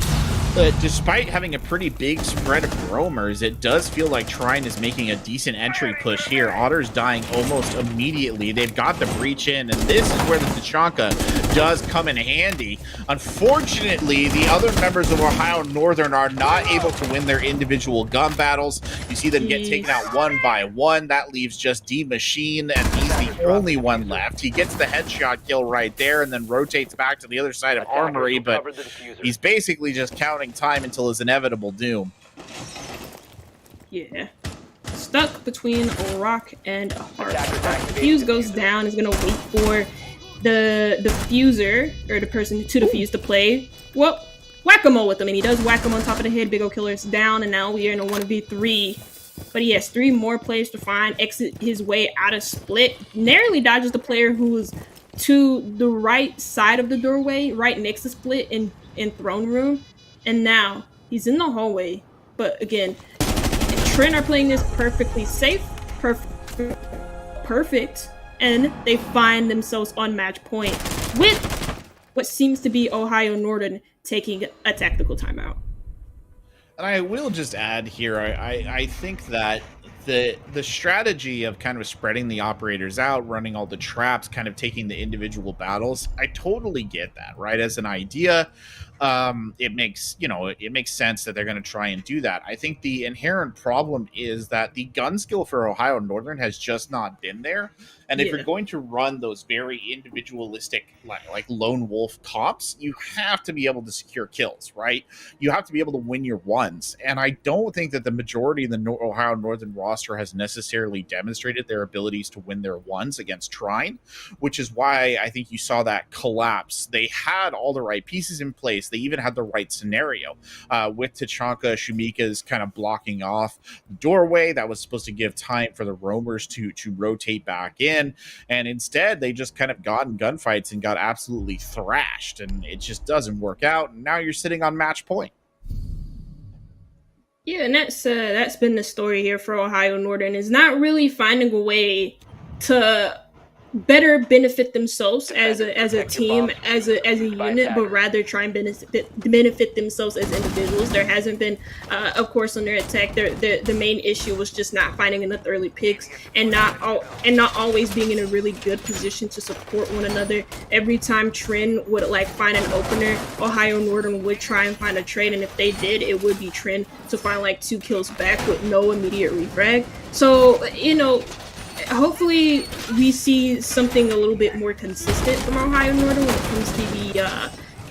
despite having a pretty big spread of roamers, it does feel like Trine is making a decent entry push here. Otter's dying almost immediately. They've got the breach in, and this is where the Tachanka does come in handy. Unfortunately, the other members of Ohio Northern are not able to win their individual gun battles. You see them get taken out one by one. That leaves just D-Machine, and he's the only one left. He gets the headshot kill right there and then rotates back to the other side of Armory, but he's basically just counting time until his inevitable doom. Yeah. Stuck between a rock and a hard rock. The fuse goes down, is gonna wait for the diffuser, or the person to defuse to play. Well, whack-a-mole with him, and he does whack him on top of the head. Big O Killer's down, and now we are in a 1v3. But he has 3 more players to find, exit his way out of split. Narrowly dodges the player who was to the right side of the doorway, right next to split in throne room. And now he's in the hallway. But again, Trine are playing this perfectly safe, perfect, and they find themselves on match point with what seems to be Ohio Northern taking a tactical timeout. And I will just add here, I think that the strategy of kind of spreading the operators out, running all the traps, kind of taking the individual battles, I totally get that, right? As an idea, it makes sense that they're going to try and do that. I think the inherent problem is that the gun skill for Ohio Northern has just not been there. And if you're going to run those very individualistic, like lone wolf cops, you have to be able to secure kills, right? You have to be able to win your ones. And I don't think that the majority of the Ohio Northern roster has necessarily demonstrated their abilities to win their ones against Trine, which is why I think you saw that collapse. They had all the right pieces in place. They even had the right scenario with Tachanka. Shumika's kind of blocking off the doorway. That was supposed to give time for the roamers to rotate back in. And instead, they just kind of got in gunfights and got absolutely thrashed. And it just doesn't work out. And now you're sitting on match point. Yeah, and that's been the story here for Ohio Northern, is not really finding a way to better benefit themselves as a team, as a unit, but rather try and benefit themselves as individuals. There hasn't been, of course, on their attack, the main issue was just not finding enough early picks and not always being in a really good position to support one another. Every time Trine would find an opener, Ohio Northern would try and find a trade, and if they did, it would be Trine to find 2 kills back with no immediate refrag. So, hopefully we see something a little bit more consistent from Ohio Northern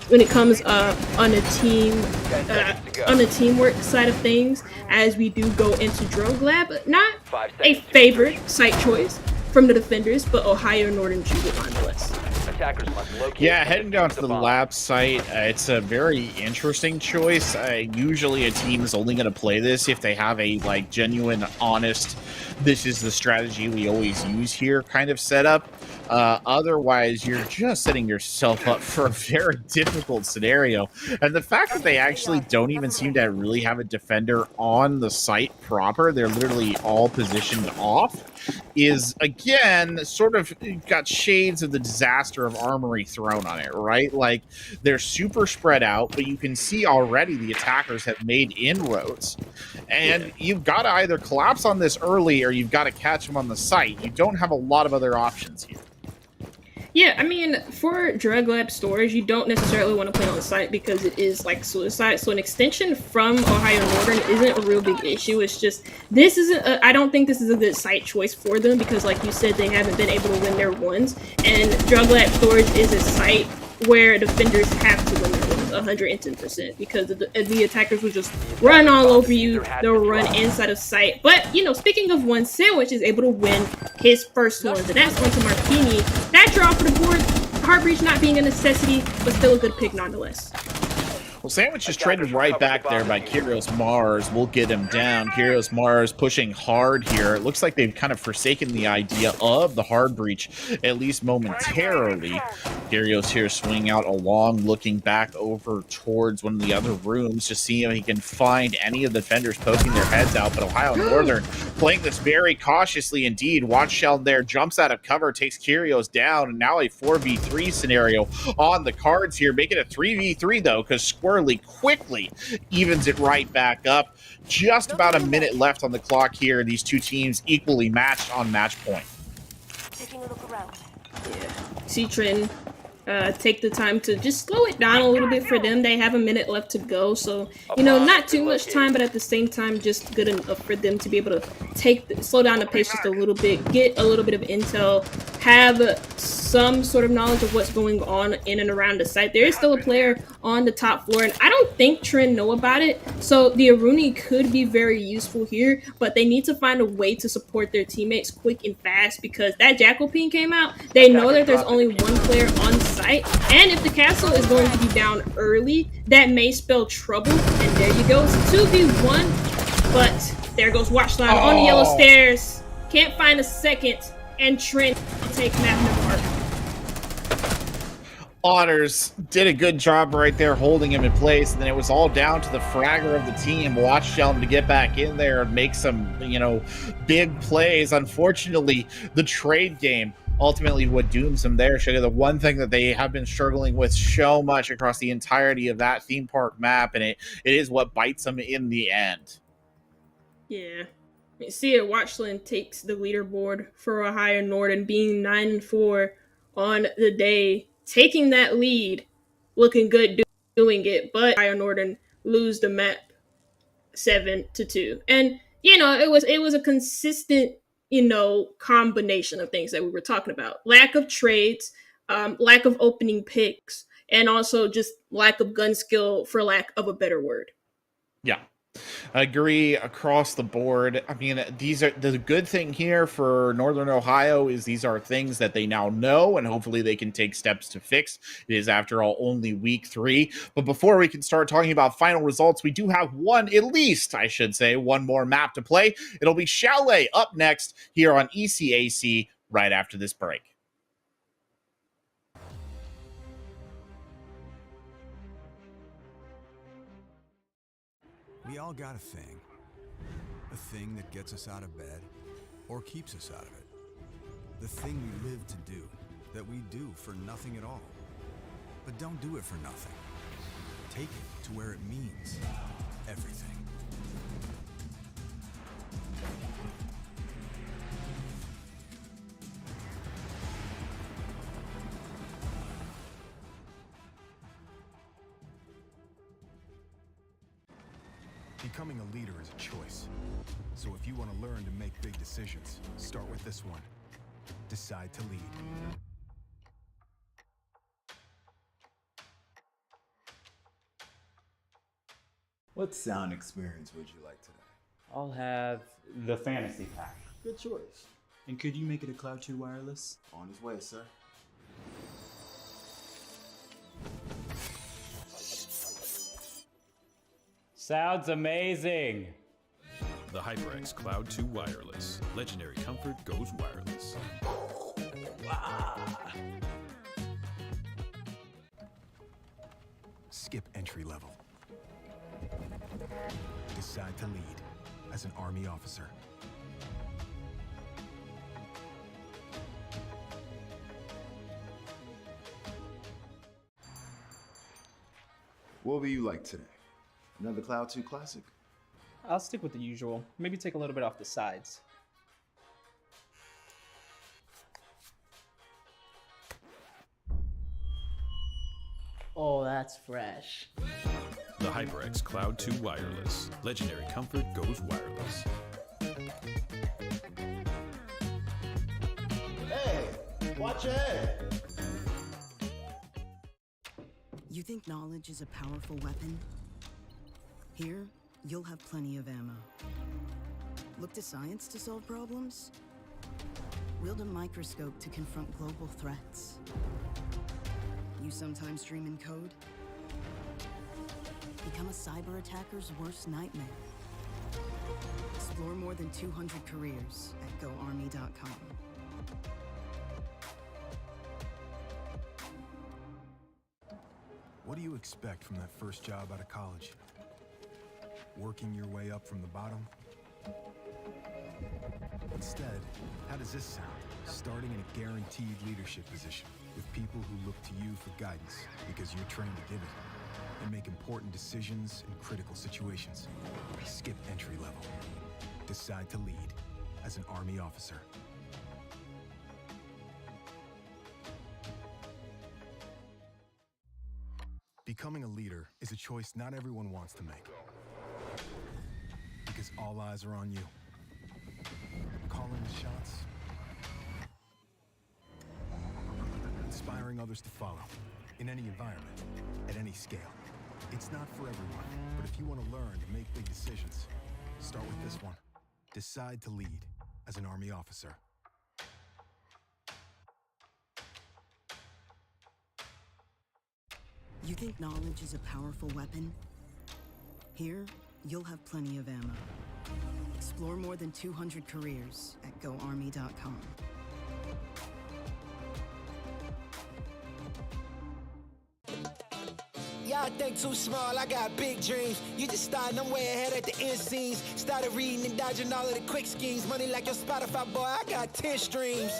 when it comes on the teamwork side of things, as we do go into Drug Lab. Not a favorite site choice from the defenders, but Ohio Northern choose it nonetheless. Yeah, heading down to the lab site, it's a very interesting choice. Usually a team is only going to play this if they have a genuine, honest, this is the strategy we always use here kind of setup. Otherwise, you're just setting yourself up for a very difficult scenario. And the fact that they actually don't even seem to really have a defender on the site proper, they're literally all positioned off, is, again, sort of got shades of the disaster of Armory thrown on it, right? They're super spread out, but you can see already the attackers have made inroads. And you've got to either collapse on this early or you've got to catch them on the site. You don't have a lot of other options here. Yeah, I mean, for Drug Lab storage, you don't necessarily want to play on site because it is suicide. So an extension from Ohio Northern isn't a real big issue. It's just, I don't think this is a good site choice for them because, like you said, they haven't been able to win their ones. And Drug Lab storage is a site where defenders have to win their ones 110% because the attackers will just run all over you. They'll run inside of sight. But, speaking of one, Sandwich is able to win his first ones, and that's onto Martini. That draw for the board, Heart Breach not being a necessity, but still a good pick nonetheless. Well, Sandwich is traded right back there by Kyrios Mars. We'll get him down. Kyrios Mars pushing hard here. It looks like they've kind of forsaken the idea of the hard breach, at least momentarily. Kyrios here swinging out along, looking back over towards one of the other rooms to see if he can find any of the defenders poking their heads out. But Ohio Northern playing this very cautiously indeed. Watch Shell there, jumps out of cover, takes Kyrios down, and now a 4v3 scenario on the cards here. Make it a 3v3 though, because Squirrely quickly evens it right back up. Just about a minute left on the clock here. These two teams equally matched on match point. Yeah. See Trine take the time to just slow it down a little bit for them. They have a minute left to go, so you know, not too much time, but at the same time, just good enough for them to be able to slow down the pace just a little bit, get a little bit of intel, have some sort of knowledge of what's going on in and around the site. There is still a player on the top floor, and I don't think Trine know about it, so the Aruni could be very useful here, but they need to find a way to support their teammates quick and fast, because that Jackal ping came out. They know that there's only one player on site, and if the castle is going to be down early, that may spell trouble. And there you go, it's a 2v1, but there goes Watchline on the yellow stairs. Can't find a second, and Trine take map number 1. Otters did a good job right there holding him in place, and then it was all down to the fragger of the team, Watchhelm, to get back in there and make some, you know, big plays. Unfortunately, the trade game ultimately what dooms them there. Should the one thing that they have been struggling with so much across the entirety of that theme park map, and it is what bites them in the end. Yeah. You see it, Watchland takes the leaderboard for Ohio Northern, being 9-4 on the day, taking that lead, looking good doing it, but Ohio Northern lose the map 7-2. And you know, it was a consistent, you know, combination of things that we were talking about. Lack of trades, lack of opening picks, and also just lack of gun skill, for lack of a better word. Yeah. I agree across the board. I mean, these are the good thing here for Northern Ohio is these are things that they now know, and hopefully they can take steps to fix. It is, after all, only week 3. But before we can start talking about final results, we do have one more map to play. It'll be Chalet up next here on ECAC right after this break. We all got a thing that gets us out of bed or keeps us out of it. The thing we live to do, that we do for nothing at all. But don't do it for nothing. Take it to where it means everything. Becoming a leader is a choice. So if you want to learn to make big decisions, start with this one. Decide to lead. What sound experience would you like today? I'll have the fantasy pack. Good choice. And could you make it a Cloud 2 wireless? On his way, sir. Sounds amazing. The HyperX Cloud 2 Wireless. Legendary comfort goes wireless. Skip entry level. Decide to lead as an Army officer. What will you like today? Another Cloud 2 classic? I'll stick with the usual. Maybe take a little bit off the sides. Oh, that's fresh. The HyperX Cloud 2 Wireless. Legendary comfort goes wireless. Hey, watch ahead. You think knowledge is a powerful weapon? Here, you'll have plenty of ammo. Look to science to solve problems? Wield a microscope to confront global threats. You sometimes dream in code? Become a cyber attacker's worst nightmare. Explore more than 200 careers at GoArmy.com. What do you expect from that first job out of college? Working your way up from the bottom? Instead, how does this sound? Starting in a guaranteed leadership position with people who look to you for guidance because you're trained to give it, and make important decisions in critical situations. Skip entry level. Decide to lead as an Army officer. Becoming a leader is a choice not everyone wants to make. Because all eyes are on you. Calling the shots. Inspiring others to follow. In any environment. At any scale. It's not for everyone. But if you want to learn to make big decisions, start with this one. Decide to lead as an Army officer. You think knowledge is a powerful weapon? Here, you'll have plenty of ammo. Explore more than 200 careers at GoArmy.com. Y'all think too small, I got big dreams. You just starting, I'm way ahead at the end scenes. Started reading and dodging all of the quick schemes. Money like your Spotify, boy, I got 10 streams.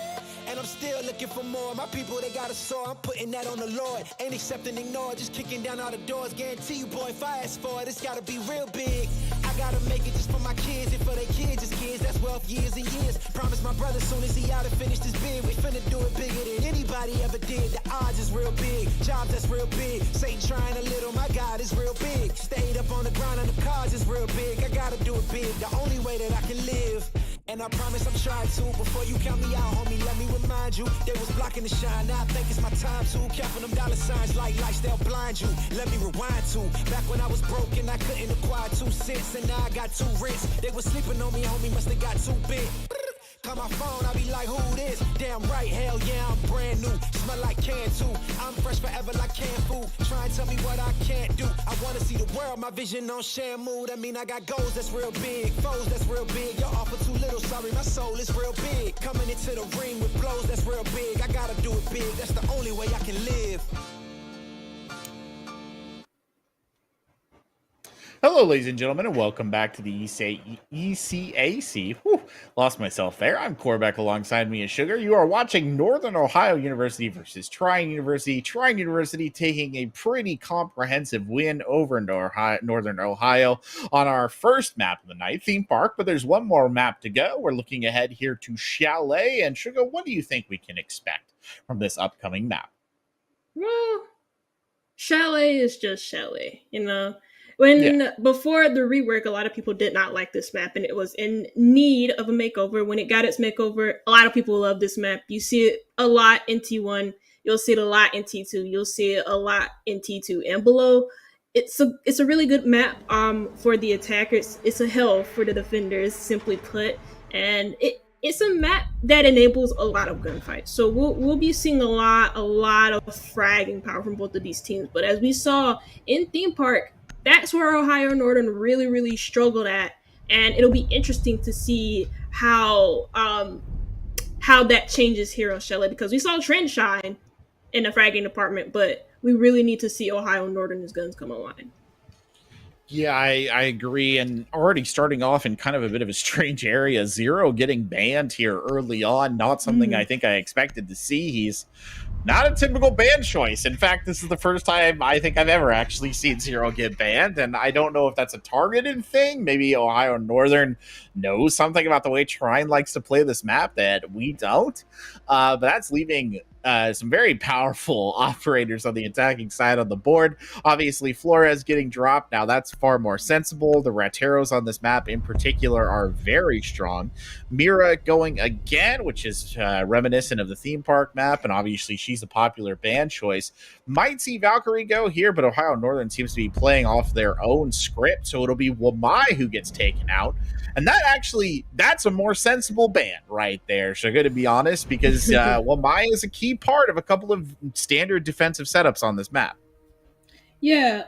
And I'm still looking for more. My people, they got a soar. I'm putting that on the Lord. Ain't accepting, ignore, just kicking down all the doors. Guarantee you, boy, if I ask for it, it's gotta be real big. I gotta make it just for my kids and for their kids, just kids. That's wealth years and years. Promise my brother soon as he out and finish this bid, we finna do it bigger than anybody ever did. The odds is real big. Jobs that's real big. Satan trying a little, my God is real big. Stayed up on the grind on the cars is real big. I gotta do it big. The only way that I can live. And I promise I'm trying to. Before you count me out, homie, let me remind you. They was blocking the shine, now I think it's my time to. Counting them dollar signs like lights, they'll blind you. Let me rewind to. Back when I was broke and I couldn't acquire 2 cents. And now I got 2 rents. They was sleeping on me, homie, must have got too big. Call my phone, I be like, who this? Damn right, hell yeah, I'm brand new. Smell like Canton. I'm fresh forever like canned food. Try and tell me what I can't do. I wanna see the world, my vision on Shamu. That mean I got goals that's real big, foes that's real big. Y'all offer too little, sorry, my soul is real big. Coming into the ring with blows that's real big. I gotta do it big, that's the only way I can live. Hello, ladies and gentlemen, and welcome back to the ECAC. Whew, lost myself there. I'm Corbeck. Alongside me is Sugar. You are watching Northern Ohio University versus Trine University. Trine University taking a pretty comprehensive win over Northern Ohio on our first map of the night, Theme Park. But there's one more map to go. We're looking ahead here to Chalet. And Sugar, what do you think we can expect from this upcoming map? Well, Chalet is just Chalet, you know? Before the rework, a lot of people did not like this map, and it was in need of a makeover. When it got its makeover, a lot of people love this map. You see it a lot in T1. You'll see it a lot in T2. You'll see it a lot in T2 and below. It's a really good map for the attackers. It's a hell for the defenders, simply put, and it's a map that enables a lot of gunfights. So we'll be seeing a lot of fragging power from both of these teams. But as we saw in Theme Park, that's where Ohio Northern really, really struggled at, and it'll be interesting to see how that changes here on Chalet, because we saw Trine shine in the fragging department, but we really need to see Ohio Northern's guns come online. Yeah, I agree, and already starting off in kind of a bit of a strange area. Zero getting banned here early on, not something I think I expected to see. He's not a typical ban choice. In fact, this is the first time I think I've ever actually seen Zero get banned, and I don't know if that's a targeted thing. Maybe Ohio Northern knows something about the way Trine likes to play this map that we don't, but that's leaving some very powerful operators on the attacking side on the board. Obviously, Flores getting dropped. Now, that's far more sensible. The Rateros on this map in particular are very strong. Mira going again, which is reminiscent of the Theme Park map, and obviously she's a popular ban choice. Might see Valkyrie go here, but Ohio Northern seems to be playing off their own script, so it'll be Wamai who gets taken out. And that's a more sensible ban right there. So, good to be honest, because Wamai is a key part of a couple of standard defensive setups on this map. Yeah,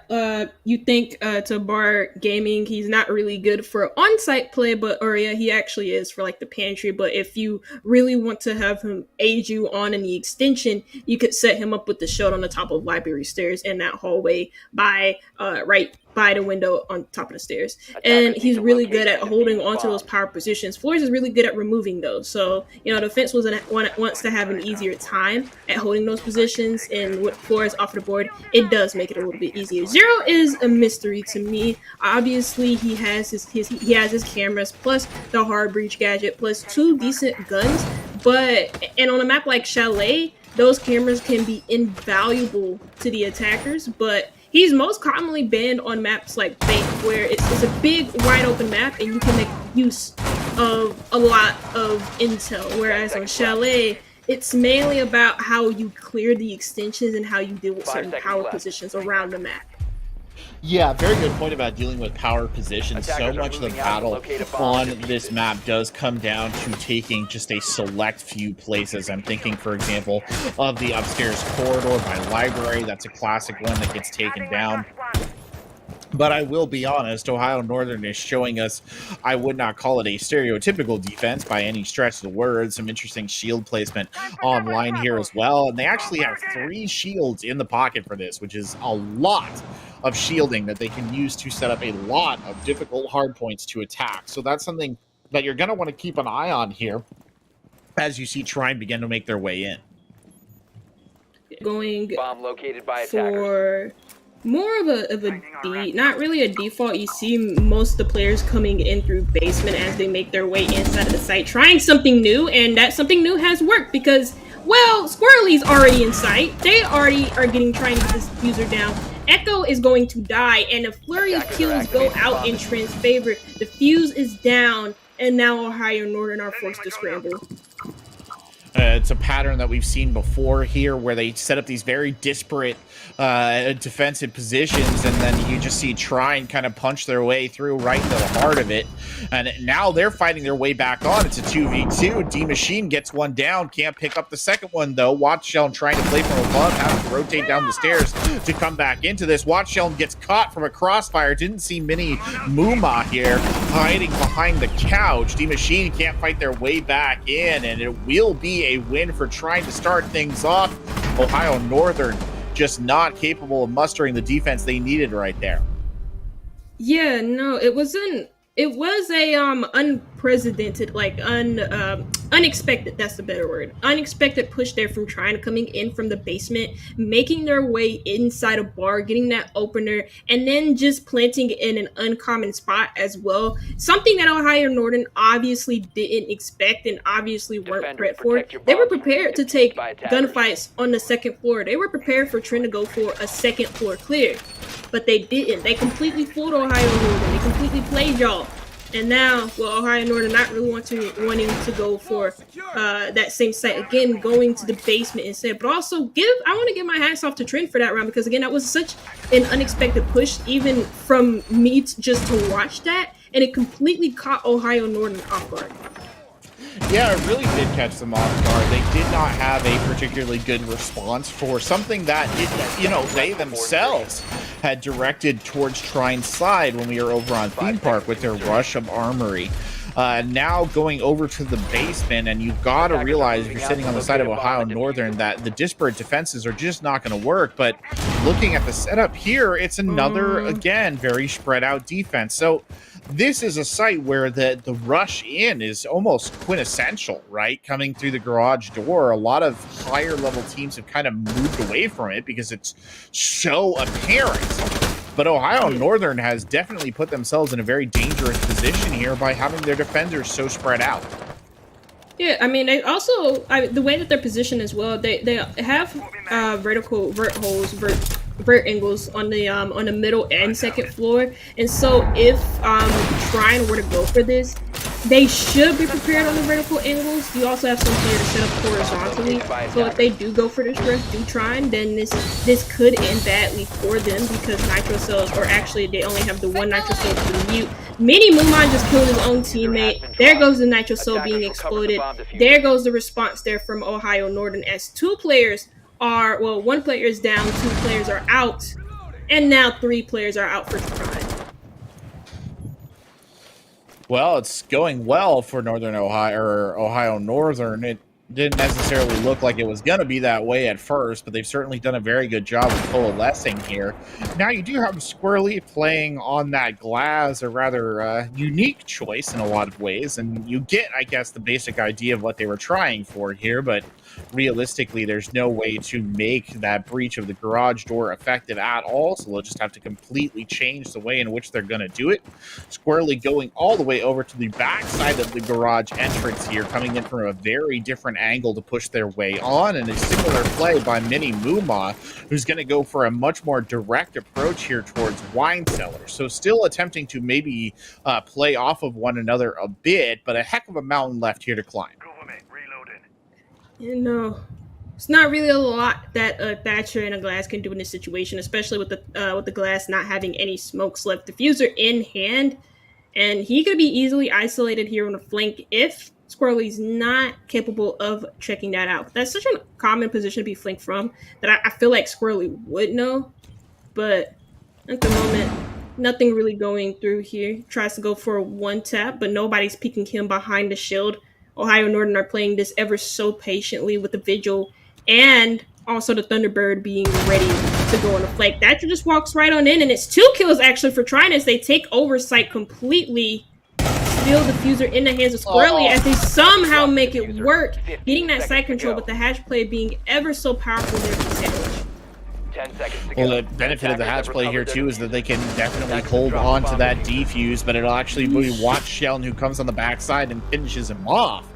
you think to bar gaming, he's not really good for on-site play, he actually is for like the pantry. But if you really want to have him aid you on in the extension, you could set him up with the shield on the top of library stairs in that hallway by right by the window on top of the stairs. And he's really good at holding onto those power positions. Flores is really good at removing those. So, defense wants to have an easier time at holding those positions, and with Flores off the board, it does make it a little bit easier. Zero is a mystery to me. Obviously, he has his cameras, plus the hard breach gadget, plus 2 decent guns. And on a map like Chalet, those cameras can be invaluable to the attackers, but He's most commonly banned on maps like Bank, where it's a big, wide open map, and you can make use of a lot of intel. Whereas on Chalet, it's mainly about how you clear the extensions and how you deal with certain power positions around the map. Yeah, very good point about dealing with power positions. So much of the battle on this map does come down to taking just a select few places. I'm thinking, for example, of the upstairs corridor by library. That's a classic one that gets taken down. But I will be honest, Ohio Northern is showing us, I would not call it a stereotypical defense by any stretch of the word. Some interesting shield placement online here as well. And they actually have 3 shields in the pocket for this, which is a lot of shielding that they can use to set up a lot of difficult hardpoints to attack. So that's something that you're going to want to keep an eye on here as you see Trine begin to make their way in. Going Bomb located by for more of a not really a default. You see most of the players coming in through basement as they make their way inside of the site, trying something new, and that something new has worked because, well, Squirrely's already in sight. They already are trying to get this user down. Echo is going to die, and a flurry of kills go out in Trine's favor. The fuse is down, and now Ohio Northern are forced to scramble. It's a pattern that we've seen before here where they set up these very disparate defensive positions, and then you just see Trine kind of punch their way through right into the heart of it. And now they're fighting their way back on. It's a 2v2. D-Machine gets one down, can't pick up the second one though. Watch Sheldon trying to play from above, having to rotate down the stairs to come back into this. Watch Sheldon gets caught from a crossfire. Didn't see Mini Muma here hiding behind the couch. D-Machine can't fight their way back in, and it will be a win for trying to start things off. Ohio Northern just not capable of mustering the defense they needed right there. Yeah, no, it was a unprecedented, like unexpected, that's the better word. Unexpected push there from Trine coming in from the basement, making their way inside a bar, getting that opener, and then just planting in an uncommon spot as well. Something that Ohio Northern obviously didn't expect and obviously weren't prepared for. They were prepared to take gunfights on the second floor. They were prepared for Trine to go for a second floor clear. But they didn't. They completely fooled Ohio Northern. They completely played y'all. And now, well, Ohio Northern not really wanting to go for that same site again, going to the basement instead. But also, I want to give my hats off to Trine for that round because again, that was such an unexpected push, even from me just to watch that, and it completely caught Ohio Northern off guard. Yeah, it really did catch them off guard. They did not have a particularly good response for something that, they themselves had directed towards Trine's side when we were over on Theme Park with their rush of armory. Now going over to the basement, and you've got to realize if you're sitting on the side of Ohio Northern that the disparate defenses are just not going to work. But looking at the setup here, it's another, again, very spread out defense. So this is a site where the rush in is almost quintessential, right? Coming through the garage door, a lot of higher level teams have kind of moved away from it because it's so apparent. But Ohio Northern has definitely put themselves in a very dangerous position here by having their defenders so spread out. Yeah, I mean, they also, the way that they're positioned as well, they have vertical vert holes, vert angles on the middle and second floor, and so if Trine were to go for this, they should be prepared on the vertical angles. You also have something here to set up horizontally, so if they do go for this rush, do Trine, then this could end badly for them because nitro cells, or actually they only have the one nitro cell to mute. Mini Muman just killed his own teammate. There goes the nitro cell being exploded. There goes the response there from Ohio Northern as one player is down, 2 players are out, and now 3 players are out for Trine. Well, it's going well for Northern Ohio, or Ohio Northern. It didn't necessarily look like it was going to be that way at first, but they've certainly done a very good job of coalescing here. Now, you do have Squirrely playing on that glass, a rather unique choice in a lot of ways, and you get, I guess, the basic idea of what they were trying for here, but realistically, there's no way to make that breach of the garage door effective at all, so they'll just have to completely change the way in which they're going to do it. Squirrely going all the way over to the back side of the garage entrance here, coming in from a very different different angle to push their way on, and a similar play by Mini Muma, who's going to go for a much more direct approach here towards Wine Cellar. So still attempting to maybe play off of one another a bit, but a heck of a mountain left here to climb. You know, it's not really a lot that Thatcher and a Glass can do in this situation, especially with the Glass not having any smokes left. Diffuser in hand, and he could be easily isolated here on the flank if Squirrely's not capable of checking that out. That's such a common position to be flanked from that I feel like Squirrely would know, but at the moment, nothing really going through here. Tries to go for a one tap, but nobody's peeking him behind the shield. Ohio Northern are playing this ever so patiently with the Vigil and also the Thunderbird being ready to go on the flank. Thatcher just walks right on in, and it's 2 kills actually for Trine as they take oversight completely. Still Diffuser in the hands of Squirrely as they somehow make it work, getting that side control, but the hatch play being ever so powerful there for Sandwich. 10 seconds to Well, go. the benefit of the hatch play here, too, is that they can definitely hold on to that defuse, but it'll actually be Watch Sheldon who comes on the backside and finishes him off.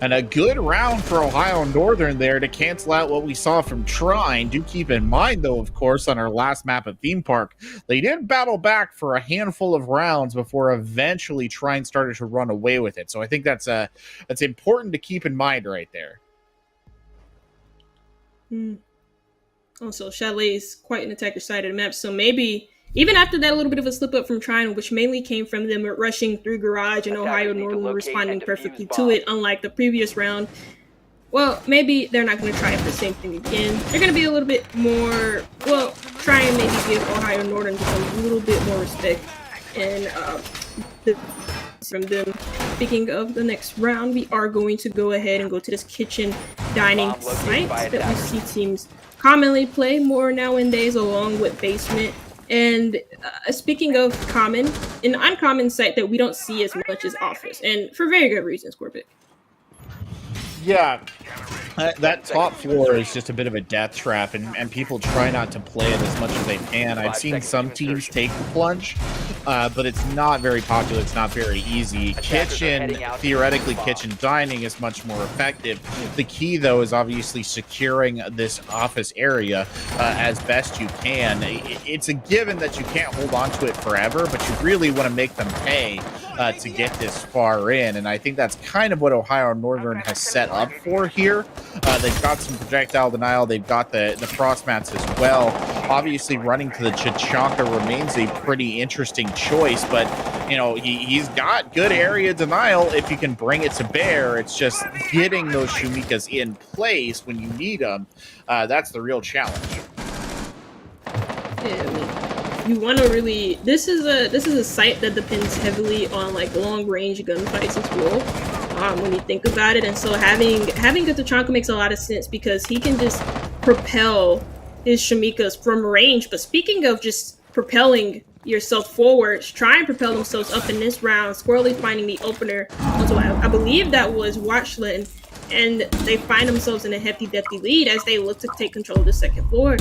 And a good round for Ohio Northern there to cancel out what we saw from Trine. Do keep in mind, though, of course, on our last map at Theme Park, they did battle back for a handful of rounds before eventually Trine started to run away with it. So I think that's important to keep in mind right there. Also, Chalet is quite an attacker side of the map, so maybe even after that little bit of a slip up from Trine, which mainly came from them rushing through Garage and Ohio Northern responding perfectly to it, unlike the previous round, well, maybe they're not going to try the same thing again. They're going to be a little bit more, well, try and maybe give Ohio Northern just a little bit more respect and from them. Speaking of the next round, we are going to go ahead and go to this kitchen dining site that we see teams commonly play more nowadays along with basement. And speaking of common, an uncommon site that we don't see as much as Office, and for very good reasons, Corbett. Yeah, that top floor is just a bit of a death trap, and people try not to play it as much as they can. I've seen some teams take the plunge, but it's not very popular. It's not very easy. Theoretically, kitchen dining is much more effective. The key, though, is obviously securing this office area as best you can. It's a given that you can't hold on to it forever, but you really want to make them pay to get this far in, and I think that's kind of what Ohio Northern has set up for here. They've got some projectile denial. They've got the frost mats as well. Obviously, running to the Chichanka remains a pretty interesting choice, but you know he's got good area denial if you can bring it to bear. It's just getting those Shumikas in place when you need them. That's the real challenge. Yeah, I mean, you want to really. This is a site that depends heavily on like long range gunfights as well. When you think about it, and so having good Tachanka makes a lot of sense because he can just propel his Shamikas from range. But speaking of just propelling yourself forward, try and propel themselves up in this round. Squirrely finding the opener. Also, I believe that was Watchland, and they find themselves in a hefty lead as they look to take control of the second floor.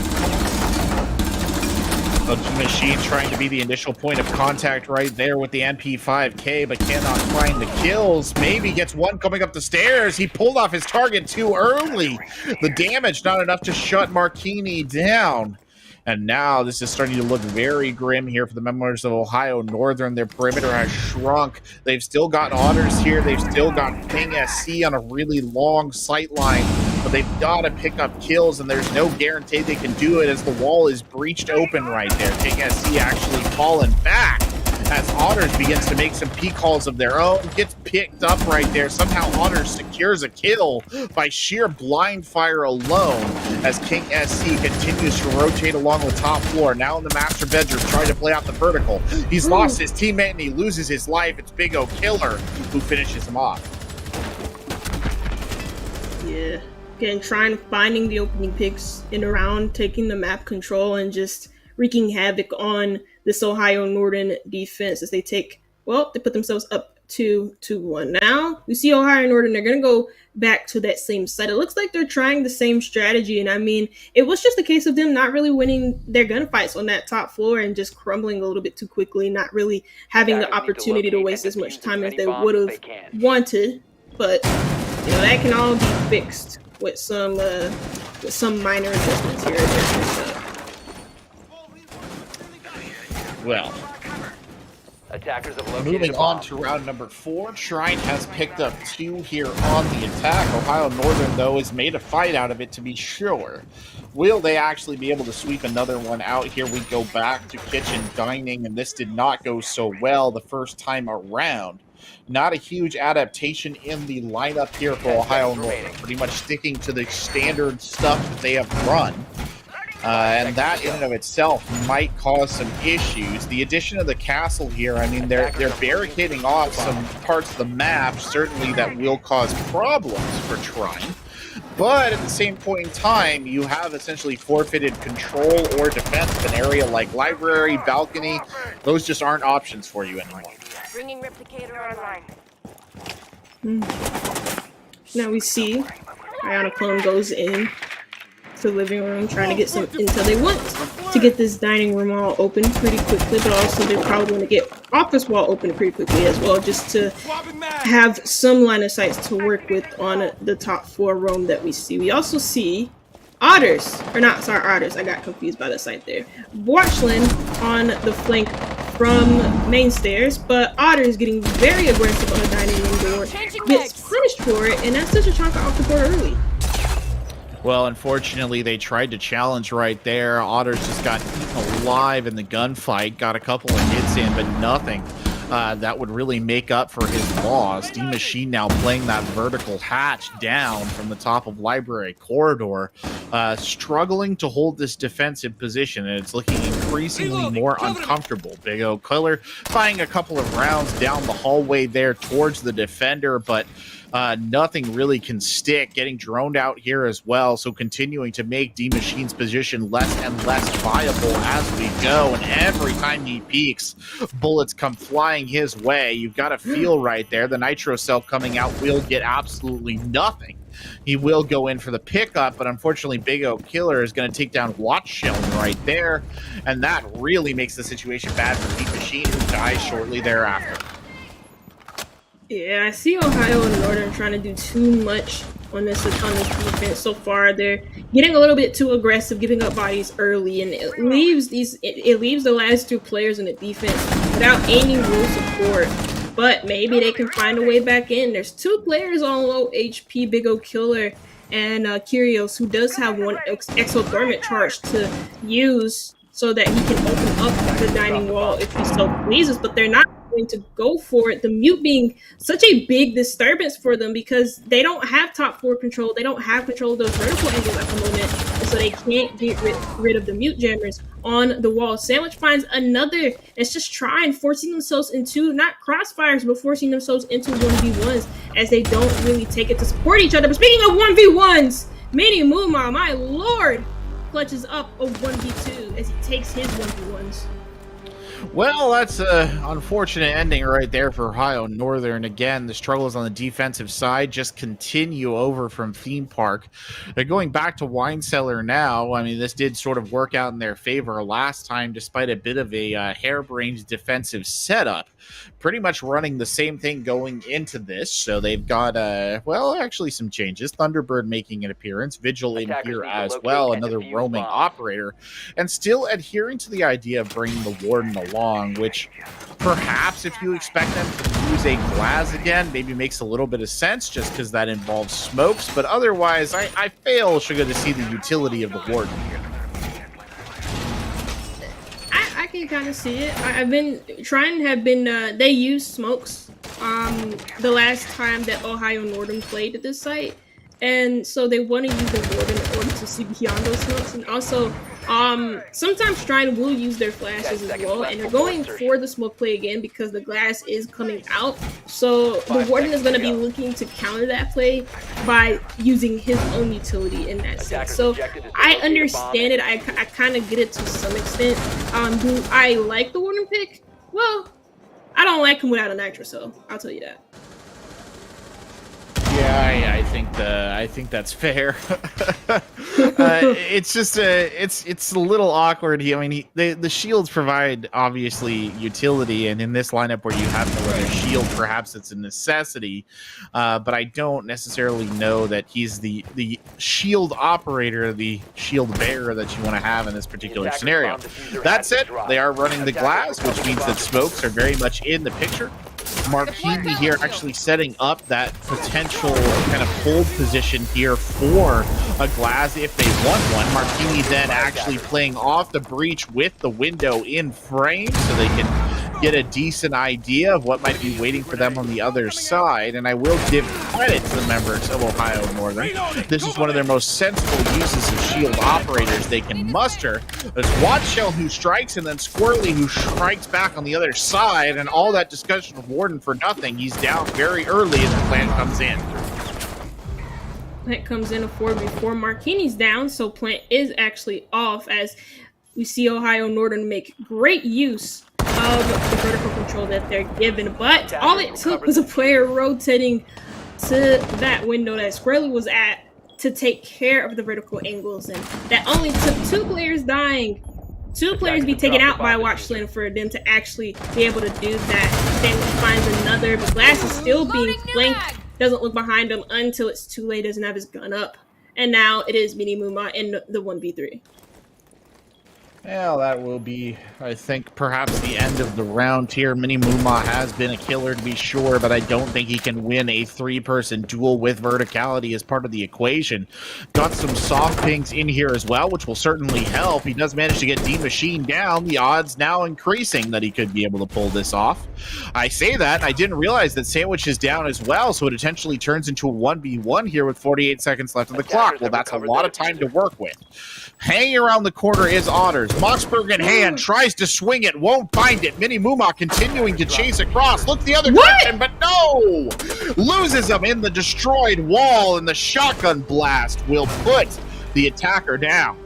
Machine trying to be the initial point of contact right there with the NP5K, but cannot find the kills. Maybe gets one coming up the stairs. He pulled off his target too early. The damage not enough to shut Marchini down. And now this is starting to look very grim here for the members of Ohio Northern. Their perimeter has shrunk. They've still got Otters here. They've still got Ping SC on a really long sight line. But they've got to pick up kills, and there's no guarantee they can do it as the wall is breached open right there. Ping SC actually fallen back as Otters begins to make some peak calls of their own. Gets picked up right there. Somehow Otters secures a kill by sheer blind fire alone as King SC continues to rotate along the top floor. Now in the master bedroom, trying to play out the vertical. He's lost his teammate and he loses his life. It's Big O Killer who finishes him off. Yeah. Again, trying finding the opening picks in a round, taking the map control, and just wreaking havoc on this Ohio Northern defense as they put themselves up 2-1. Now, we see Ohio Northern, they're going to go back to that same site. It looks like they're trying the same strategy, and I mean, it was just a case of them not really winning their gunfights on that top floor and just crumbling a little bit too quickly, not really having the opportunity to waste as much time as they would have wanted, but You know, that can all be fixed with some minor adjustments here. Well, Attackers have located moving a bomb. on to round number 4, Trine has picked up 2 here on the attack. Ohio Northern, though, has made a fight out of it to be sure. Will they actually be able to sweep another one out? Here we go back to kitchen dining, and this did not go so well the first time around. Not a huge adaptation in the lineup here for Ohio Northern, pretty much sticking to the standard stuff that they have run. And that in and of itself might cause some issues. The addition of the castle here, I mean, they're barricading off some parts of the map, certainly that will cause problems for Trine. But at the same point in time, you have essentially forfeited control or defense of an area like library, balcony. Those just aren't options for you anymore. Bringing replicator online. Now we see Iona Clone goes in to the living room trying to get some intel. They want to get this dining room wall open pretty quickly, but also they're probably going to get office wall open pretty quickly as well, just to have some line of sight to work with on the top floor room that we see. We also see Otters, or not, sorry, Otters. I got confused by the site there. Watchland on the flank from main stairs, but Otters getting very aggressive on the dining room door, gets punished for it, and that's Tachanka off the board early. Well, unfortunately, they tried to challenge right there. Otters just got eaten alive in the gunfight, got a couple of hits in, but nothing that would really make up for his loss. D-Machine now playing that vertical hatch down from the top of Library Corridor, struggling to hold this defensive position, and it's looking increasingly more uncomfortable. Big O Killer firing a couple of rounds down the hallway there towards the defender, but nothing really can stick, getting droned out here as well, so continuing to make D-Machine's position less and less viable as we go, and every time he peeks, bullets come flying his way. You've got a feel right there. The Nitro Cell coming out will get absolutely nothing. He will go in for the pickup, but unfortunately Big O Killer is going to take down Watch Shelling right there, and that really makes the situation bad for D-Machine, who dies shortly thereafter. Yeah, I see Ohio and Northern trying to do too much on this defense so far. They're getting a little bit too aggressive, giving up bodies early, and it leaves the last 2 players in the defense without any real support. But maybe they can find a way back in. There's 2 players on low HP, Big O Killer and Kyrios, who does have one exothermic charge to use so that he can open up the dining wall if he so pleases, but they're not going to go for it. The mute being such a big disturbance for them because they don't have top floor control. They don't have control of those vertical angles at the moment, and so they can't get rid of the mute jammers on the wall. Sandwich finds another. It's just trying, forcing themselves into, not crossfires, but forcing themselves into 1v1s as they don't really take it to support each other. But speaking of 1v1s, Mini Muma, my lord, clutches up a 1v2 as he takes his 1v1s. Well, that's an unfortunate ending right there for Ohio Northern. Again, the struggles on the defensive side just continue over from Theme Park. They're going back to Wine Cellar now. I mean, this did sort of work out in their favor last time, despite a bit of a harebrained defensive setup. Pretty much running the same thing going into this. So they've got, well, actually some changes. Thunderbird making an appearance. Vigil in here as well, another roaming operator. And still adhering to the idea of bringing the Warden along, which perhaps if you expect them to use a glass again, maybe makes a little bit of sense just because that involves smokes. But otherwise, I fail to see the utility of the Warden here. I can kind of see it. They used smokes the last time that Ohio Northern played at this site, and so they want to use the Warden in order to see beyond those smokes. And also, sometimes Trine will use their flashes as well, and they're going for the smoke play again because the glass is coming out. So the Warden is going to be looking to counter that play by using his own utility in that sense. So I understand it. I kind of get it to some extent. Do I like the Warden pick? Well, I don't like him without a Nitro Cell. I'll tell you that. Yeah, I think that's fair. It's just it's a little awkward. I mean, the shields provide obviously utility, and in this lineup where you have no other shield, perhaps it's a necessity. But I don't necessarily know that he's the shield operator, the shield bearer that you want to have in this particular scenario. That said, they are running the glass, which means that smokes are very much in the picture. Marquini here actually setting up that potential kind of hold position here for a glass if they want one. Marquini then actually playing off the breach with the window in frame so they can get a decent idea of what might be waiting for them on the other side. And I will give credit to the members of Ohio Northern. This is one of their most sensible uses of shield operators they can muster. There's Watchshell who strikes, and then Squirrely who strikes back on the other side, and all that discussion of Warden for nothing. He's down very early as the plant comes in. Plant comes in a 4v4. Marquini's down, so Plant is actually off as we see Ohio Northern make great use of the vertical control that they're given, but all it took was a player rotating to that window that Squirrely was at to take care of the vertical angles, and that only took 2 players dying, 2 players be taken out by Watchland for them to actually be able to do that. Sandwich finds another, but Glass is still being flanked, doesn't look behind him until it's too late, doesn't have his gun up, and now it is Mini Muma in the 1v3. Well, that will be, I think, perhaps the end of the round here. Mini Muma has been a killer to be sure, but I don't think he can win a 3-person duel with verticality as part of the equation. Got some soft pings in here as well, which will certainly help. He does manage to get D-Machine down. The odds now increasing that he could be able to pull this off. I say that, and I didn't realize that Sandwich is down as well, so it potentially turns into a 1v1 here with 48 seconds left on the clock. Well, that's a lot of time to work with. Hanging around the corner is Otters. Moxberg in hand, tries to swing it, won't find it. Mini Muma continuing to chase across. Look the other direction, but no! Loses him in the destroyed wall, and the shotgun blast will put the attacker down.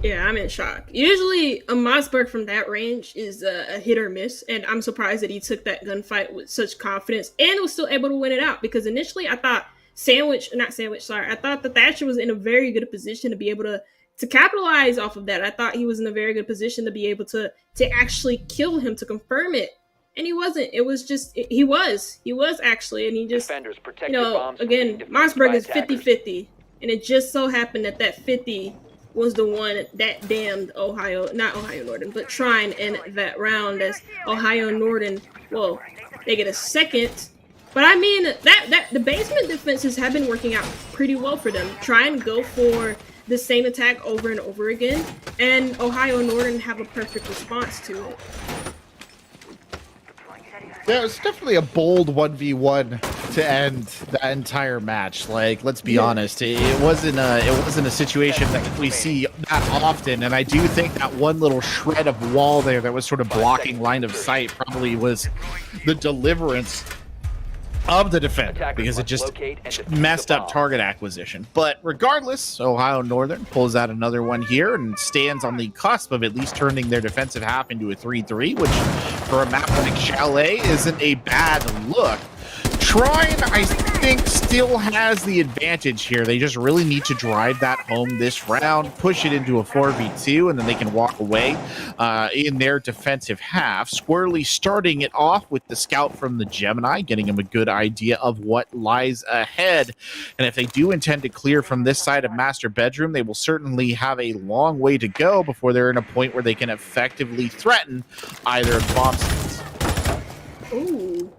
Yeah, I'm in shock. Usually, a Mossberg from that range is a hit or miss, and I'm surprised that he took that gunfight with such confidence and was still able to win it out, because initially I thought I thought that Thatcher was in a very good position to be able to capitalize off of that. I thought he was in a very good position to be able to actually kill him, to confirm it. And he wasn't. It was just, he was actually, and he just, you know, again, Mossberg is 50-50, and it just so happened that that 50 was the one that damned not Ohio Northern, but Trine in that round, as Ohio Northern, well, they get a second. But I mean, that the basement defenses have been working out pretty well for them. Try and go for the same attack over and over again, and Ohio Northern have a perfect response to it. Yeah, it's definitely a bold 1v1 to end the entire match. Like, let's be honest, it wasn't a situation that we see that often, and I do think that one little shred of wall there that was sort of blocking line of sight probably was the deliverance of the defender, because it just messed up target acquisition. But regardless, Ohio Northern pulls out another one here and stands on the cusp of at least turning their defensive half into a 3-3, which for a map like Chalet isn't a bad look. Trine, I think, still has the advantage here. They just really need to drive that home this round, push it into a 4v2, and then they can walk away in their defensive half. Squirrely starting it off with the scout from the Gemini, getting him a good idea of what lies ahead. And if they do intend to clear from this side of Master Bedroom, they will certainly have a long way to go before they're in a point where they can effectively threaten either of the bomb sites. Ooh.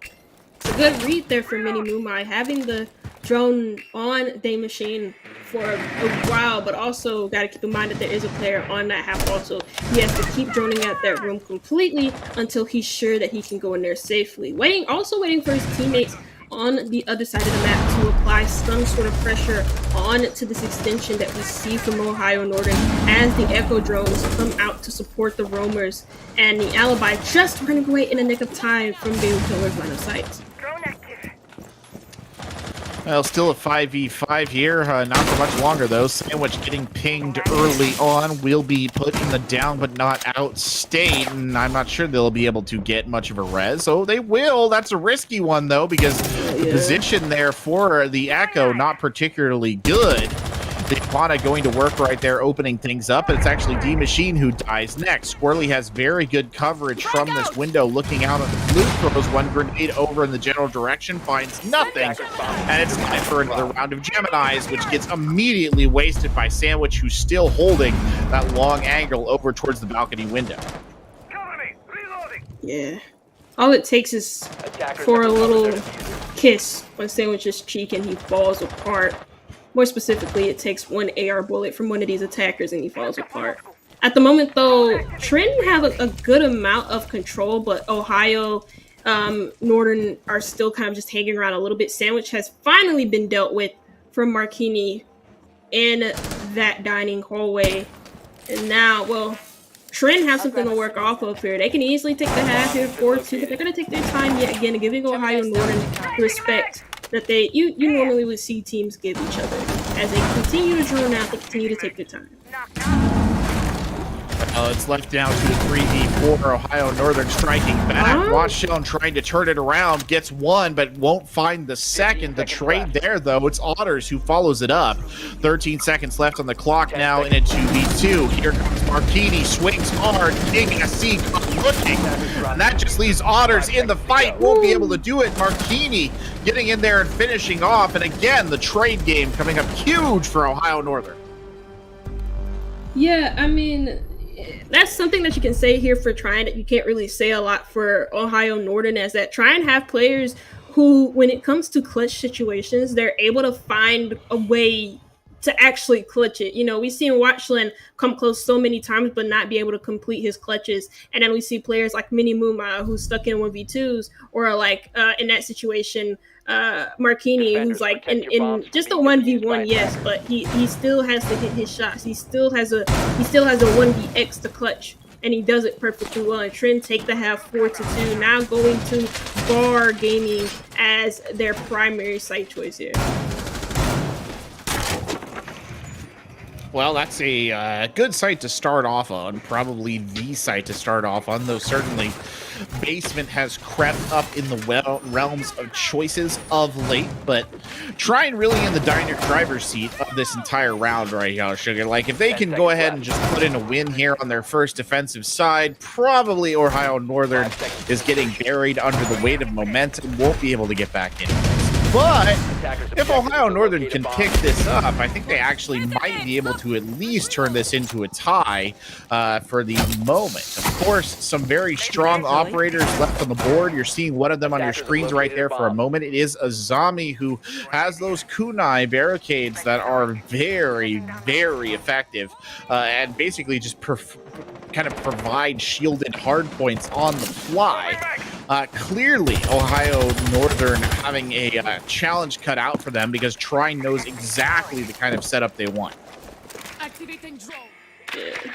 A good read there for Mini Mumai, having the drone on Day Machine for a while, but also got to keep in mind that there is a player on that half also. He has to keep droning out that room completely until he's sure that he can go in there safely. Also waiting for his teammates on the other side of the map to apply some sort of pressure on to this extension that we see from Ohio Northern as the Echo drones come out to support the roamers, and the Alibi just running away in the nick of time from being killer's line of sight. Well, still a 5v5 here. Not for much longer, though. Sandwich getting pinged early on. Will be put in the down but not out state, and I'm not sure they'll be able to get much of a res. Oh, they will. That's a risky one, though, because the position there for the Echo not particularly good. The Iguana going to work right there, opening things up, and it's actually D-Machine who dies next. Squirrely has very good coverage from this window, looking out at the blue, throws one grenade over in the general direction, finds nothing, and it's time for another round of Geminis, which gets immediately wasted by Sandwich, who's still holding that long angle over towards the balcony window. Yeah. All it takes is for a little kiss on Sandwich's cheek and he falls apart. More specifically, it takes one AR bullet from one of these attackers and he falls apart. At the moment, though, Trine have a good amount of control, but Ohio, Northern are still kind of just hanging around a little bit. Sandwich has finally been dealt with from Marquini in that dining hallway. And now, well, Trine have something to work off of here. They can easily take the half here, 4-2, but they're going to take their time yet again, giving Ohio Northern the respect that you normally would see teams give each other. As they continue to drone out, they continue to take their time. It's left down to the 3v4. Ohio Northern striking back. Washington trying to turn it around. Gets one, but won't find the second. The trade there, though. It's Otters who follows it up. 13 seconds left on the clock now in a 2v2. Here comes Marquini. Swings hard. ECAC looking. And that just leaves Otters in the fight. Won't be able to do it. Marquini getting in there and finishing off. And again, the trade game coming up huge for Ohio Northern. Yeah, I mean, that's something that you can say here for Trine that you can't really say a lot for Ohio Northern, as that Trine have players who, when it comes to clutch situations, they're able to find a way to actually clutch it. You know, we've seen Watchland come close so many times but not be able to complete his clutches. And then we see players like Mini Muma who's stuck in 1v2s, or like in that situation, Marquini, who's like in just a 1v1, yes, but he still has to hit his shots. He still has a 1vx to clutch, and he does it perfectly well. And Trine take the half 4-2, now going to Bar Gaming as their primary site choice here. Well, that's a good site to start off on, probably the site to start off on, though certainly Basement has crept up in the realms of choices of late, but Trine really in the driver's seat of this entire round right here, Sugar. Like, if they can go ahead and just put in a win here on their first defensive side, probably Ohio Northern is getting buried under the weight of momentum, won't be able to get back in. But if Ohio Northern can pick this up, I think they actually might be able to at least turn this into a tie for the moment. Of course, some very strong operators left on the board. You're seeing one of them on your screens right there for a moment. It is Azami, who has those kunai barricades that are very, very effective and basically just kind of provide shielded hard points on the fly. Clearly, Ohio Northern having a challenge cut out for them, because Trine knows exactly the kind of setup they want. Activating drone. Yeah.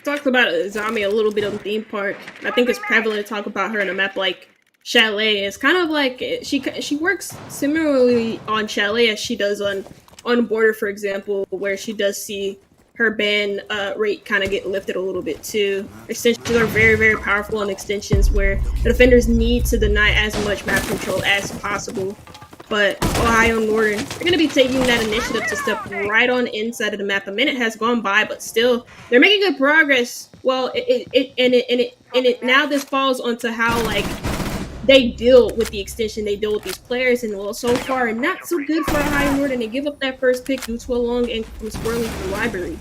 Talked about Azami a little bit on Theme Park. I think it's prevalent to talk about her in a map like Chalet. It's kind of like she works similarly on Chalet as she does on Border, for example, where she does see her ban rate kind of get lifted a little bit too. Extensions are very, very powerful on extensions where the defenders need to deny as much map control as possible. But Ohio Northern, they're going to be taking that initiative to step right on inside of the map. A minute has gone by, but still, they're making good progress. Well, now this falls onto how, like, they deal with the extension, they deal with these players, and well, so far, not so good for Ohio Northern. They give up that first pick due to a long ankle from Squirrely from the library.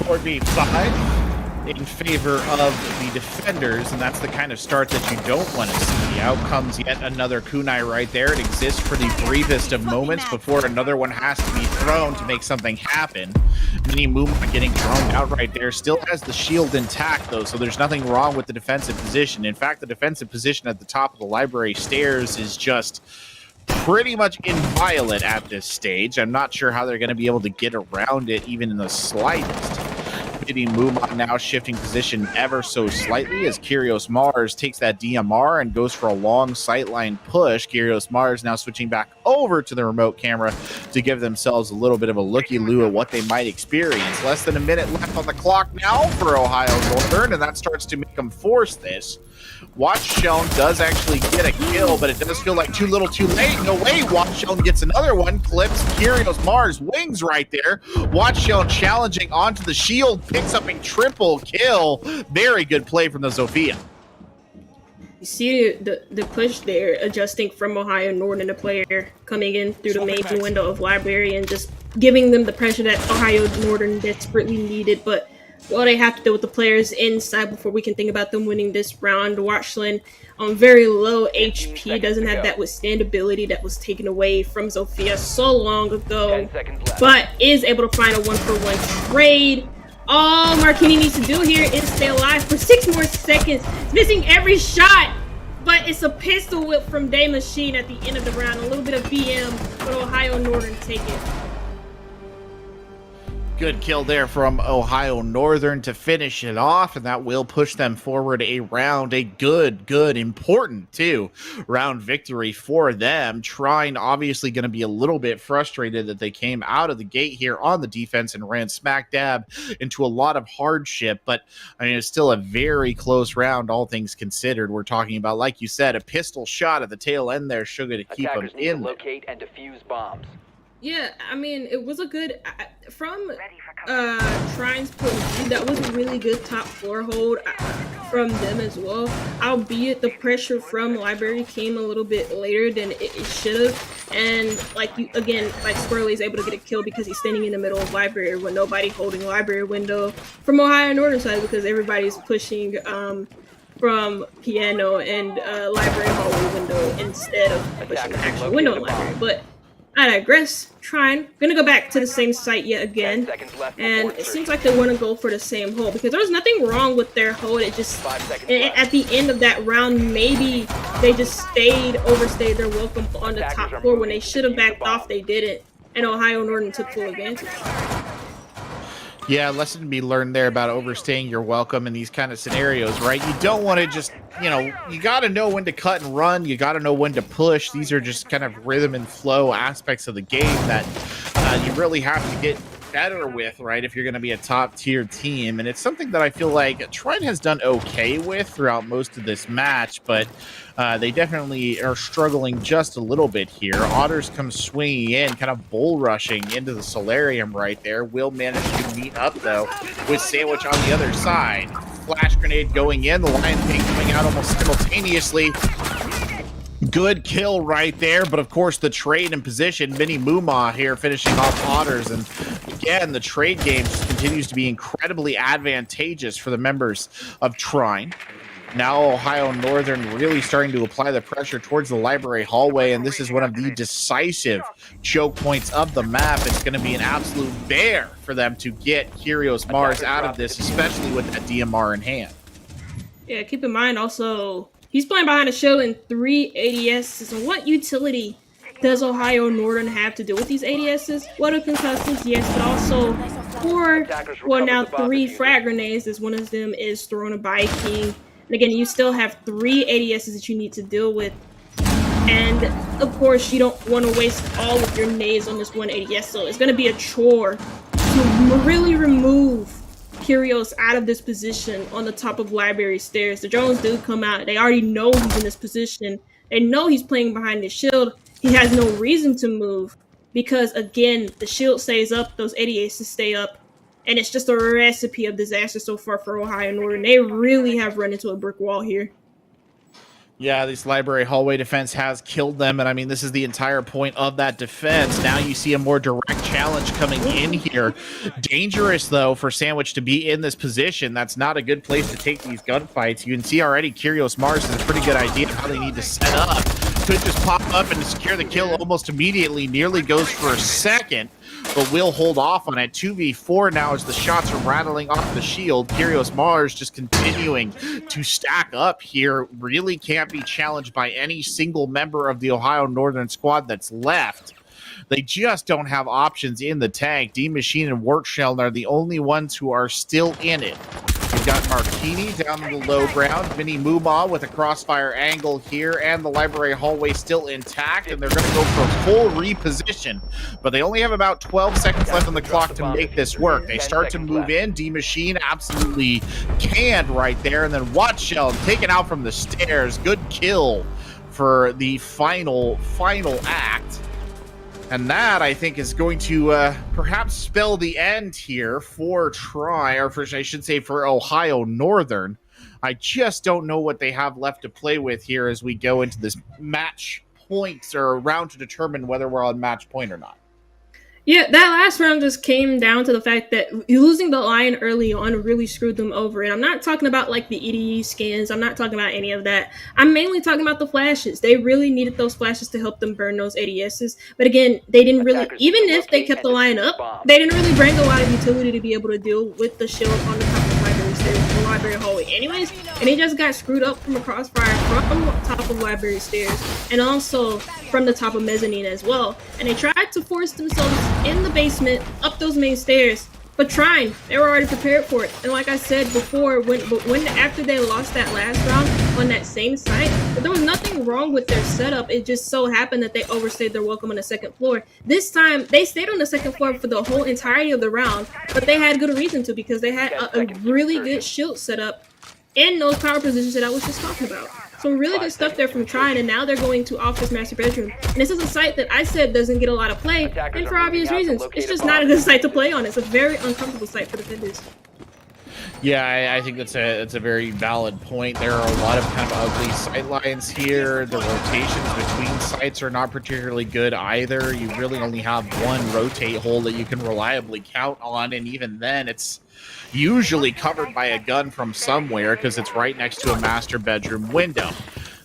4v5 in favor of the defenders, and that's the kind of start that you don't want to see. Out comes yet another kunai right there. It exists for the briefest of moments before another one has to be thrown to make something happen. Mini Muma getting thrown out right there. Still has the shield intact, though, so there's nothing wrong with the defensive position. In fact, the defensive position at the top of the library stairs is just pretty much inviolate at this stage. I'm not sure how they're going to be able to get around it even in the slightest. Biddy Muma now shifting position ever so slightly as Kyrios Mars takes that DMR and goes for a long sightline push. Kyrios Mars now switching back over to the remote camera to give themselves a little bit of a looky-loo at what they might experience. Less than a minute left on the clock now for Ohio Northern, and that starts to make them force this. Watch Shown does actually get a kill, but it does feel like too little too late. No way, Watch Shown gets another one, clips Kyrios Mars wings right there. Watch Shown challenging onto the shield, picks up a triple kill. Very good play from the Zofia. You see the push there, adjusting from Ohio Northern, the player coming in through the main window of Library and just giving them the pressure that Ohio Northern desperately needed, but well, they have to deal with the players inside before we can think about them winning this round. Watchland on very low HP, doesn't have that withstand ability that was taken away from Zofia so long ago, but is able to find a 1-for-1 trade. All Marquini needs to do here is stay alive for 6 more seconds, missing every shot, but it's a pistol whip from Day Machine at the end of the round. A little bit of BM, but Ohio Northern take it. Good kill there from Ohio Northern to finish it off, and that will push them forward a round. A good, important, too, round victory for them. Trine obviously going to be a little bit frustrated that they came out of the gate here on the defense and ran smack dab into a lot of hardship, but I mean, it's still a very close round, all things considered. We're talking about, like you said, a pistol shot at the tail end there, Sugar, to keep them in. To locate and defuse bombs. Yeah, I mean, it was a good, from Trine's point of view, that was a really good top 4 hold from them as well, albeit the pressure from Library came a little bit later than it should have, and like Squirrely's able to get a kill because he's standing in the middle of Library with nobody holding Library window from Ohio Northern side because everybody's pushing from piano and Library hallway window instead of pushing the actual window in Library, but I digress. Trine. Gonna go back to the same site yet again. And it seems like they want to go for the same hole because there was nothing wrong with their hold. It just, at the end of that round, maybe they just overstayed their welcome on the top floor when they should have backed off. They didn't. And Ohio Northern took full advantage. Yeah, lesson to be learned there about overstaying your welcome in these kind of scenarios, right? You don't want to just, you got to know when to cut and run. You got to know when to push. These are just kind of rhythm and flow aspects of the game that you really have to get better with, right, if you're going to be a top-tier team. And it's something that I feel like Trine has done okay with throughout most of this match, but they definitely are struggling just a little bit here. Otters come swinging in, kind of bull rushing into the solarium right there. Will manage to meet up, though, with Sandwich on the other side. Flash grenade going in, the Lion King coming out almost simultaneously. Good kill right there, but of course the trade in position. Mini Muma here finishing off Otters, and again, the trade game just continues to be incredibly advantageous for the members of Trine. Now Ohio Northern really starting to apply the pressure towards the library hallway, and this is one of the decisive choke points of the map. It's going to be an absolute bear for them to get Kyrios Mars out of this, especially with that DMR in hand. Yeah, keep in mind also, he's playing behind a shield in 3 ADSs. And what utility does Ohio Northern have to do with these ADSs? What are concussants? Yes, but also 3 frag grenades, as one of them is throwing a Viking. And again, you still have 3 ADSs that you need to deal with. And of course, you don't want to waste all of your nades on this one ADS, so it's going to be a chore to really remove Kyrios out of this position on the top of library stairs. The drones do come out. They already know he's in this position. They know he's playing behind the shield. He has no reason to move because, again, the shield stays up, those ADSs stay up, and it's just a recipe of disaster so far for Ohio Northern. They really have run into a brick wall here. Yeah, this library hallway defense has killed them, and I mean, this is the entire point of that defense. Now you see a more direct challenge coming in here. Dangerous, though, for Sandwich to be in this position. That's not a good place to take these gunfights. You can see already Kyrios Mars has a pretty good idea of how they need to set up. Could just pop up and secure the kill almost immediately. Nearly goes for a second, but will hold off on it. 2v4 now as the shots are rattling off the shield. Kyrios Mars just continuing to stack up here. Really can't be challenged by any single member of the Ohio Northern squad that's left. They just don't have options in the tank. D-Machine and Wartshell are the only ones who are still in it. We've got Martini down in the low ground, Mini Moomaw with a crossfire angle here, and the library hallway still intact, and they're going to go for a full reposition. But they only have about 12 seconds left on the clock to make this work. They start to move in. D-Machine absolutely canned right there, and then Watchshell taken out from the stairs. Good kill for the final act. And that, I think, is going to perhaps spell the end here for Trine, or I should say for Ohio Northern. I just don't know what they have left to play with here as we go into this match points or round to determine whether we're on match point or not. Yeah, that last round just came down to the fact that losing the Lion early on really screwed them over. And I'm not talking about like the EDE skins. I'm not talking about any of that. I'm mainly talking about the flashes. They really needed those flashes to help them burn those ADSs. But again, they didn't really, even if they kept the Lion up, they didn't really bring a lot of utility to be able to deal with the shield on the top of the library stairs, the library hallway anyways. And he just got screwed up from a crossfire from the top of library stairs and also from the top of mezzanine as well. And they tried to force themselves in the basement up those main stairs, but Trine, they were already prepared for it. And like I said before, when after they lost that last round on that same site, there was nothing wrong with their setup. It just so happened that they overstayed their welcome on the second floor. This time they stayed on the second floor for the whole entirety of the round, but they had good reason to, because they had a really good shield set up in those power positions that I was just talking about. So really good stuff there from Trine, and now they're going to Office Master Bedroom. And this is a site that I said doesn't get a lot of play, and for obvious reasons. It's just not a good site to play on. It's a very uncomfortable site for defenders. Yeah, I think that's a very valid point. There are a lot of kind of ugly sight lines here. The rotations between sites are not particularly good either. You really only have one rotate hole that you can reliably count on, and even then it's usually covered by a gun from somewhere because it's right next to a master bedroom window.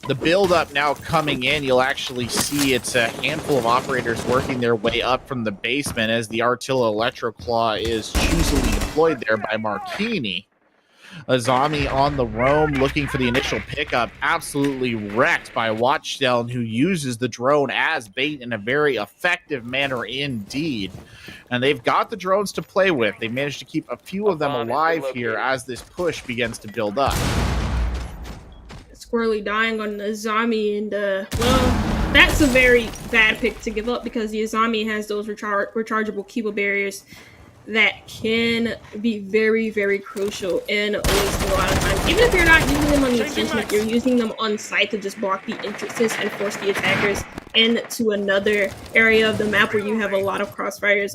The build-up now coming in, you'll actually see it's a handful of operators working their way up from the basement as the Artilla Electroclaw is choosily deployed there by Martini. Azami on the roam looking for the initial pickup, absolutely wrecked by Watchstone, who uses the drone as bait in a very effective manner indeed. And they've got the drones to play with. They managed to keep a few of them alive here as this push begins to build up. Squirrely dying on the Azami, and well, that's a very bad pick to give up because the Azami has those rechargeable Kiba barriers that can be very, very crucial in wasting a lot of time. Even if you're not using them on the extension, if you're using them on site to just block the entrances and force the attackers into another area of the map where you have a lot of crossfires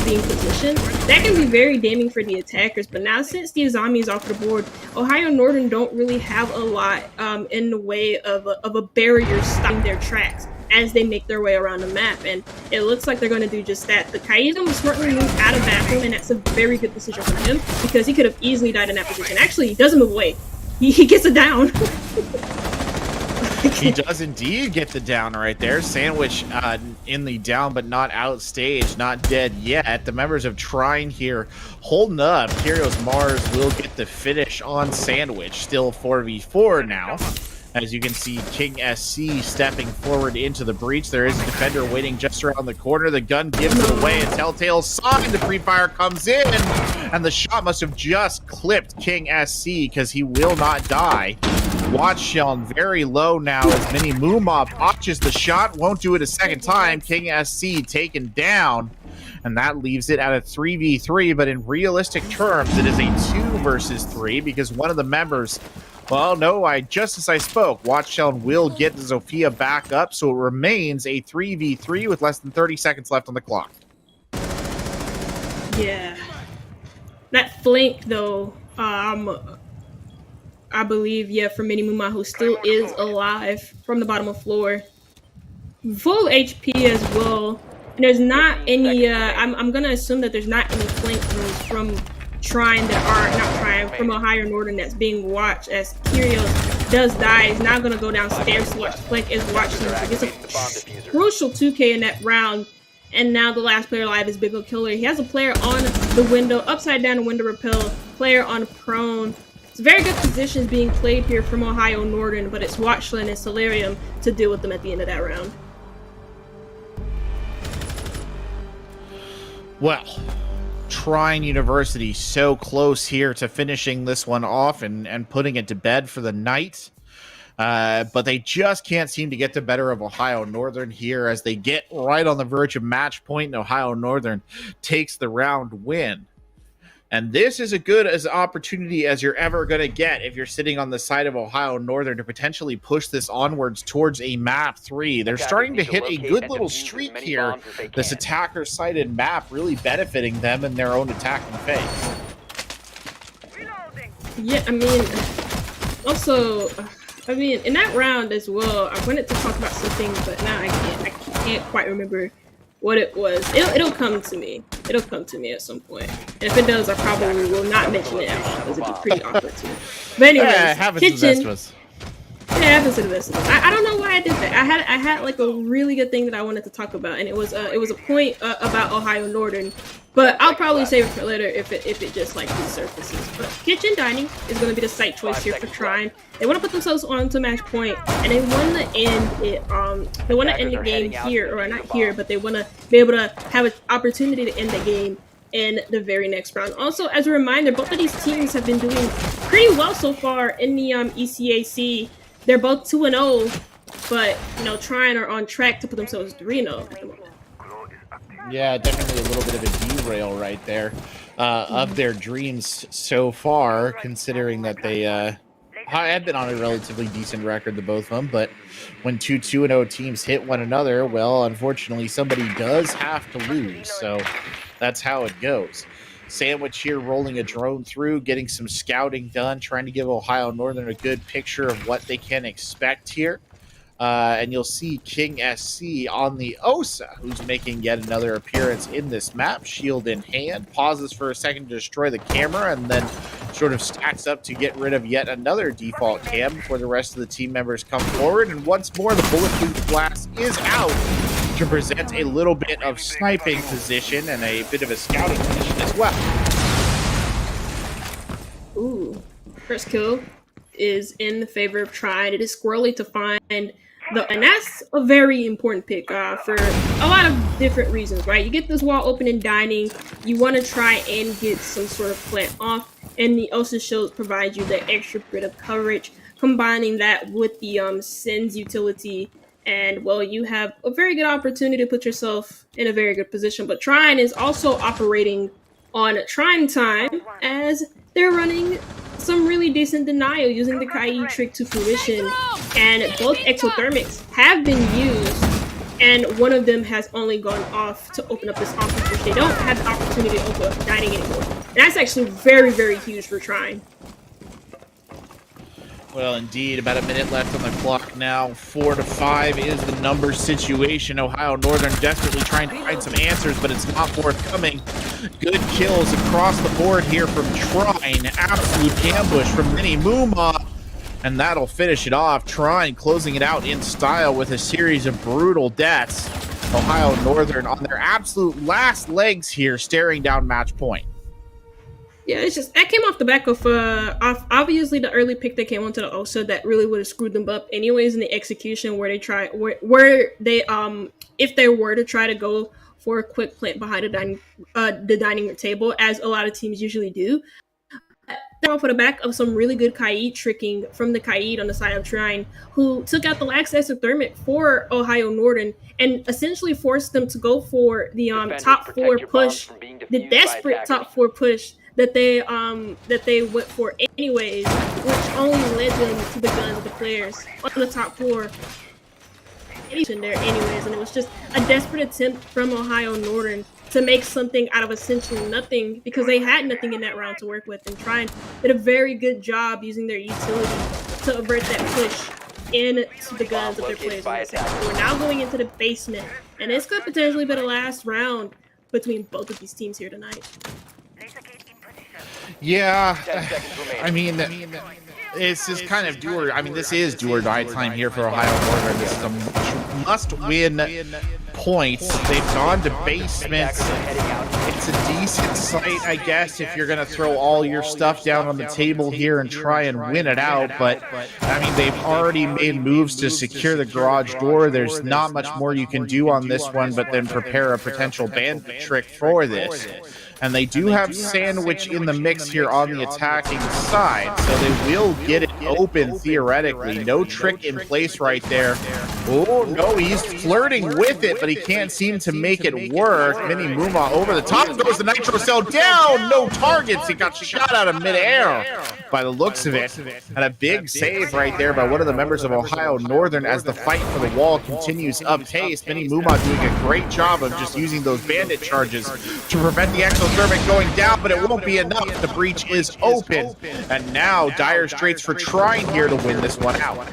being positioned, that can be very damning for the attackers. But now since the Azami is off the board, Ohio Northern don't really have a lot in the way of a barrier stopping their tracks as they make their way around the map, and it looks like they're going to do just that. The Kaizum was smartly moved out of bathroom, and that's a very good decision for him because he could have easily died in that position. Actually, he doesn't move away. He gets it down. He does indeed get the down right there. Sandwich in the down, but not outstage, not dead yet. The members of Trine here holding up. Kyrios Mars will get the finish on Sandwich. Still 4v4 now. As you can see, King SC stepping forward into the breach. There is a defender waiting just around the corner. The gun gives it away. A telltale sign. The pre-fire comes in, and the shot must have just clipped King SC because he will not die. Watchshell very low now as Mini Moomaw botches the shot. Won't do it a second time. King SC taken down. And that leaves it at a 3v3, but in realistic terms, it is a 2 versus 3 because one of the members... Well, no, just as I spoke, Watchshell will get Zofia back up, so it remains a 3v3 with less than 30 seconds left on the clock. Yeah. That flank, though, I believe, yeah, for Mini Moomaw, who still is alive from the bottom of the floor. Full HP as well. And there's not any, I'm going to assume that there's not any flank moves from Trine that are not Trine from Ohio Northern that's being watched as Kyrios does die. He's now going to go downstairs to watch flank is watching him. It's a crucial 2K in that round. And now the last player alive is Big O Killer. He has a player on the window, upside down window repel, player on prone. It's very good positions being played here from Ohio Northern, but it's Watchland and Solarium to deal with them at the end of that round. Well, Trine University so close here to finishing this one off and putting it to bed for the night. But they just can't seem to get the better of Ohio Northern here as they get right on the verge of match point, and Ohio Northern takes the round win. And this is as good as opportunity as you're ever going to get if you're sitting on the side of Ohio Northern to potentially push this onwards towards a map 3. They're starting to hit a good little streak here. This attacker-sided map really benefiting them in their own attacking phase. Yeah, I mean, also, in that round as well, I wanted to talk about some things, but now I can't quite remember what it was. It'll come to me. It'll come to me at some point. And if it does, I probably will not mention it at all because it'd be pretty awkward too. But anyways, it happens to the best of us. Yeah, it happens to the best of us. I don't know why I did that. I had like a really good thing that I wanted to talk about, and it was a point about Ohio Northern. But I'll probably save it for later if it just like resurfaces. But kitchen dining is going to be the site choice here for Trine. They want to put themselves onto match point, and they want to end it. They want to end the game here, or not here, but they want to be able to have an opportunity to end the game in the very next round. Also, as a reminder, both of these teams have been doing pretty well so far in the ECAC. They're both 2-0, but Trine are on track to put themselves 3-0 at the moment. Yeah, definitely a little bit of a derail right there of their dreams so far, considering that they have been on a relatively decent record, the both of them. But when two 2-0 teams hit one another, well, unfortunately, somebody does have to lose. So that's how it goes. Sandwich here rolling a drone through, getting some scouting done, trying to give Ohio Northern a good picture of what they can expect here. And you'll see King SC on the OSA, who's making yet another appearance in this map, shield in hand, pauses for a second to destroy the camera, and then sort of stacks up to get rid of yet another default cam before the rest of the team members come forward. And once more, the bulletproof glass is out to present a little bit of sniping position and a bit of a scouting position as well. Ooh, first kill is in the favor of Trine. It is squirrely to find and that's a very important pick for a lot of different reasons, right? You get this wall open in dining, you want to try and get some sort of plant off, and the OSA shields provide you the extra bit of coverage. Combining that with the Sins utility, and well, you have a very good opportunity to put yourself in a very good position. But Trine is also operating on Trine time as they're running some really decent denial using the Kai trick to fruition, and both exothermics have been used, and one of them has only gone off to open up this office, which they don't have the opportunity to open up dining anymore. And that's actually very, very huge for Trine. Well, indeed, about a minute left on the clock now. 4-5 is the number situation. Ohio Northern desperately trying to find some answers, but it's not forthcoming. Good kills across the board here from Trine. Absolute ambush from Mini Muma. And that'll finish it off. Trine closing it out in style with a series of brutal deaths. Ohio Northern on their absolute last legs here, staring down match point. Yeah, it's just that came off the back of obviously the early pick that came onto the OSA that really would have screwed them up anyways in the execution where they if they were to try to go for a quick plant behind the dining room table, as a lot of teams usually do. They're off of the back of some really good Kaid tricking from the Kaid on the side of Trine, who took out the last exothermic for Ohio Northern and essentially forced them to go for the top 4 push, the desperate top 4 push that they went for anyways, which only led them to the guns of the players on the top 4 in there anyways. And it was just a desperate attempt from Ohio Northern to make something out of essentially nothing, because they had nothing in that round to work with, and Trine did a very good job using their utility to avert that push into the guns of their players. We're now going into the basement, and this could potentially be the last round between both of these teams here tonight. Yeah, I mean, it's just kind of this is do or die time here for Ohio Northern. This is a must-win points. They've gone to basements. It's a decent site, I guess, if you're going to throw all your stuff down on the table here and try and win it out. But, I mean, they've already made moves to secure the garage door. There's not much more you can do on this one, but then prepare a potential bandit trick for this. And they do have Sandwich in the mix here on the attacking side, so they will get it open theoretically. No trick in place right there. Oh, no, he's flirting with it, but he can't seem to make it work. Mini Muma over the top goes the Nitro Cell down. No targets. He got shot out of midair by the looks of it. And a big save right there by one of the members of Ohio Northern as the fight for the wall continues up-paced. Mini Muma doing a great job of just using those bandit charges to prevent the exothermic going down, but it won't be enough. The breach is open. And now dire straits for Trine here to win this one out.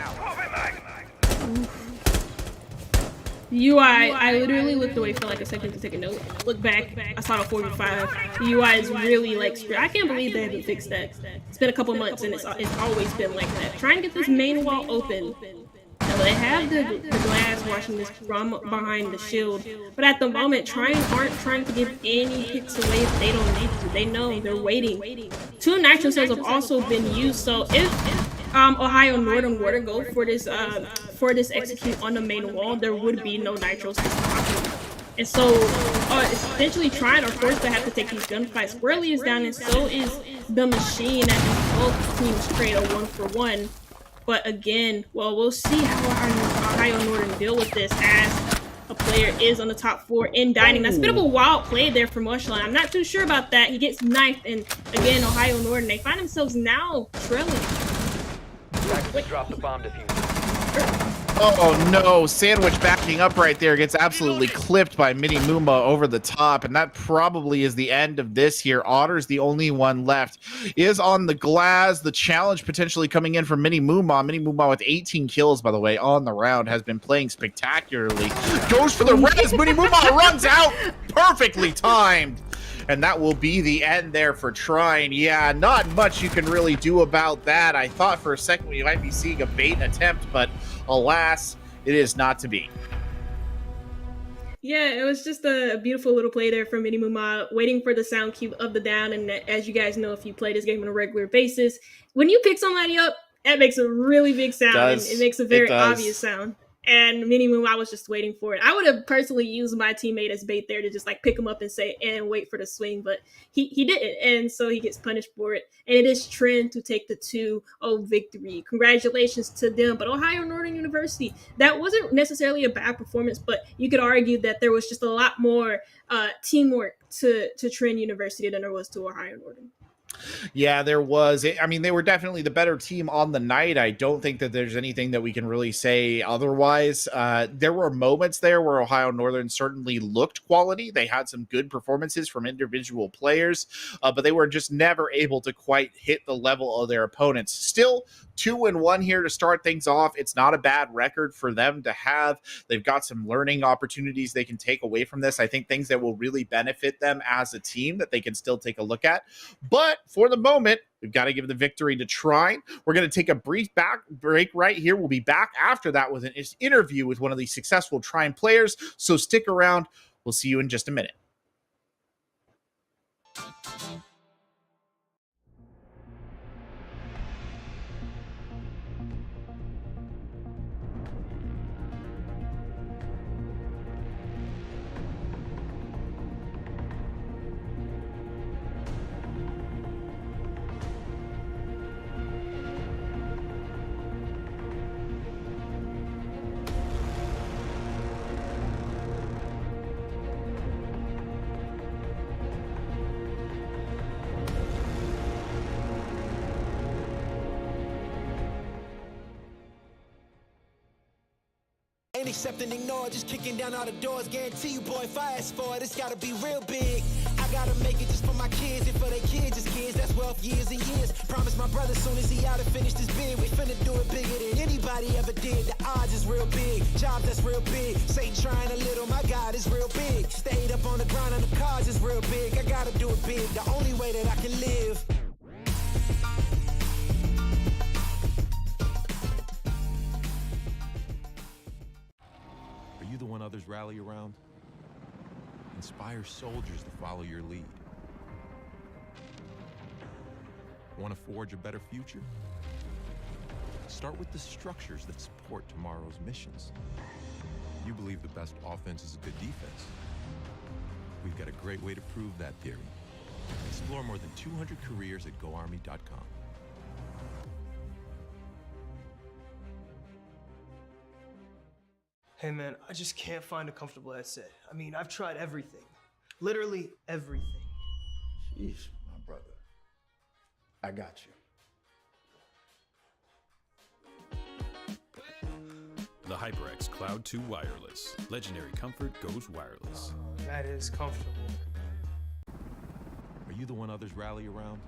UI, I literally looked away for like a second to take a note. Look back, I saw the 45. The UI is really like, I can't believe they haven't fixed that. It's been a couple months and it's always been like that. Trying to get this main wall open. Now they have the glass watching this from behind the shield, but at the moment, Trine aren't trying to give any hits away if they don't need to. They know, they're waiting. 2 nitro cells have also been used, so if Ohio Northern were to go for this execute on the main wall, there would be no nitros to stop them. And so, essentially Trine are forced to have to take these gunfights. Squirrely is down, and so is the machine, as both teams trade a 1-for-1. But again, well, we'll see how Ohio Northern deal with this as a player is on the top 4 in dining. That's a bit of a wild play there from Mushline. I'm not too sure about that. He gets knifed, and again, Ohio Northern, they find themselves now trailing. Drop the bomb diffuser. Oh no, Sandwich backing up right there gets absolutely clipped by Mini Muma over the top, and that probably is the end of this here. Otter's the only one left. Is on the glass. The challenge potentially coming in from Mini Muma. Mini Muma with 18 kills, by the way, on the round, has been playing spectacularly. Goes for the res. Mini Muma runs out. Perfectly timed. And that will be the end there for Trine. Yeah, not much you can really do about that. I thought for a second we might be seeing a bait attempt, but alas, it is not to be. Yeah, it was just a beautiful little play there from Mini Muma, waiting for the sound cue of the down. And as you guys know, if you play this game on a regular basis, when you pick somebody up, that makes a really big sound. And it makes a very obvious sound. And Mini Moon, I was just waiting for it. I would have personally used my teammate as bait there to just like pick him up and say and wait for the swing, but he didn't, and so he gets punished for it. And it is Trine to take the 2-0 victory. Congratulations to them. But Ohio Northern University, that wasn't necessarily a bad performance, but you could argue that there was just a lot more teamwork to Trine University than there was to Ohio Northern. Yeah, there was. I mean, they were definitely the better team on the night. I don't think that there's anything that we can really say otherwise. There were moments there where Ohio Northern certainly looked quality. They had some good performances from individual players, but they were just never able to quite hit the level of their opponents. Still 2-1 here to start things off. It's not a bad record for them to have. They've got some learning opportunities they can take away from this. I think things that will really benefit them as a team that they can still take a look at. But for the moment, we've got to give the victory to Trine. We're going to take a brief break right here. We'll be back after that with an interview with one of the successful Trine players. So stick around. We'll see you in just a minute. Ain't accept and ignore, just kicking down all the doors. Guarantee you, boy, fast forward, it's gotta be real big. I gotta make it just for my kids, and for their kids, just kids. That's wealth years and years. Promise my brother soon as he out and finish this bid, we finna do it bigger than anybody ever did. The odds is real big, jobs that's real big. Satan trying a little, my God is real big. Stayed up on the grind on the cars is real big. I gotta do it big, the only way that I can live. Are you the one others rally around? Inspire soldiers to follow your lead. Want to forge a better future? Start with the structures that support tomorrow's missions. You believe the best offense is a good defense. We've got a great way to prove that theory. Explore more than 200 careers at GoArmy.com. Hey man, I just can't find a comfortable headset. I mean, I've tried everything. Literally everything. Sheesh, my brother. I got you. The HyperX Cloud 2 Wireless. Legendary comfort goes wireless. That is comfortable. Are you the one others rally around?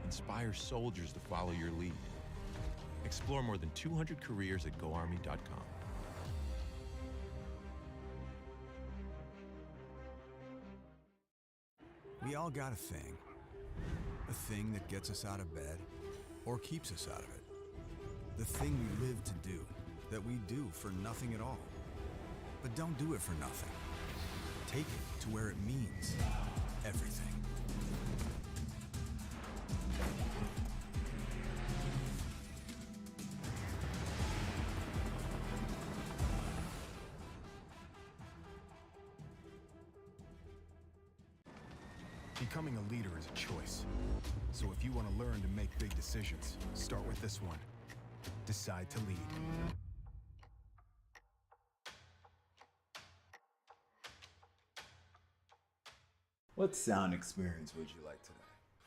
Inspire soldiers to follow your lead. Explore more than 200 careers at GoArmy.com. We all got a thing that gets us out of bed or keeps us out of it. The thing we live to do, that we do for nothing at all. But don't do it for nothing. Take it to where it means everything. Becoming a leader is a choice. So if you want to learn to make big decisions, start with this one. Decide to lead. What sound experience would you like today?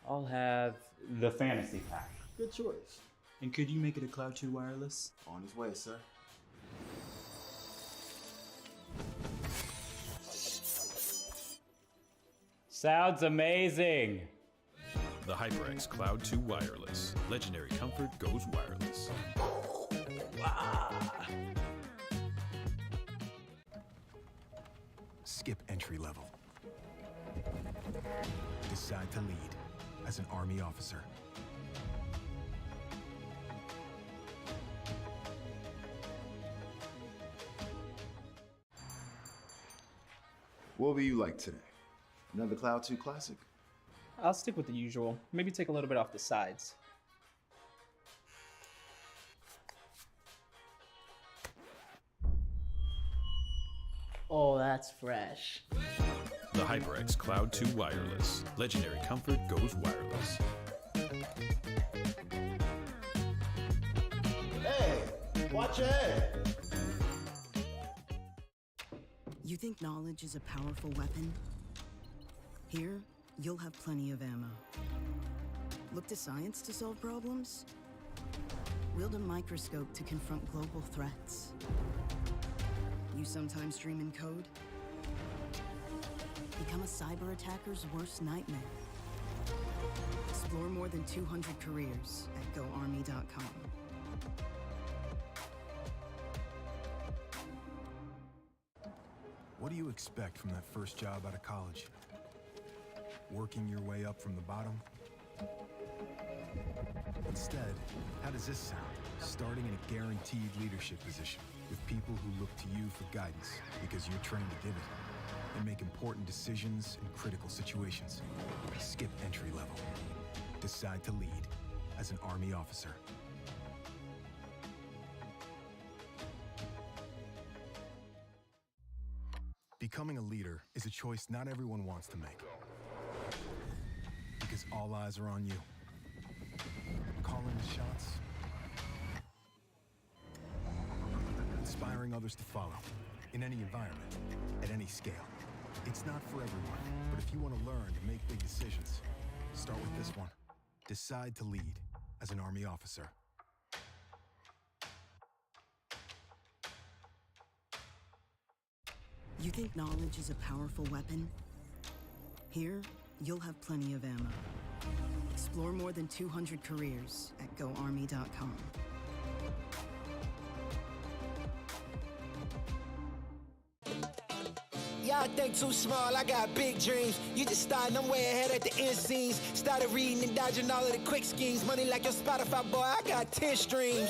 I'll have the fantasy pack. Good choice. And could you make it a Cloud 2 wireless? On his way, sir. Sounds amazing. The HyperX Cloud 2 Wireless. Legendary comfort goes wireless. Skip entry level. Decide to lead as an Army officer. What will you like today? Another Cloud 2 classic? I'll stick with the usual. Maybe take a little bit off the sides. Oh, that's fresh. The HyperX Cloud 2 Wireless. Legendary comfort goes wireless. Hey, watch your head. You think knowledge is a powerful weapon? Here, you'll have plenty of ammo. Look to science to solve problems? Wield a microscope to confront global threats. You sometimes dream in code? Become a cyber attacker's worst nightmare. Explore more than 200 careers at GoArmy.com. What do you expect from that first job out of college? Working your way up from the bottom? Instead, how does this sound? Starting in a guaranteed leadership position with people who look to you for guidance because you're trained to give it and make important decisions in critical situations. Skip entry level. Decide to lead as an Army officer. Becoming a leader is a choice not everyone wants to make. Because all eyes are on you. Calling the shots. Inspiring others to follow. In any environment, at any scale. It's not for everyone, but if you want to learn to make big decisions, start with this one. Decide to lead as an Army officer. You think knowledge is a powerful weapon? Here, you'll have plenty of ammo. Explore more than 200 careers at GoArmy.com. Y'all think too small, I got big dreams. You just starting, I'm way ahead at the end scenes. Started reading and dodging all of the quick schemes. Money like your Spotify, boy, I got 10 streams.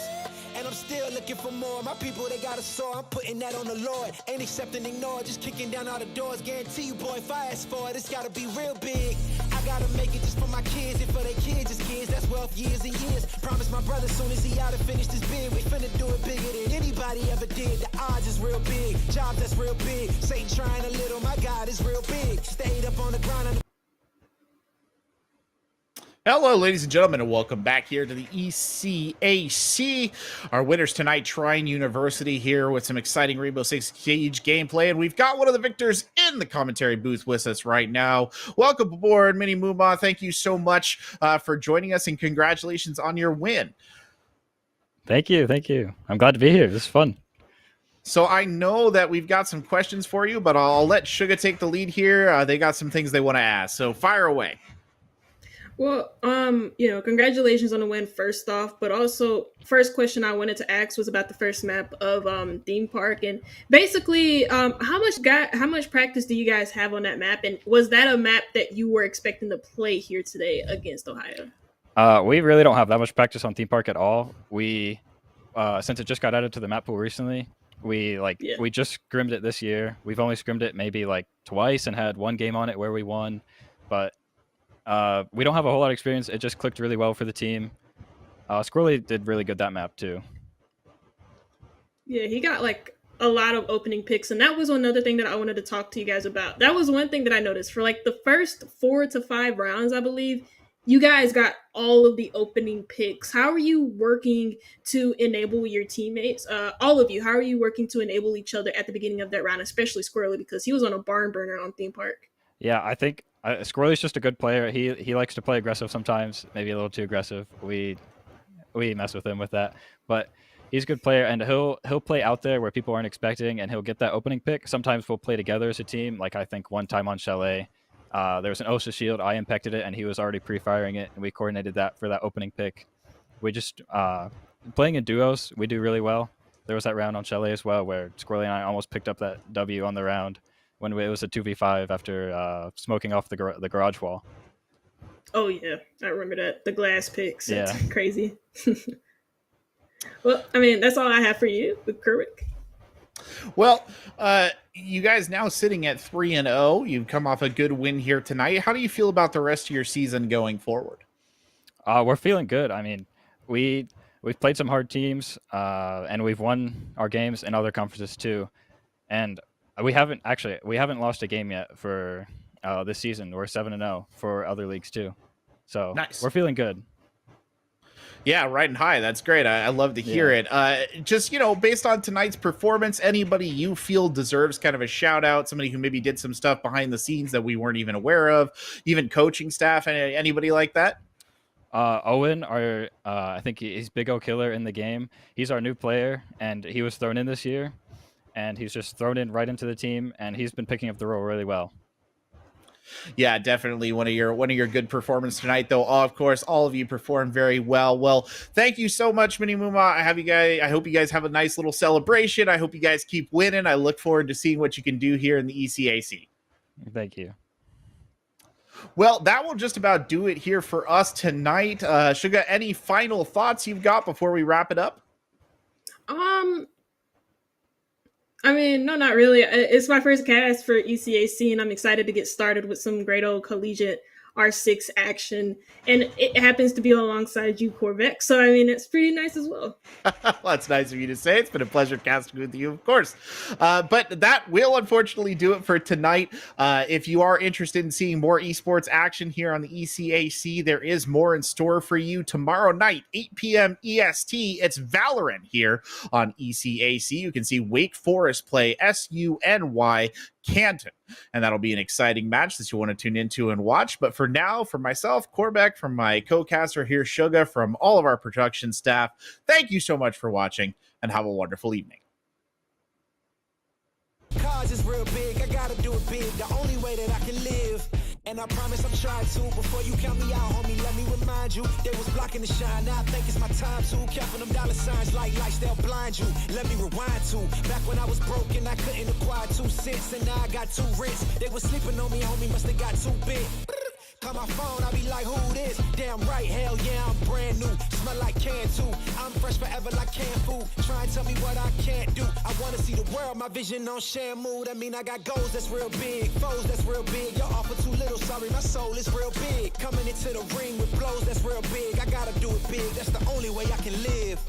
And and I'm still looking for more. My people, they got a soar, I'm putting that on the Lord. Ain't accepting, ignore, just kicking down all the doors. Guarantee you, boy, if I ask for it, it's gotta be real big. I gotta make it just for my kids, and for their kids, it's kids. That's wealth, years and years. Promise my brother, soon as he out and finish this bid, we finna do it bigger than anybody ever did. The odds is real big, jobs that's real big. Satan trying a little, my God is real big. Stayed up on the ground. Hello, ladies and gentlemen, and welcome back here to the ECAC. Our winners tonight, Trine University, here with some exciting Rainbow Six Siege gameplay, and we've got one of the victors in the commentary booth with us right now. Welcome aboard, Mini Mooma. Thank you so much for joining us, and congratulations on your win. Thank you, thank you. I'm glad to be here. This is fun. So I know that we've got some questions for you, but I'll let Suga take the lead here. They got some things they want to ask, so fire away. Well, congratulations on the win first off, but also first question I wanted to ask was about the first map of Theme Park, and basically, how much practice do you guys have on that map, and was that a map that you were expecting to play here today against Ohio? We really don't have that much practice on Theme Park at all. We, since it just got added to the map pool recently, we just scrimmed it this year. We've only scrimmed it maybe like twice and had one game on it where we won, but we don't have a whole lot of experience. It just clicked really well for the team. Squirrely did really good that map too. Yeah, he got like a lot of opening picks, and that was another thing that I wanted to talk to you guys about. That was one thing that I noticed for like the first 4 to 5 rounds, I believe. You guys got all of the opening picks. How are you working to enable your teammates? All of you, how are you working to enable each other at the beginning of that round, especially Squirrely, because he was on a barn burner on Theme Park? Yeah, I think Squirrely's just a good player. He likes to play aggressive sometimes, maybe a little too aggressive. We mess with him with that, but he's a good player, and he'll play out there where people aren't expecting, and he'll get that opening pick. Sometimes we'll play together as a team. Like I think one time on Chalet, there was an OSA shield. I impacted it, and he was already pre-firing it, and we coordinated that for that opening pick. We just playing in duos, we do really well. There was that round on Chalet as well where Squirrely and I almost picked up that W on the round when it was a 2v5 after smoking off the garage wall. Oh yeah, I remember that. The glass picks. That's yeah. Crazy. Well, I mean, that's all I have for you with Kerwick. Well, you guys now sitting at 3-0. You've come off a good win here tonight. How do you feel about the rest of your season going forward? We're feeling good. I mean, we've played some hard teams, and we've won our games in other conferences too. And we haven't lost a game yet for this season. We're 7-0 for other leagues too. So nice. We're feeling good. Yeah, riding high. That's great. I love to hear it. Just, based on tonight's performance, anybody you feel deserves kind of a shout out, somebody who maybe did some stuff behind the scenes that we weren't even aware of, even coaching staff, anybody like that? Owen, I think he's Big O Killer in the game. He's our new player, and he was thrown in this year, and he's just thrown in right into the team, and he's been picking up the role really well. Yeah, definitely one of your good performances tonight, though. Of course, all of you performed very well. Well, thank you so much, Mini Mooma. I hope you guys have a nice little celebration. I hope you guys keep winning. I look forward to seeing what you can do here in the ECAC. Thank you. Well, that will just about do it here for us tonight. Suga, any final thoughts you've got before we wrap it up? I mean, no, not really. It's my first cast for ECAC, and I'm excited to get started with some great old collegiate R6 action. And it happens to be alongside you, Corvette. So, I mean, it's pretty nice as well. Well, that's nice of you to say. It's been a pleasure casting with you, of course. But that will unfortunately do it for tonight. If you are interested in seeing more esports action here on the ECAC, there is more in store for you tomorrow night, 8 p.m. EST. It's Valorant here on ECAC. You can see Wake Forest play SUNY Canton, and that'll be an exciting match that you want to tune into and watch. But for now, for myself, Corbeck, from my co-caster here, Suga, from all of our production staff, thank you so much for watching, and have a wonderful evening. Cause it's real big, I gotta do it big, the only way that I can live. And I promise I'm trying to. Before you count me out, homie, let me remind you. They was blocking the shine, now I think it's my time to. Counting them dollar signs like lights, they'll blind you. Let me rewind to. Back when I was broke and I couldn't acquire 2 cents, and now I got 2 rents. They was sleeping on me, homie, must have got too big. call my phone, I be like, who this? Damn right, hell yeah, I'm brand new. Smell like Canton. I'm fresh forever like canned food. Try and tell me what I can't do. I wanna see the world, my vision on Shamu. That mean I got goals that's real big, foes that's real big. Y'all offer too little, sorry, my soul is real big. Coming into the ring with blows that's real big. I gotta do it big, that's the only way I can live.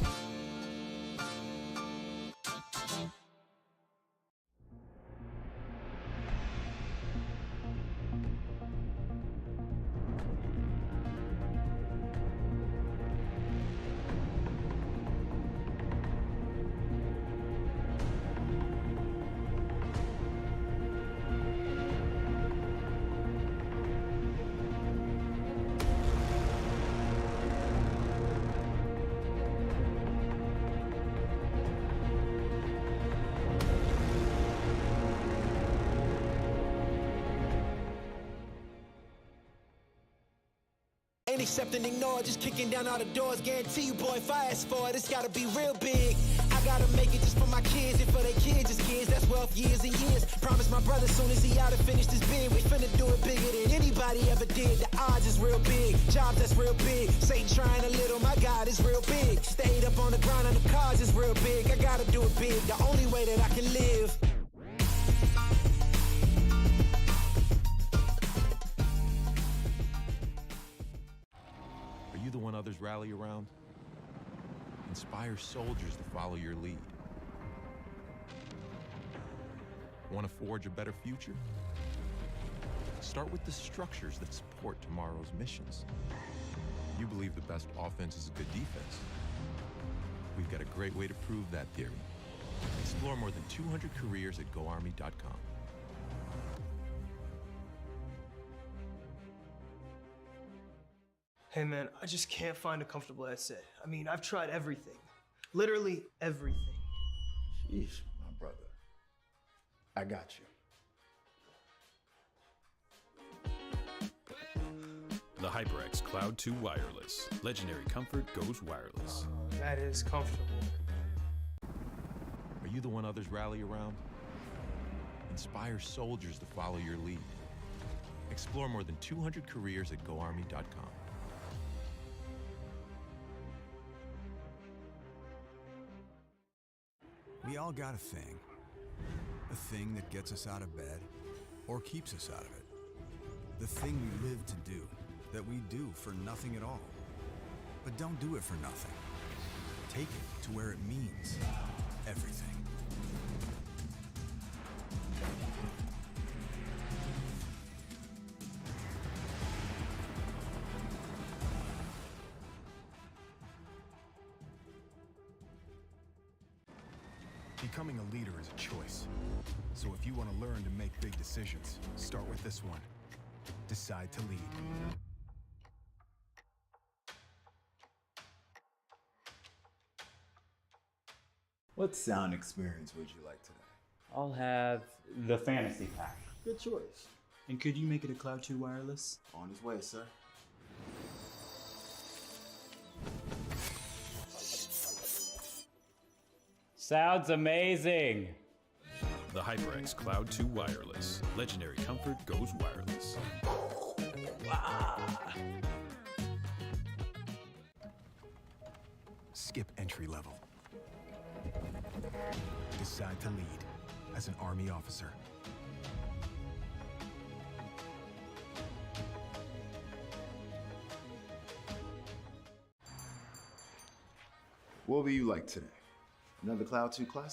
Ain't accept and ignore, just kicking down all the doors. Guarantee you, boy, if I ask for it, it's gotta be real big. I gotta make it just for my kids, and for their kids, it's kids. That's wealth years and years. Promise my brother soon as he out and finished his bid, we finna do it bigger than anybody ever did. The odds is real big, jobs that's real big. Satan trying a little, my God is real big. Stayed up on the grind on the cars is real big. I gotta do it big, the only way that I can live. Are you the one others rally around? Inspire soldiers to follow your lead. Want to forge a better future? Start with the structures that support tomorrow's missions. You believe the best offense is a good defense. We've got a great way to prove that theory. Explore more than 200 careers at GoArmy.com. Hey man, I just can't find a comfortable headset. I mean, I've tried everything. Literally everything. Sheesh, my brother. I got you. The HyperX Cloud 2 Wireless. Legendary comfort goes wireless. That is comfortable. Are you the one others rally around? Inspire soldiers to follow your lead. Explore more than 200 careers at GoArmy.com. We all got a thing that gets us out of bed or keeps us out of it. The thing we live to do, that we do for nothing at all. But don't do it for nothing. Take it to where it means everything. Becoming a leader is a choice. So if you want to learn to make big decisions, start with this one. Decide to lead. What sound experience would you like today? I'll have the fantasy pack. Good choice. And could you make it a Cloud 2 wireless? On his way, sir. Sounds amazing. The HyperX Cloud 2 Wireless. Legendary comfort goes wireless. Skip entry level. Decide to lead as an Army officer. What will you like today? Another Cloud 2 classic?